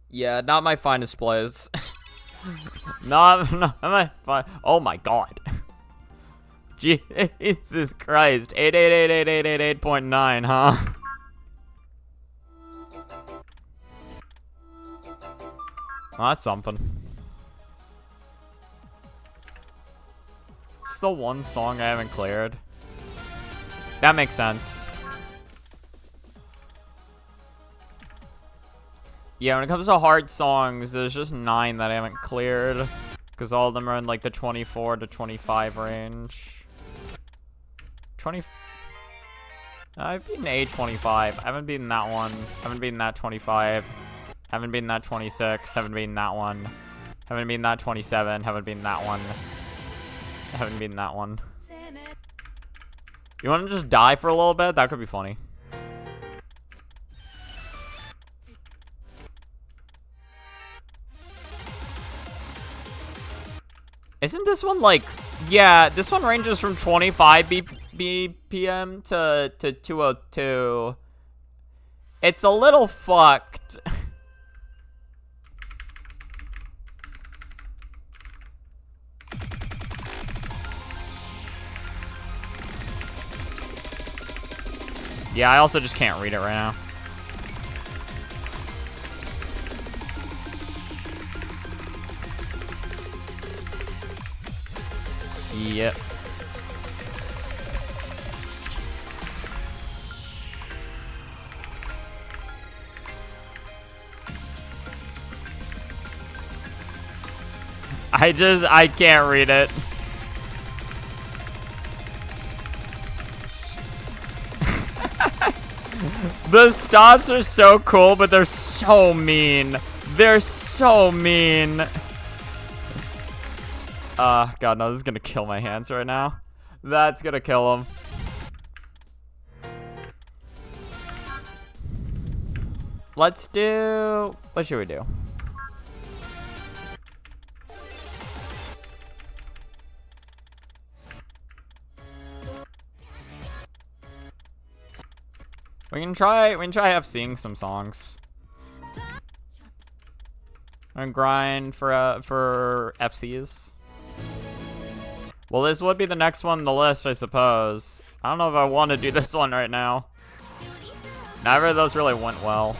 Speaker 2: Yeah, not my finest plays. not my oh my god. Jesus Christ. 8888888.9, huh? Well, that's something. the one song I haven't cleared. That makes sense. Yeah, when it comes to hard songs, there's just 9 that I haven't cleared. Because all of them are in like the 24 to 25 range. 20... I've beaten A25. I haven't beaten that one. Haven't beaten that 25. Haven't beaten that 26. Haven't beaten that one. Haven't beaten that 27. Haven't beaten that one. Haven't beaten that one. You want to just die for a little bit? That could be funny. Isn't this one like... Yeah, this one ranges from 25 BPM to 202. It's a little fucked. Yeah, I also just can't read it right now. Yep. I can't read it. The stops are so cool, but they're so mean. They're so mean. God, no, this is gonna kill my hands right now. That's gonna kill them. Let's do... What should we do? We can try FCing some songs. And grind for FCs. Well, this would be the next one on the list, I suppose. I don't know if I want to do this one right now. Neither of those really went well.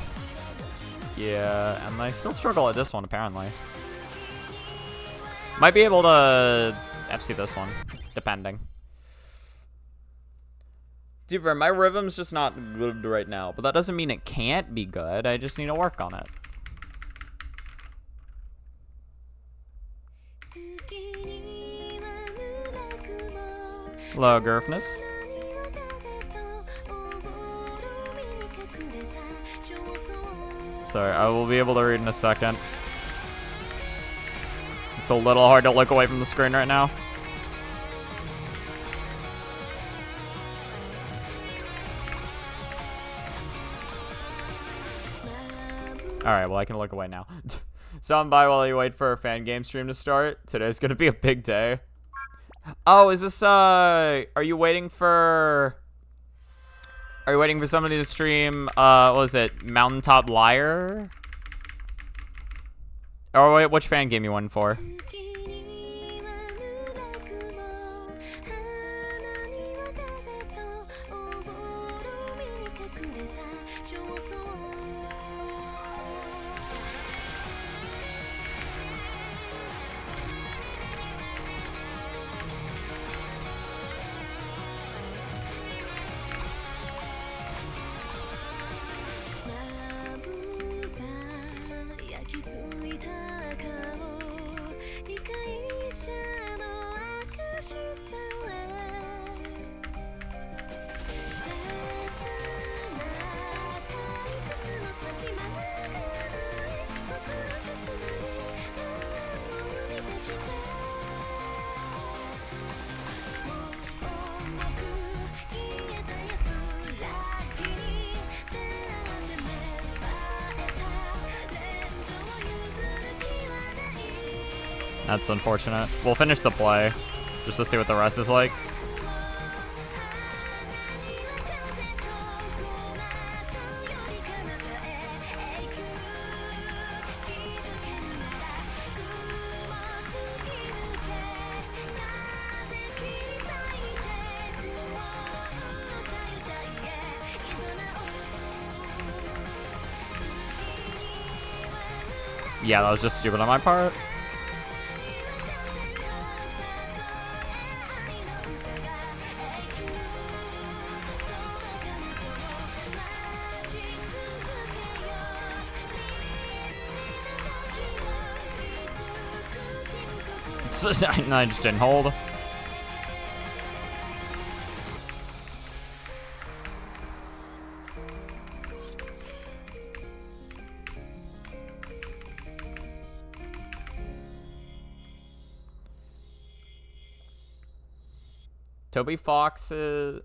Speaker 2: Yeah, and I still struggle at this one, apparently. Might be able to FC this one, depending. Dude, my rhythm's just not good right now, but that doesn't mean it can't be good. I just need to work on it. Hello, Gurfness. Sorry, I will be able to read in a second. It's a little hard to look away from the screen right now. Alright, well I can look away now. Stand by while you wait for a fan game stream to start. Today's gonna be a big day. Oh, is this, are you waiting for somebody to stream, what was it, Mountaintop Liar? Or wait, which fan game you went for? That's unfortunate. We'll finish the play, just to see what the rest is like. Yeah, that was just stupid on my part. I just didn't hold. Toby Fox's...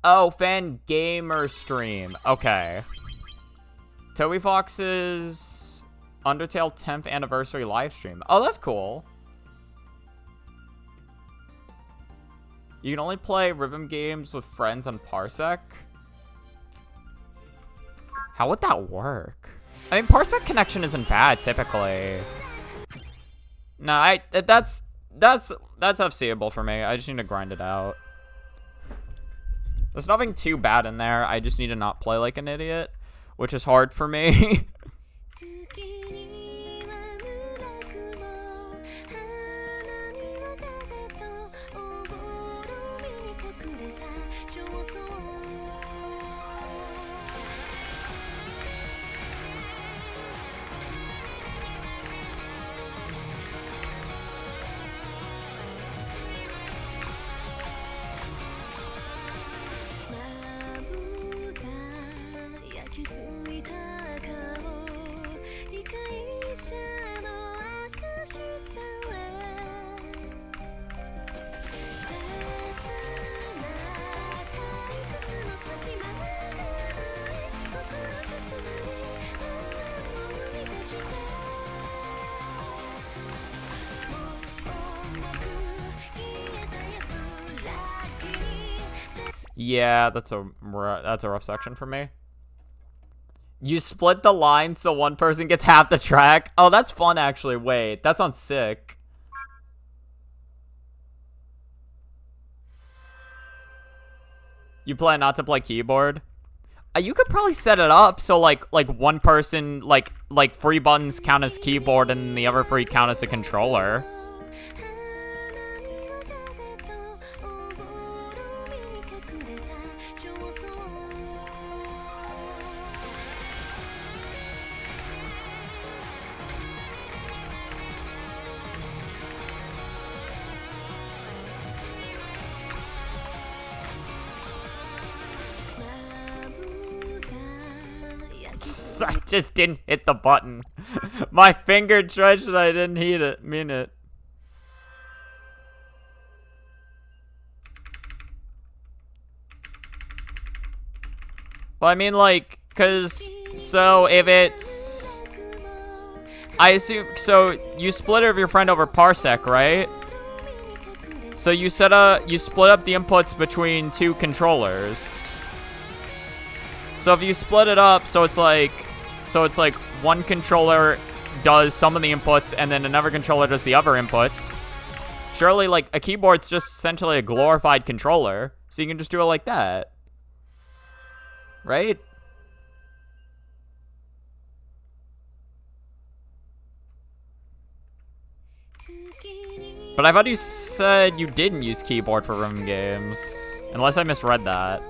Speaker 2: Oh, fan gamer stream. Okay. Toby Fox's Undertale 10th anniversary live stream. Oh, that's cool. You can only play rhythm games with friends on Parsec. How would that work? I mean, Parsec connection isn't bad typically. No, that's FCable for me. I just need to grind it out. There's nothing too bad in there. I just need to not play like an idiot, which is hard for me. Yeah, that's a rough section for me. You split the line so one person gets half the track. Oh, that's fun actually. Wait, that sounds sick. You plan not to play keyboard? You could probably set it up so like one person like 3 buttons count as keyboard and the other 3 count as a controller. I just didn't hit the button. My finger trudged and I didn't mean it. Well, I mean, like, so if it's... I assume, so you split it with your friend over Parsec, right? So you split up the inputs between 2 controllers. So if you split it up, so it's like one controller does some of the inputs and then another controller does the other inputs. Surely, like, a keyboard's just essentially a glorified controller, so you can just do it like that. Right? But I thought you said you didn't use keyboard for rhythm games. Unless I misread that.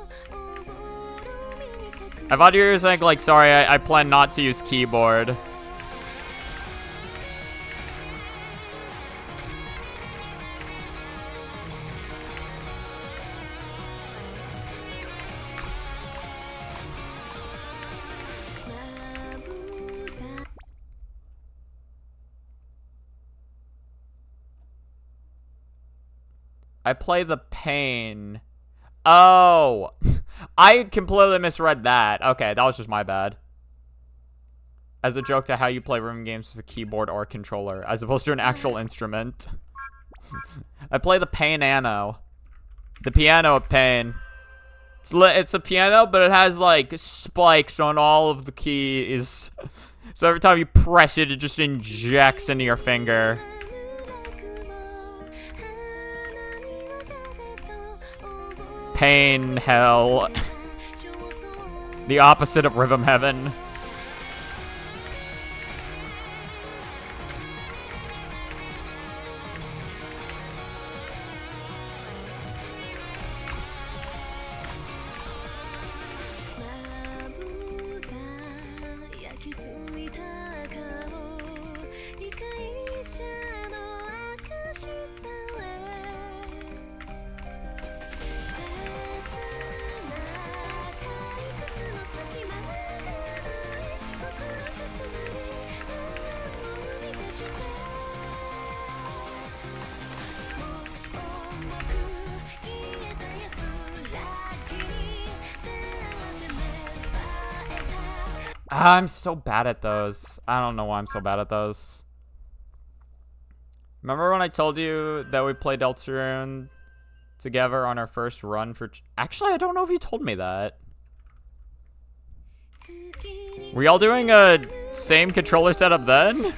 Speaker 2: I thought you were saying, like, sorry, I plan not to use keyboard. I play the pain. Oh, I completely misread that. Okay, that was just my bad. As a joke to how you play rhythm games with a keyboard or a controller, as opposed to an actual instrument. I play the piano. The piano of pain. It's a piano, but it has, like, spikes on all of the keys. So every time you press it, it just injects into your finger. Pain, hell. The opposite of rhythm heaven.
Speaker 1: I'm so bad at those. I don't know why I'm so bad at those. Remember when I told you that we played Deltarune together on our first run for... Actually, I don't know if you told me that. Were y'all doing a same controller setup then?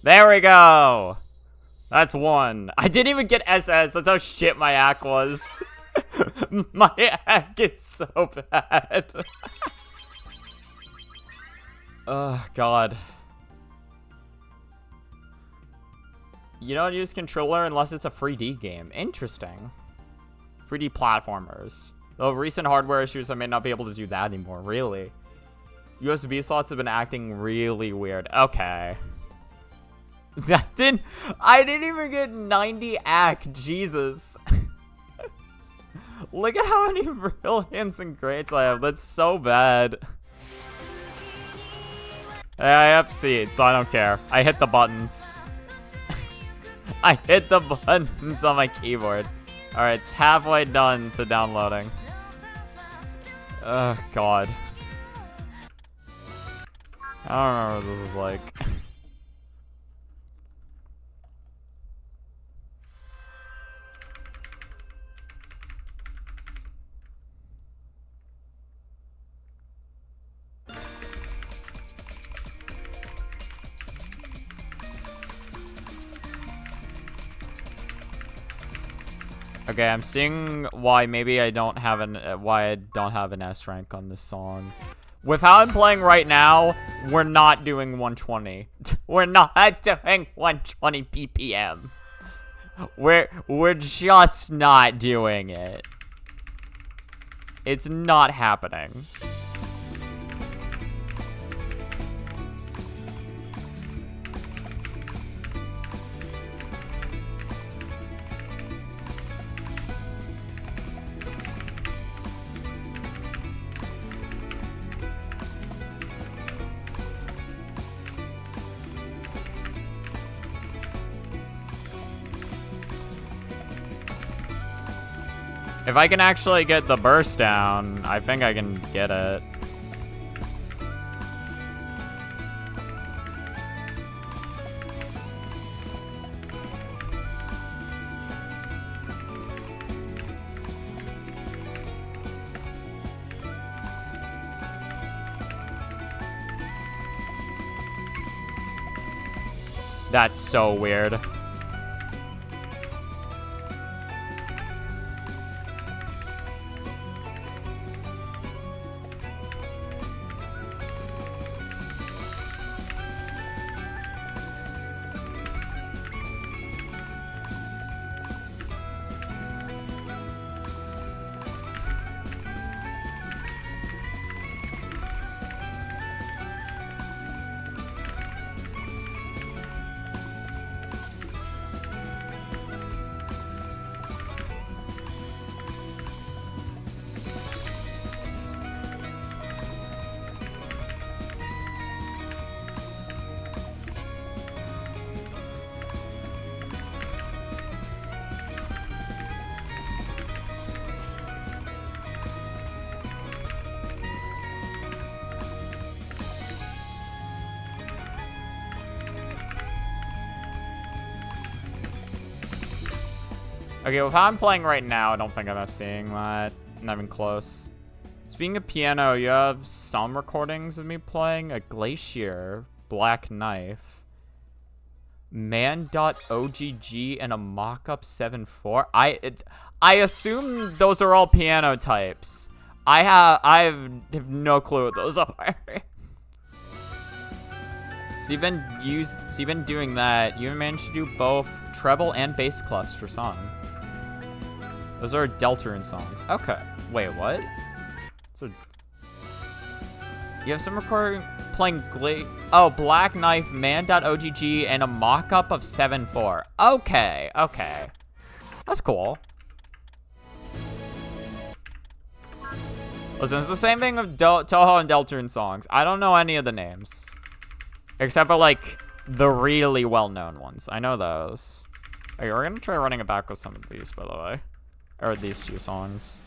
Speaker 1: There we go. That's one. I didn't even get SS. That's how shit my act was. My act is so bad. Oh, God. You don't use controller unless it's a 3D game. Interesting. 3D platformers. Though recent hardware issues, I may not be able to do that anymore. Really? USB slots have been acting really weird. Okay. I didn't even get 90 act. Jesus. Look at how many brilliants and greats I have. That's so bad. Hey, I have seeds, so I don't care. I hit the buttons. I hit the buttons on my keyboard. Alright, it's halfway done to downloading. Oh, God. I don't remember what this is like. Okay, I'm seeing why maybe I don't have an S rank on this song. With how I'm playing right now, we're not doing 120. We're not doing 120 BPM. We're just not doing it. It's not happening. If I can actually get the burst down, I think I can get it. That's so weird.
Speaker 2: Okay, well, if I'm playing right now, I don't think I'm seeing that. Not even close. Speaking of piano, you have some recordings of me playing a Glacier, Black Knife, Man.ogg, and a Mockup 7.4. I assume those are all piano types. I have no clue what those are. So you've been doing that. You managed to do both treble and bass clefs for song. Those are Deltarune songs. Okay. Wait, what? So you have some recording playing Black Knife, Man.ogg, and a mock-up of 7.4. Okay, okay. That's cool. Listen, it's the same thing with Touhou and Deltarune songs. I don't know any of the names. Except for, like, the really well-known ones. I know those. Okay, we're gonna try running it back with some of these, by the way. Or these two songs.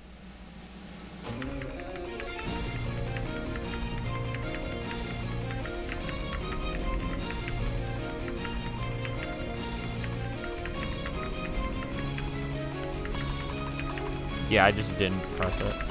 Speaker 2: Yeah, I just didn't press it.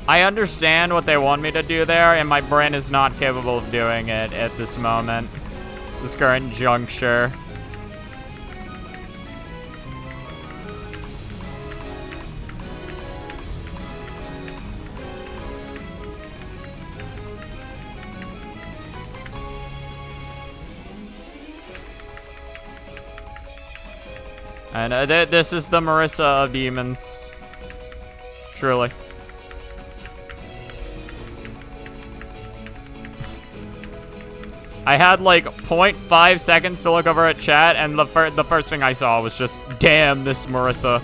Speaker 2: I understand what they want me to do there, and my brain is not capable of doing it at this moment. This current juncture. And this is the Marissa of demons. Truly. I had like 0.5 seconds to look over at chat, and the first thing I saw was just, damn, this Marissa.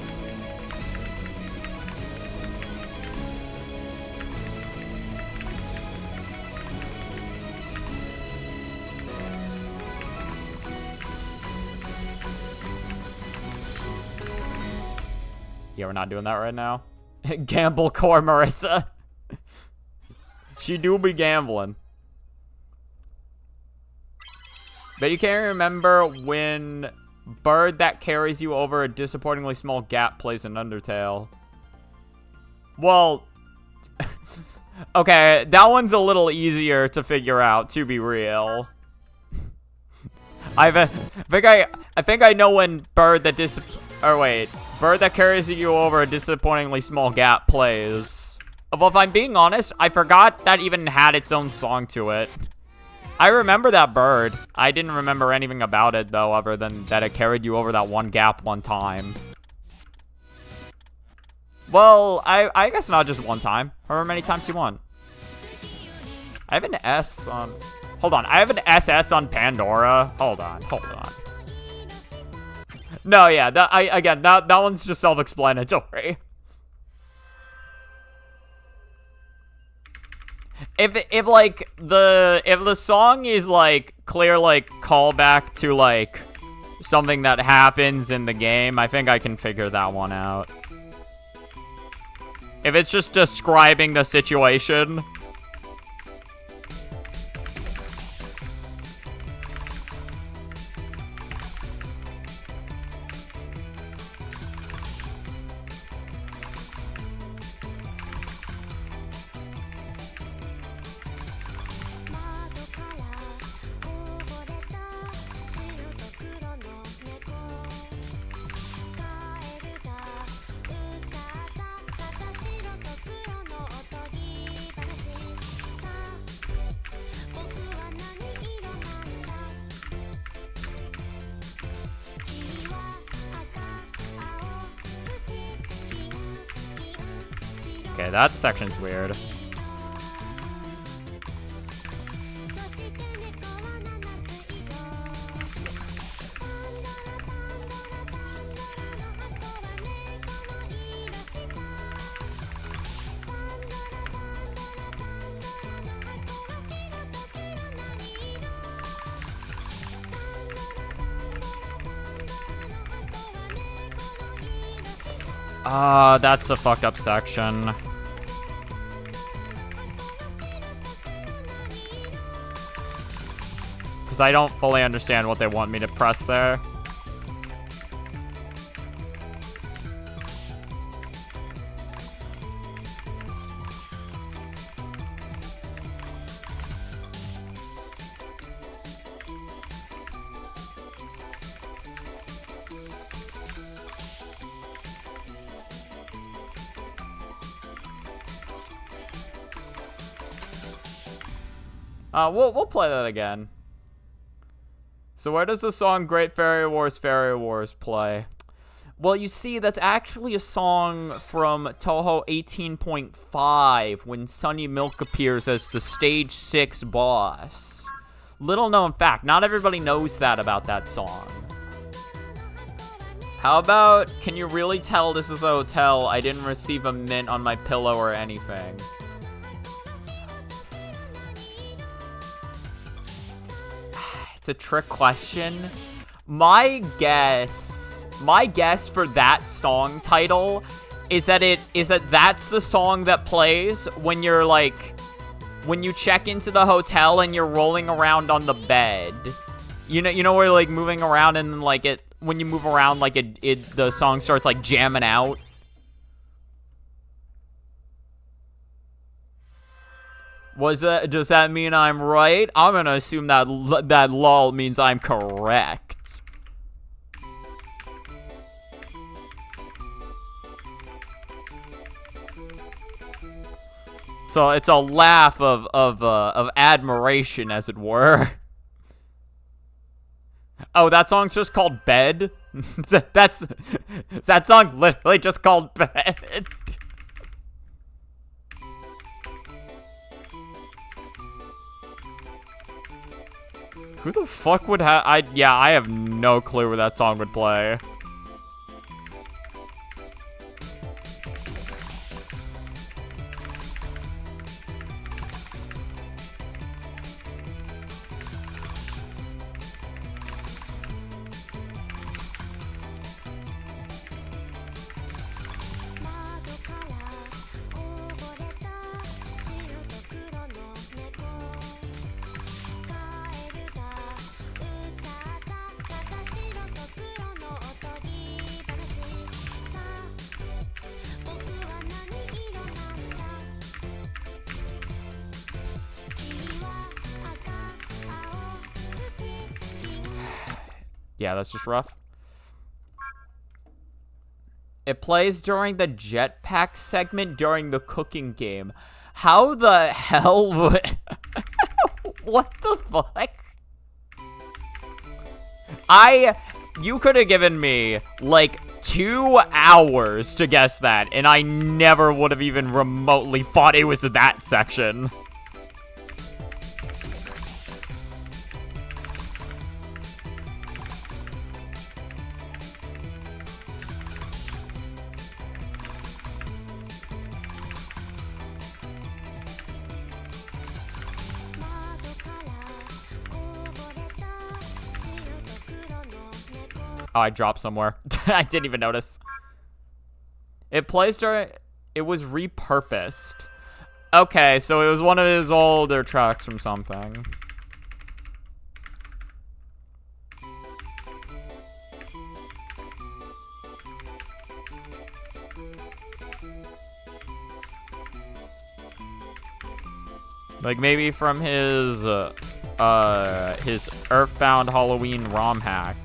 Speaker 2: Yeah, we're not doing that right now. Gamble core Marissa. She do be gambling. But you can't remember when Bird that carries you over a disappointingly small gap plays in Undertale. Well, okay, that one's a little easier to figure out, to be real. I think I know when Bird that Bird that carries you over a disappointingly small gap plays. Well, if I'm being honest, I forgot that even had its own song to it. I remember that bird. I didn't remember anything about it, though, other than that it carried you over that one gap one time. Well, I guess not just one time. However many times you want. I have an S on... Hold on. I have an SS on Pandora. Hold on. No, yeah. Again, that one's just self-explanatory. If the song is like clear like callback to like something that happens in the game, I think I can figure that one out. If it's just describing the situation. Okay, that section's weird. That's a fucked up section. Because I don't fully understand what they want me to press there. We'll play that again. So where does the song Great Fairy Wars play? Well, you see, that's actually a song from Touhou 18.5 when Sunny Milk appears as the Stage 6 boss. Little known fact, not everybody knows that about that song. How about, can you really tell this is a hotel? I didn't receive a mint on my pillow or anything. It's a trick question. My guess for that song title is that that's the song that plays when you're like, when you check into the hotel and you're rolling around on the bed. You know where you're like moving around and like when you move around like the song starts like jamming out. Does that mean I'm right? I'm gonna assume that lol means I'm correct. So it's a laugh of admiration, as it were. Oh, that song's just called Bed? That song literally just called Bed. Who the fuck would have... I have no clue where that song would play. Yeah, that's just rough. It plays during the jetpack segment during the cooking game. How the hell would... What the fuck? You could have given me, like, 2 hours to guess that, and I never would have even remotely thought it was that section. Oh, I dropped somewhere. I didn't even notice. It plays during... It was repurposed. Okay, so it was one of his older tracks from something. Like maybe from his Earthbound Halloween ROM hack.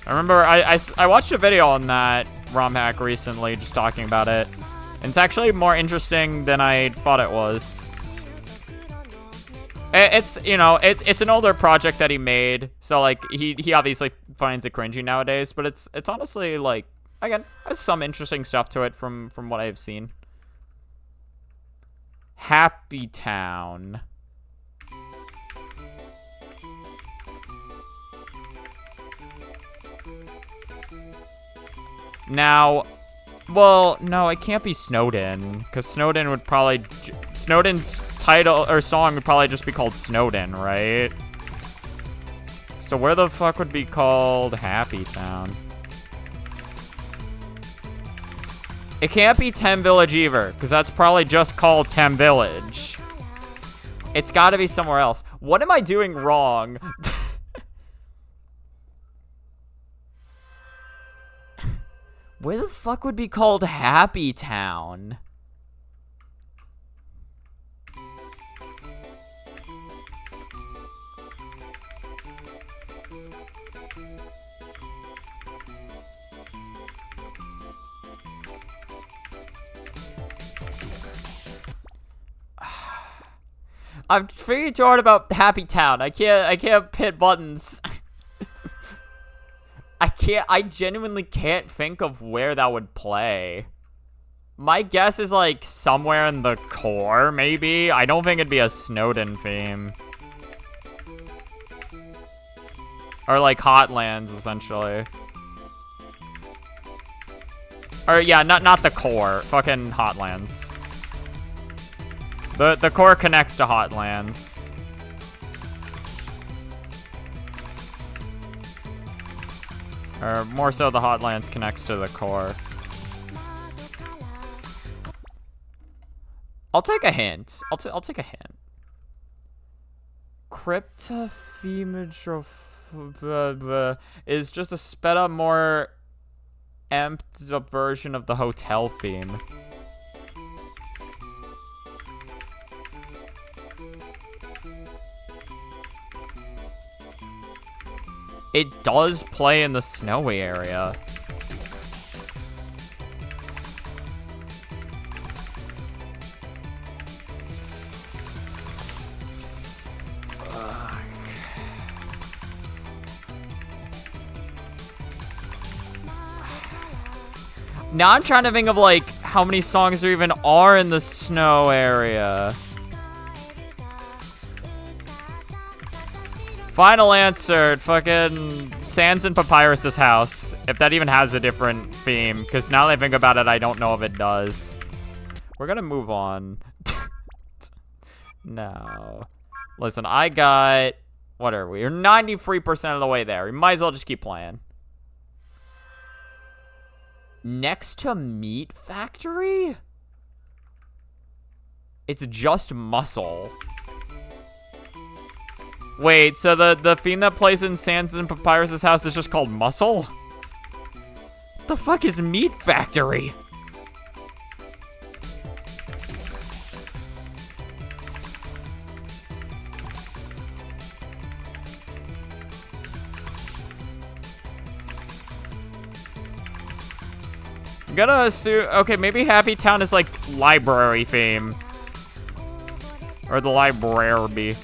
Speaker 2: I remember I watched a video on that ROM hack recently, just talking about it. And it's actually more interesting than I thought it was. It's, you know, it's an older project that he made, so like he obviously finds it cringy nowadays, but it's honestly like, again, has some interesting stuff to it from what I've seen. Happy Town. Now, well, no, it can't be Snowden, because Snowden would probably, Snowden's title or song would probably just be called Snowden, right? So where the fuck would be called Happy Town? It can't be Tem Village either, because that's probably just called Tem Village. It's got to be somewhere else. What am I doing wrong? Where the fuck would be called Happy Town? I'm figuring too hard about Happy Town. I can't hit buttons. I genuinely can't think of where that would play. My guess is like somewhere in the core, maybe. I don't think it'd be a Snowden theme. Or like Hotlands, essentially. Or yeah, not the core. Fucking Hotlands. The core connects to Hotlands. Or more so, the Hotlands connects to the core. I'll take a hint. I'll take a hint. Cryptophemetra is just a sped up, more amped up version of the hotel theme. It does play in the snowy area. Now I'm trying to think of like how many songs there even are in the snow area. Final answer, fucking Sans and Papyrus's house. If that even has a different theme, because now that I think about it, I don't know if it does. We're gonna move on. No. Listen, I got, what are we? We're 93% of the way there. We might as well just keep playing. Next to Meat Factory? It's just muscle. Wait, so the theme that plays in Sans and Papyrus's house is just called Muscle? What the fuck is Meat Factory? I'm gonna assume, okay, maybe Happy Town is like library theme. Or the library.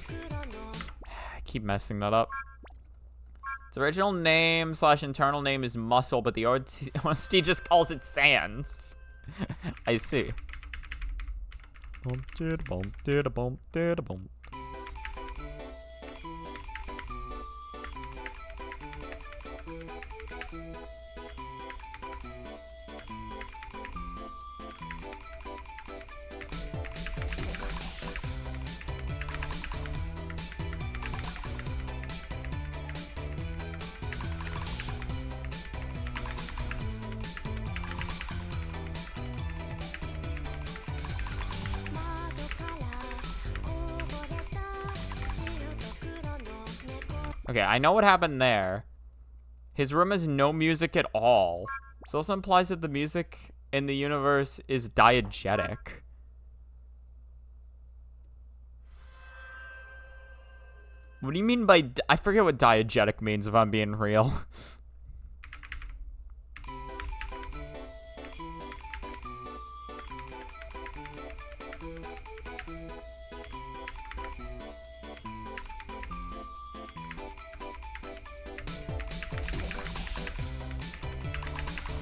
Speaker 2: Keep messing that up. Its original name / internal name is Muscle, but the OST just calls it Sans. I see. Okay, I know what happened there. His room has no music at all. So this implies that the music in the universe is diegetic. What do you mean by... I forget what diegetic means, if I'm being real.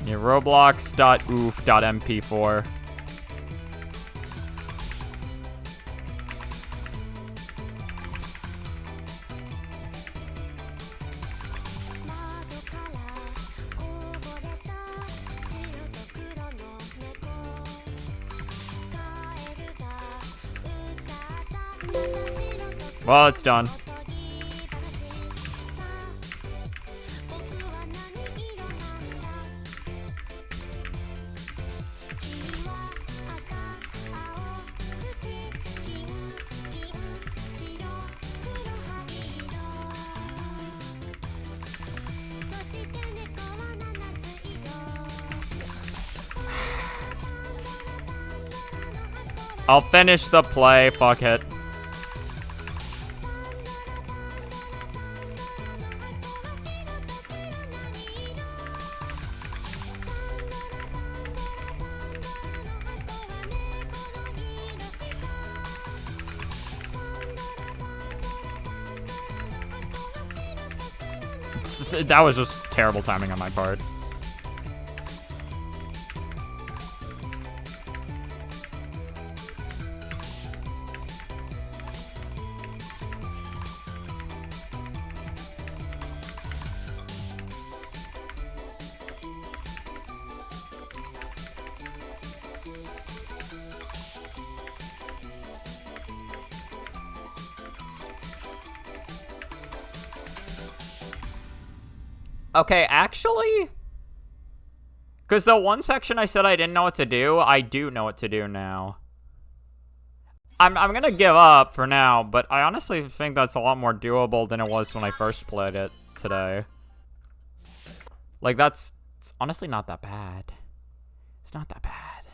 Speaker 2: Yeah, roblox.oof.mp4. Well, it's done. I'll finish the play, fuck it. That was just terrible timing on my part.
Speaker 1: Okay, actually,
Speaker 2: because the one section I said I didn't know what to do, I do know what to do now. I'm gonna give up for now, but I honestly think that's a lot more doable than it was when I first played it today. Like, it's honestly not that bad. It's not that bad.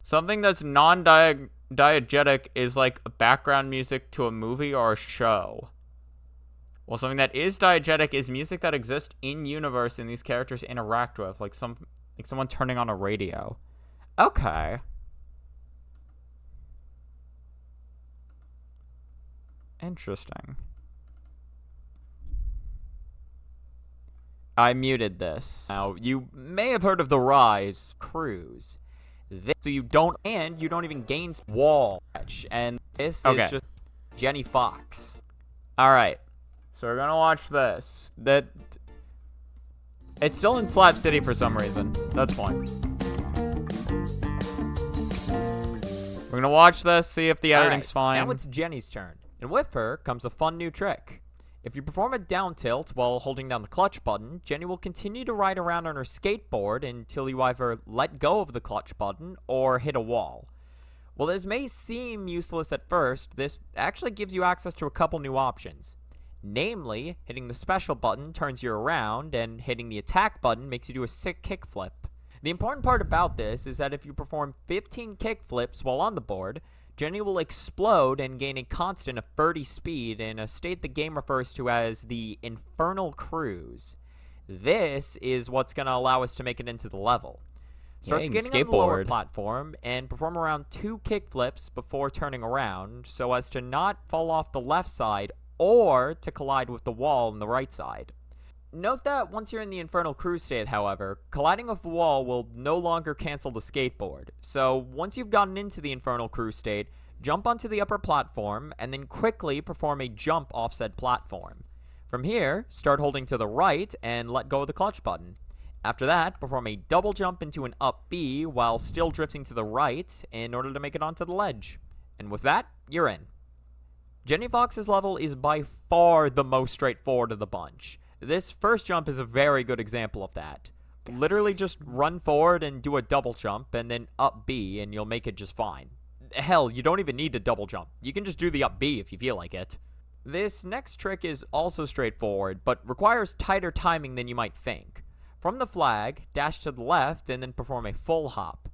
Speaker 2: Something that's non-diegetic is like background music to a movie or a show. Well, something that is diegetic is music that exists in universe and these characters interact with, like someone turning on a radio. Okay. Interesting.
Speaker 1: I muted this. Now, you may have heard of the Rise cruise. So you don't even gain wall catch, and this is just Jenny Fox.
Speaker 2: All right. So we're gonna watch this. It's still in Slap City for some reason. That's fine. We're gonna watch this, see if the editing's fine.
Speaker 1: Now it's Jenny's turn, and with her comes a fun new trick. If you perform a down tilt while holding down the clutch button, Jenny will continue to ride around on her skateboard until you either let go of the clutch button or hit a wall. While this may seem useless at first, this actually gives you access to a couple new options. Namely, hitting the special button turns you around, and hitting the attack button makes you do a sick kickflip. The important part about this is that if you perform 15 kickflips while on the board, Jenny will explode and gain a constant of 30 speed in a state the game refers to as the Infernal Cruise. This is what's going to allow us to make it into the level. Start skating on the lower platform and perform around 2 kickflips before turning around so as to not fall off the left side or to collide with the wall on the right side. Note that once you're in the Infernal Cruise state, however, colliding with the wall will no longer cancel the skateboard. So once you've gotten into the Infernal Cruise state, jump onto the upper platform and then quickly perform a jump off said platform. From here, start holding to the right and let go of the clutch button. After that, perform a double jump into an up B while still drifting to the right in order to make it onto the ledge. And with that, you're in. Jenny Fox's level is by far the most straightforward of the bunch. This first jump is a very good example of that. Literally just run forward and do a double jump and then up B and you'll make it just fine. Hell, you don't even need to double jump. You can just do the up B if you feel like it. This next trick is also straightforward, but requires tighter timing than you might think. From the flag, dash to the left and then perform a full hop.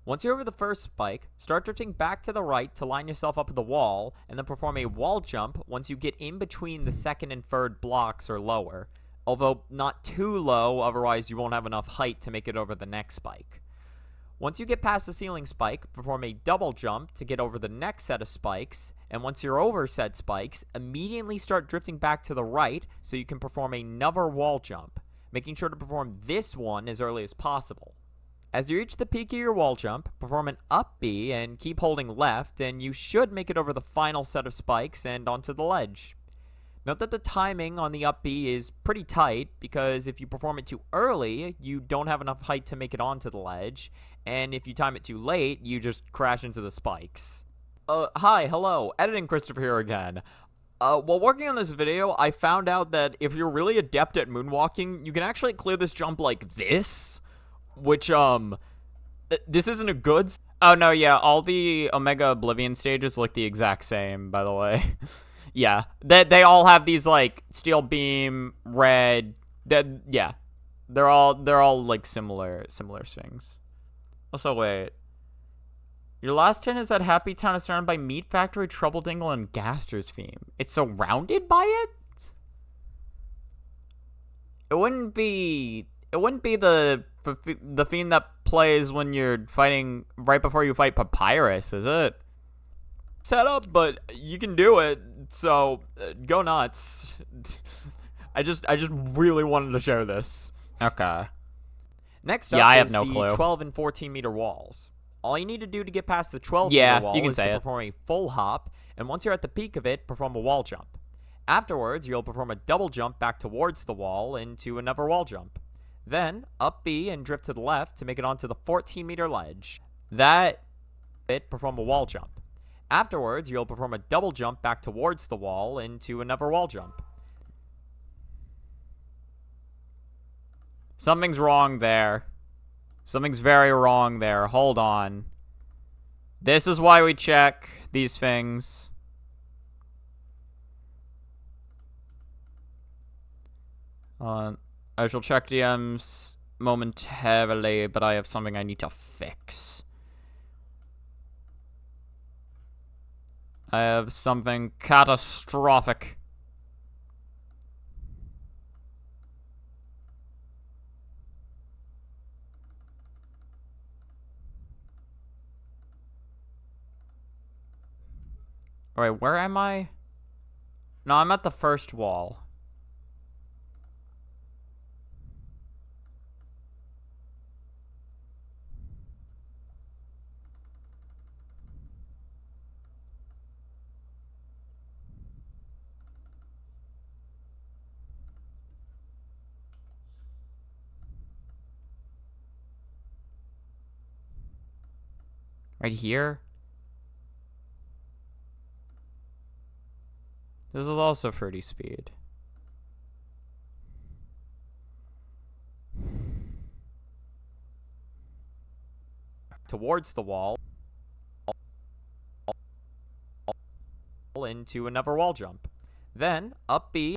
Speaker 1: Once you're over the first spike, start drifting back to the right to line yourself up with the wall, and then perform a wall jump once you get in between the second and third blocks or lower, although not too low, otherwise you won't have enough height to make it over the next spike. Once you get past the ceiling spike, perform a double jump to get over the next set of spikes, and once you're over said spikes, immediately start drifting back to the right so you can perform another wall jump. making sure to perform this one as early as possible. As you reach the peak of your wall jump, perform an up B and keep holding left, and you should make it over the final set of spikes and onto the ledge. Note that the timing on the up B is pretty tight, because if you perform it too early, you don't have enough height to make it onto the ledge, and if you time it too late, you just crash into the spikes. Hi, hello, Editing Christopher here again. While working on this video, I found out that if you're really adept at moonwalking, you can actually clear this jump like this. Which, this isn't a good... Oh, no, yeah, all the Omega Oblivion stages look the exact same, by the way. Yeah, they all have these, like, steel beam, red, yeah. They're all, like, similar things. Also, wait. Your last 10 is that Happy Town is surrounded by Meat Factory, Trouble Dingle, and Gaster's theme. It's surrounded by it? It wouldn't be the theme that plays when you're fighting right before you fight Papyrus, is it? Set up, but you can do it, so go nuts. I just really wanted to share this. Okay. Next up is the 12 and 14 meter walls. All you need to do to get past the 12 meter wall is to perform a full hop, and once you're at the peak of it, perform a wall jump. Afterwards, you'll perform a double jump back towards the wall into another wall jump. Then, up B and drift to the left to make it onto the 14 meter ledge. Perform a wall jump. Afterwards, you'll perform a double jump back towards the wall into another wall jump. Something's wrong there. Something's very wrong there. Hold on. This is why we check these things. I shall check DMs momentarily, but I have something I need to fix. I have something catastrophic. Alright, where am I? No, I'm at the first wall. Right here? This is also 30 speed. Towards the wall. Into another wall jump. Then, up B.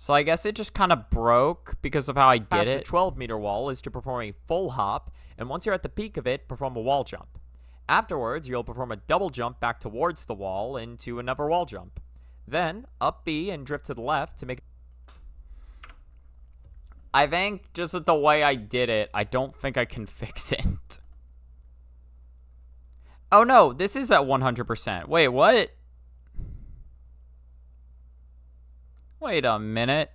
Speaker 1: So I guess it just kind of broke because of how I did it. The 12 meter wall is to perform a full hop, and once you're at the peak of it, perform a wall jump. Afterwards, you'll perform a double jump back towards the wall into another wall jump. Then, up B and drift to the left to make... I think just with the way I did it, I don't think I can fix it. Oh no, this is at 100%. Wait, what? Wait a minute.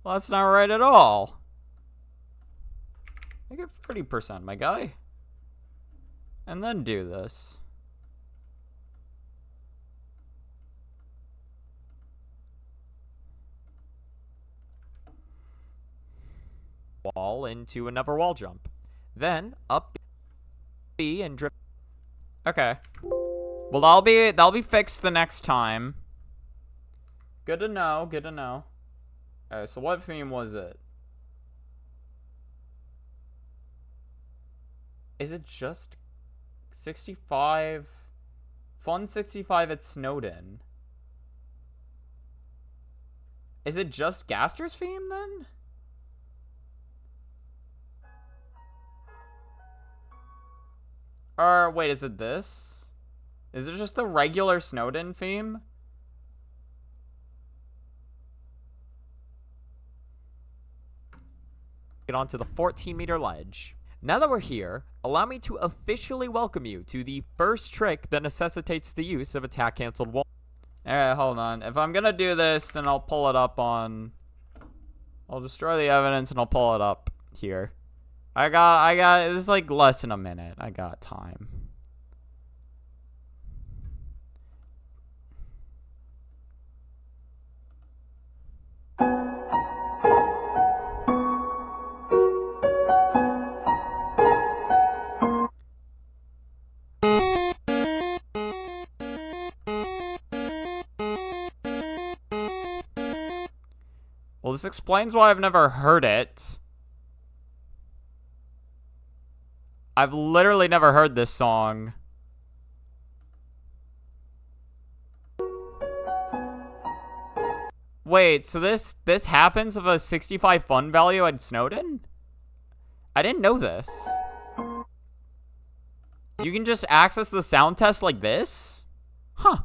Speaker 1: Well, that's not right at all. Make it 30%, my guy. And then do this. Wall into another wall jump. Then up B and drift. Okay. Well, that'll be fixed the next time. Good to know, good to know. Alright, so what theme was it? Is it just 65? Fun 65 at Snowden. Is it just Gaster's theme then? Or wait, is it this? Is it just the regular Snowden theme? get onto the 14-meter ledge. Now that we're here, allow me to officially welcome you to the first trick that necessitates the use of attack canceled wall.
Speaker 2: Alright, hold on. If I'm gonna do this, then I'll pull it up on... I'll destroy the evidence and I'll pull it up here. I got, this is like less than a minute. I got time. Well, this explains why I've never heard it. I've literally never heard this song. Wait, so this happens with a 65 fun value at Snowden? I didn't know this. You can just access the sound test like this? Huh.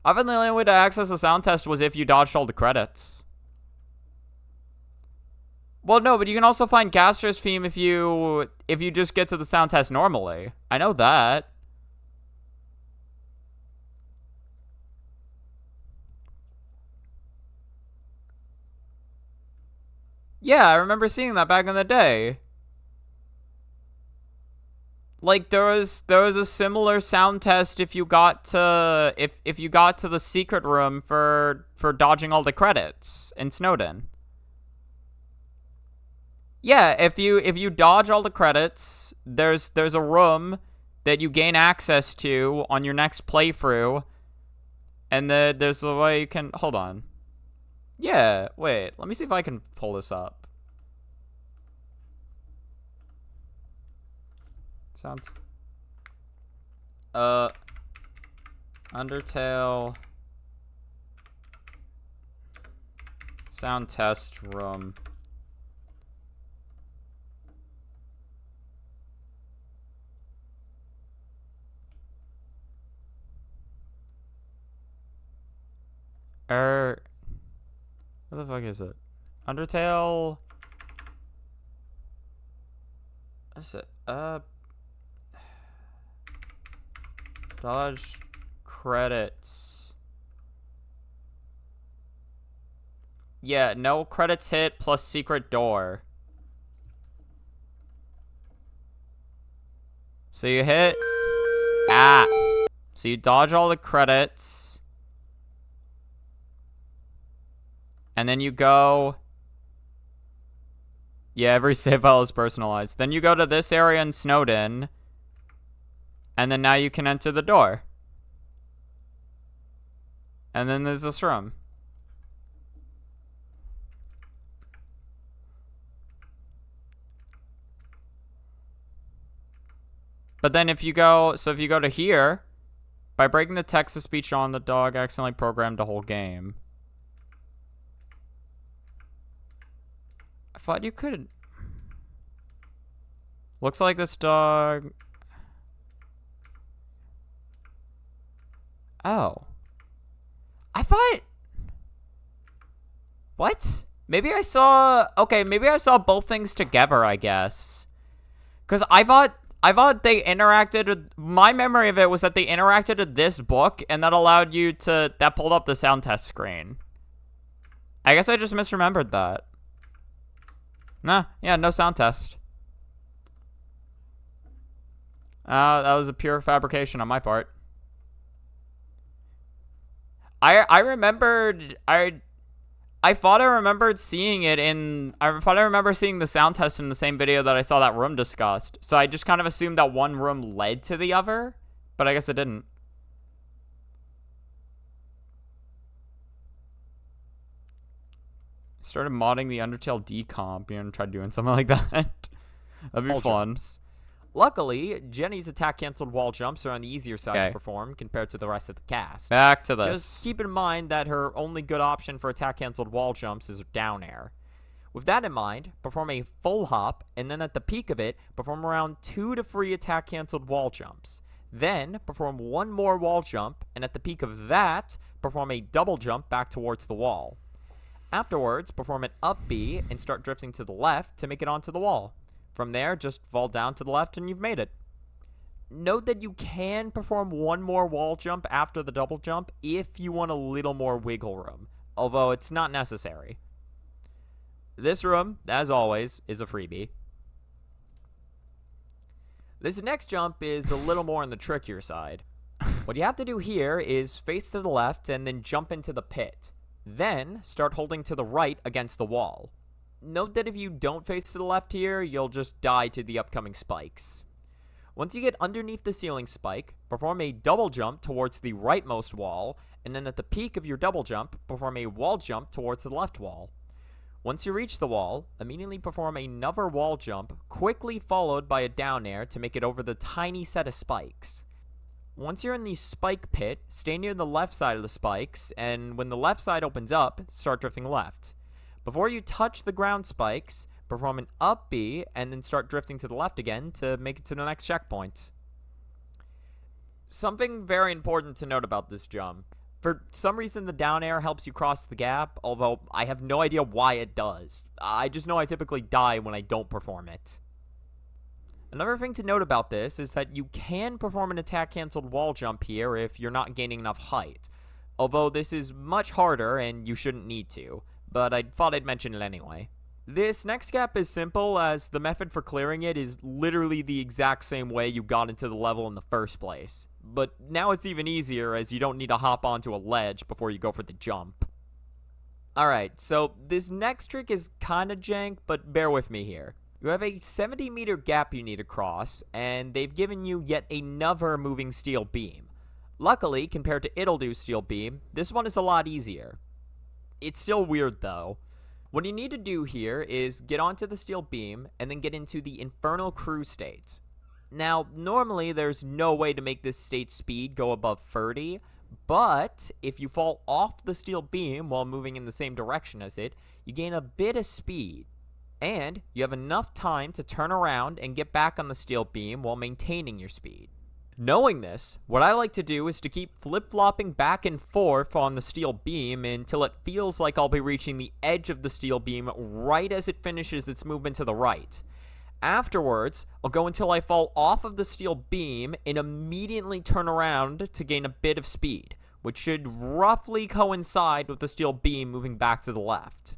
Speaker 2: I thought the only way to access the sound test was if you dodged all the credits. Well, no, but you can also find Castro's theme if you just get to the sound test normally. I know that. Yeah, I remember seeing that back in the day. Like there was a similar sound test if you got to if you got to the secret room for dodging all the credits in Snowden. Yeah, if you dodge all the credits, there's a room that you gain access to on your next playthrough, and there's a way you can hold on. Yeah, wait, let me see if I can pull this up. Sounds Undertale sound test room. What the fuck is it? Undertale. What's it? Dodge credits. Yeah, no credits hit plus secret door. So you hit. So you dodge all the credits. And then you go... Yeah, every save file is personalized. Then you go to this area in Snowden. And then now you can enter the door. And then there's this room. But then if you go... So if you go to here... By breaking the text-to-speech on, the dog accidentally programmed the whole game. I thought you could. Looks like this dog. Oh. I thought. What? Maybe I saw. Okay, maybe I saw both things together, I guess. Because I thought they interacted with. My memory of it was that they interacted with this book, and that allowed you to. That pulled up the sound test screen. I guess I just misremembered that. Nah, yeah, no sound test. That was a pure fabrication on my part. I remembered I thought I remembered seeing it in I thought I remember seeing the sound test in the same video that I saw that room discussed. So I just kind of assumed that one room led to the other, but I guess it didn't. Started modding the Undertale decomp, you know, and tried doing something like that. That'd be fun.
Speaker 1: Luckily, Jenny's attack canceled wall jumps are on the easier side to perform compared to the rest of the cast.
Speaker 2: Back to this.
Speaker 1: Just keep in mind that her only good option for attack canceled wall jumps is down air. With that in mind, perform a full hop, and then at the peak of it, perform around 2 to 3 attack canceled wall jumps. Then, perform one more wall jump, and at the peak of that, perform a double jump back towards the wall. Afterwards, perform an up B and start drifting to the left to make it onto the wall. From there, just fall down to the left and you've made it. Note that you can perform one more wall jump after the double jump if you want a little more wiggle room, although it's not necessary. This room, as always, is a freebie. This next jump is a little more on the trickier side. What you have to do here is face to the left and then jump into the pit. Then, start holding to the right against the wall. Note that if you don't face to the left here, you'll just die to the upcoming spikes. Once you get underneath the ceiling spike, perform a double jump towards the rightmost wall, and then at the peak of your double jump, perform a wall jump towards the left wall. Once you reach the wall, immediately perform another wall jump, quickly followed by a down air to make it over the tiny set of spikes. Once you're in the spike pit, stay near the left side of the spikes, and when the left side opens up, start drifting left. Before you touch the ground spikes, perform an up B, and then start drifting to the left again to make it to the next checkpoint. Something very important to note about this jump. For some reason, the down air helps you cross the gap, although I have no idea why it does. I just know I typically die when I don't perform it. Another thing to note about this is that you can perform an attack-cancelled wall jump here if you're not gaining enough height. Although this is much harder and you shouldn't need to, but I thought I'd mention it anyway. This next gap is simple, as the method for clearing it is literally the exact same way you got into the level in the first place. But now it's even easier, as you don't need to hop onto a ledge before you go for the jump. Alright, so this next trick is kinda jank, but bear with me here. You have a 70-meter gap you need to cross, and they've given you yet another moving steel beam. Luckily, compared to It'll Do Steel Beam, this one is a lot easier. It's still weird, though. What you need to do here is get onto the steel beam, and then get into the Infernal Cruise state. Now, normally there's no way to make this state speed go above 30, but if you fall off the steel beam while moving in the same direction as it, you gain a bit of speed. And you have enough time to turn around and get back on the steel beam while maintaining your speed. Knowing this, what I like to do is to keep flip-flopping back and forth on the steel beam until it feels like I'll be reaching the edge of the steel beam right as it finishes its movement to the right. Afterwards, I'll go until I fall off of the steel beam and immediately turn around to gain a bit of speed, which should roughly coincide with the steel beam moving back to the left.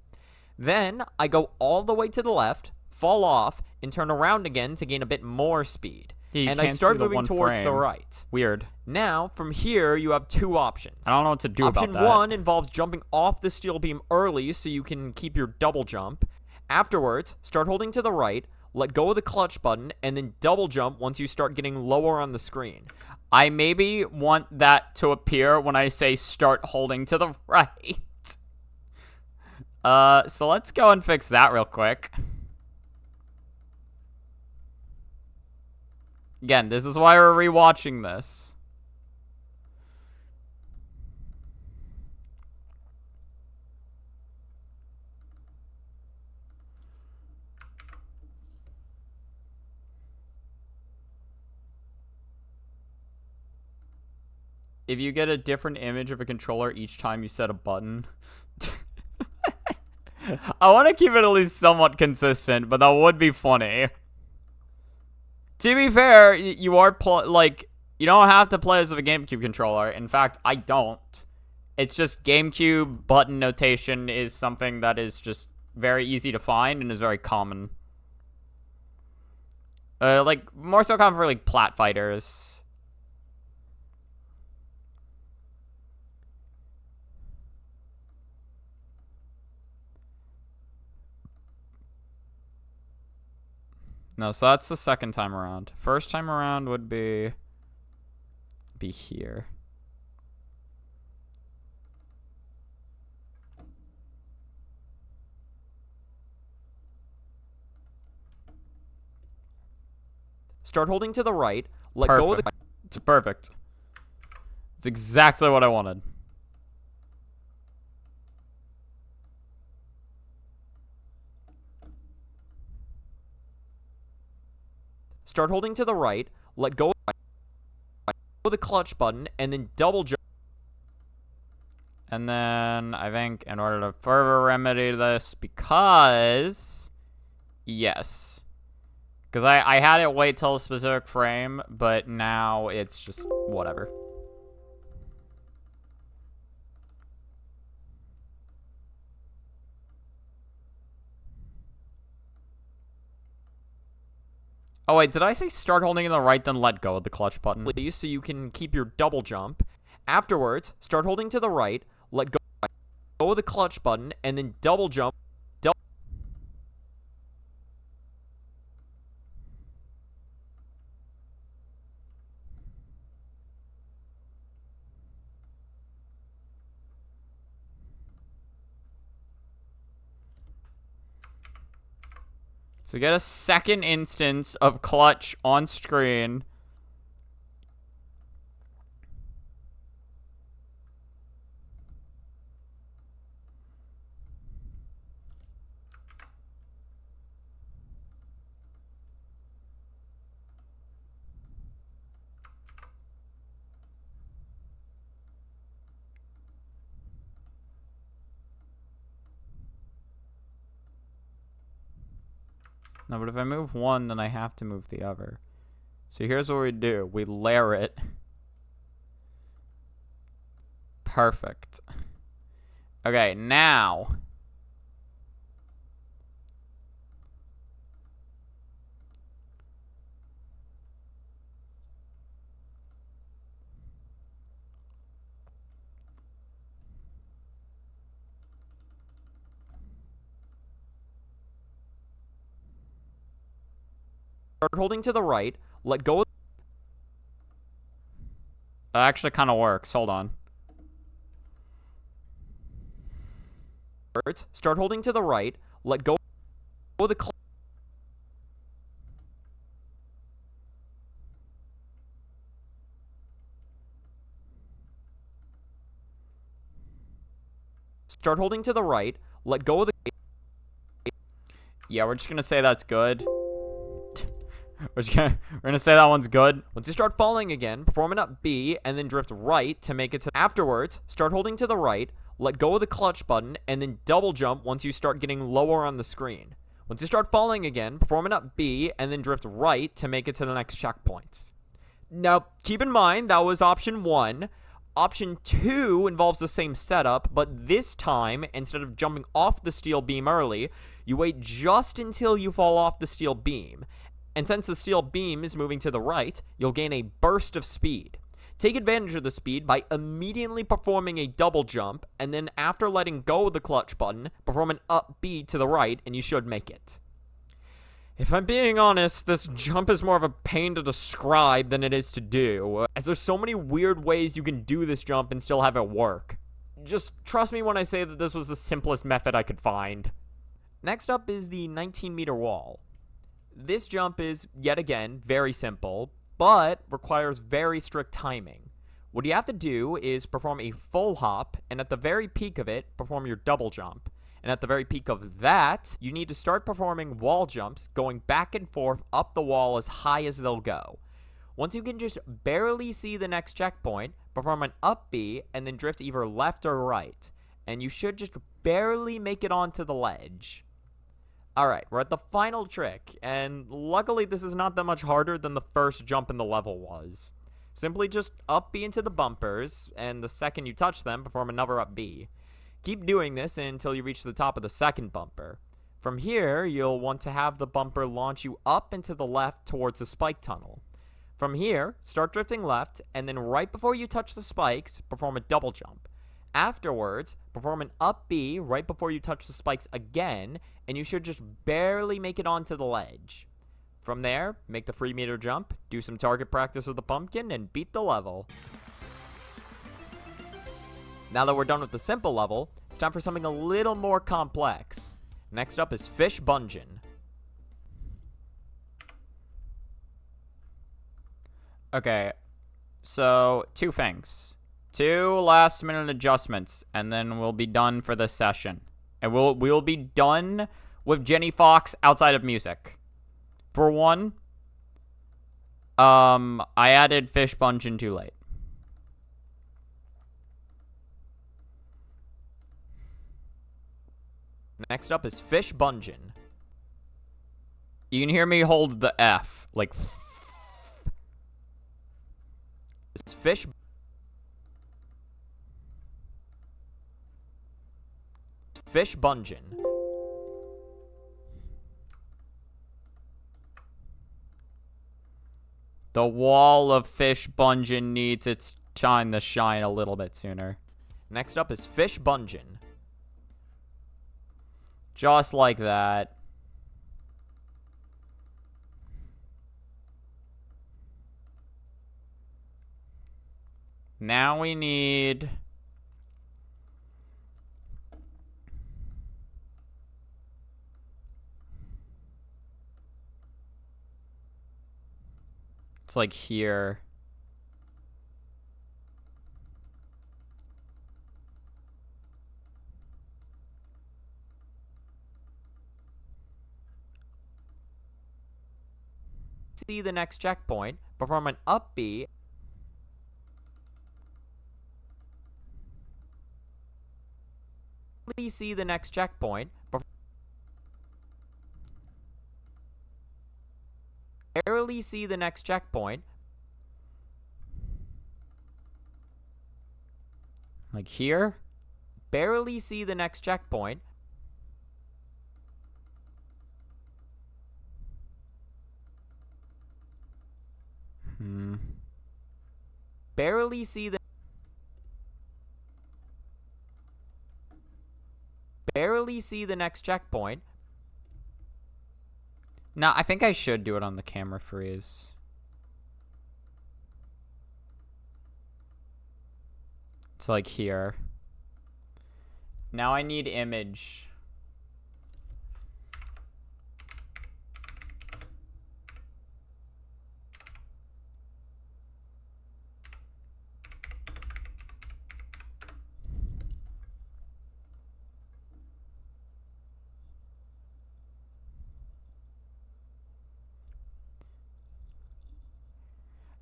Speaker 1: Then, I go all the way to the left, fall off, and turn around again to gain a bit more speed.
Speaker 2: Yeah,
Speaker 1: and I start moving towards the right.
Speaker 2: Weird.
Speaker 1: Now, from here, you have two options.
Speaker 2: I don't know what to do about that.
Speaker 1: Option 1 involves jumping off the steel beam early so you can keep your double jump. Afterwards, start holding to the right, let go of the clutch button, and then double jump once you start getting lower on the screen.
Speaker 2: I maybe want that to appear when I say start holding to the right. So let's go and fix that real quick. Again, this is why we're rewatching this. If you get a different image of a controller each time you set a button... I want to keep it at least somewhat consistent, but that would be funny. To be fair, you are you don't have to play as with a GameCube controller. In fact, I don't. It's just GameCube button notation is something that is just very easy to find and is very common. More so common for like plat fighters. No, so that's the second time around. First time around would be here.
Speaker 1: Start holding to the right, let go of the...
Speaker 2: It's perfect. It's exactly what I wanted.
Speaker 1: Start holding to the right, let go of the clutch button, and then double jump.
Speaker 2: And then I think in order to further remedy this, because yes, because I had it wait till a specific frame, but now it's just whatever. Oh wait, did I say start holding in the right, then let go of the clutch button?
Speaker 1: Please, so you can keep your double jump. Afterwards, start holding to the right, let go of the clutch button, and then double jump.
Speaker 2: So get a second instance of clutch on screen. No, but if I move one, then I have to move the other. So here's what we do. We layer it. Perfect. Okay, now.
Speaker 1: Start holding to the right, let go of...
Speaker 2: That actually kind of works. Hold on.
Speaker 1: Start holding to the right, let go of the clutch. Start holding to the right, let go of the...
Speaker 2: Yeah, we're just going to say that's good. We're gonna say that one's good.
Speaker 1: Once you start falling again, perform an up B, and then drift right to make it to... Afterwards, start holding to the right, let go of the clutch button, and then double jump once you start getting lower on the screen. Once you start falling again, perform an up B, and then drift right to make it to the next checkpoints. Now, keep in mind, that was option 1. Option 2 involves the same setup, but this time, instead of jumping off the steel beam early, you wait just until you fall off the steel beam. And since the steel beam is moving to the right, you'll gain a burst of speed. Take advantage of the speed by immediately performing a double jump, and then after letting go of the clutch button, perform an up B to the right, and you should make it. If I'm being honest, this jump is more of a pain to describe than it is to do, as there's so many weird ways you can do this jump and still have it work. Just trust me when I say that this was the simplest method I could find. Next up is the 19-meter wall. This jump is, yet again, very simple, but requires very strict timing. What you have to do is perform a full hop, and at the very peak of it, perform your double jump. And at the very peak of that, you need to start performing wall jumps, going back and forth up the wall as high as they'll go. Once you can just barely see the next checkpoint, perform an up B, and then drift either left or right. And you should just barely make it onto the ledge. Alright, we're at the final trick, and luckily this is not that much harder than the first jump in the level was. Simply just up B into the bumpers, and the second you touch them, perform another up B. Keep doing this until you reach the top of the second bumper. From here, you'll want to have the bumper launch you up and to the left towards the spike tunnel. From here, start drifting left, and then right before you touch the spikes, perform a double jump. Afterwards, perform an up B right before you touch the spikes again, and you should just barely make it onto the ledge. From there, make the 3-meter jump, do some target practice with the pumpkin, and beat the level. Now that we're done with the simple level, it's time for something a little more complex. Next up is Fish Bungeon.
Speaker 2: Okay, so 2 things. 2 last-minute adjustments, and then we'll be done for this session. And we'll be done with Jenny Fox outside of music. For one, I added Fish Bungeon too late.
Speaker 1: Next up is Fish Bungeon. You can hear me hold the F, like it's Fish Bungeon. The wall of Fish Bungeon needs its time to shine a little bit sooner. Next up is Fish Bungeon. Just like that. Now we need... It's like here. See the next checkpoint, perform an upbeat. Please see the next checkpoint. Barely see the next checkpoint. Like here. Barely see the next checkpoint. Barely see the... Barely see the next checkpoint. No, I think I should do it on the camera freeze. It's like here. Now I need image.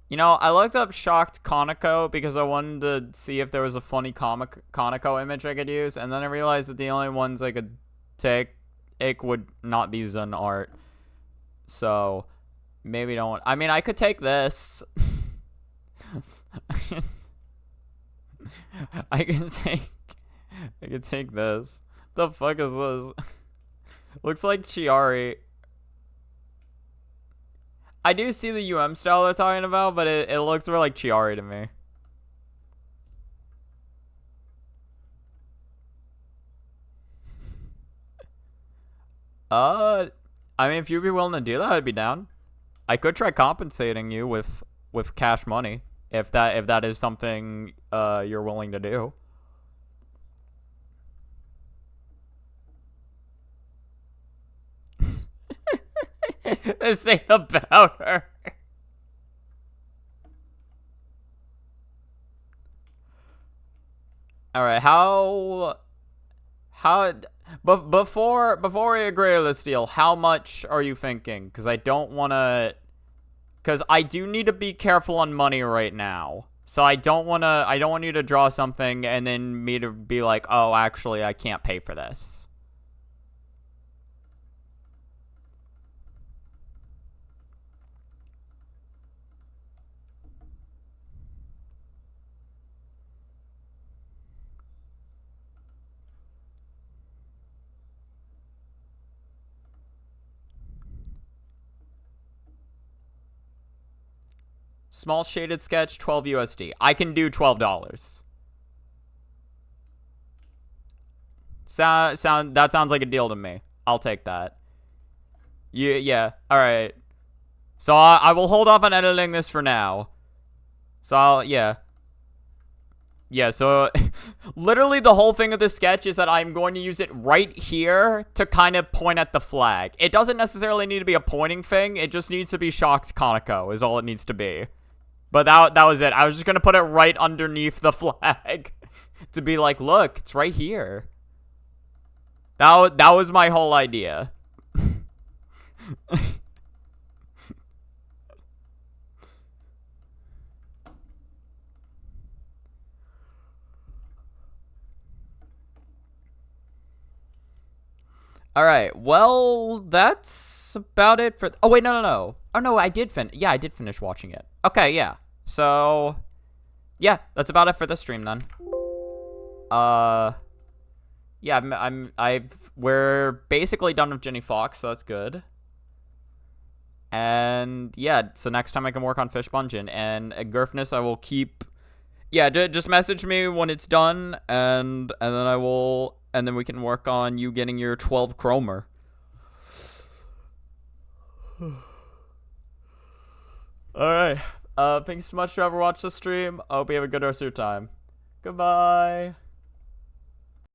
Speaker 1: You know, I looked up shocked Conoco because I wanted to see if there was a funny Conoco image I could use, and then I realized that the only ones I could take would not be Zun art. So, maybe don't... I mean, I could take this. I could take this. The fuck is this? Looks like Chiari. I do see the UM style they're talking about, but it looks more like Chiari to me. I mean, if you'd be willing to do that, I'd be down. I could try compensating you with cash money if that is something you're willing to do. This ain't about her. All right, but before we agree to this deal, how much are you thinking? Because I don't want to, because I do need to be careful on money right now. So I don't want you to draw something and then me to be like, oh, actually, I can't pay for this. Small shaded sketch, 12 USD. I can do $12. That sounds like a deal to me. I'll take that. Yeah. All right. So I will hold off on editing this for now. So yeah, so literally the whole thing of this sketch is that I'm going to use it right here to kind of point at the flag. It doesn't necessarily need to be a pointing thing. It just needs to be shocked Conoco is all it needs to be. But that was it. I was just going to put it right underneath the flag to be like, look, it's right here. That was my whole idea. Alright, well, that's about it for... Oh, wait, no. Oh, no, I did finish watching it. Okay, yeah. So, yeah, that's about it for this stream, then. Yeah, we're basically done with Ginny Fox, so that's good. And, yeah, so next time I can work on Fish Bungeon. And at Gurfness, I will keep... Yeah, just message me when it's done, and then I will... And then we can work on you getting your 12 chromer. Alright. Thanks so much for ever watching the stream. I hope you have a good rest of your time. Goodbye.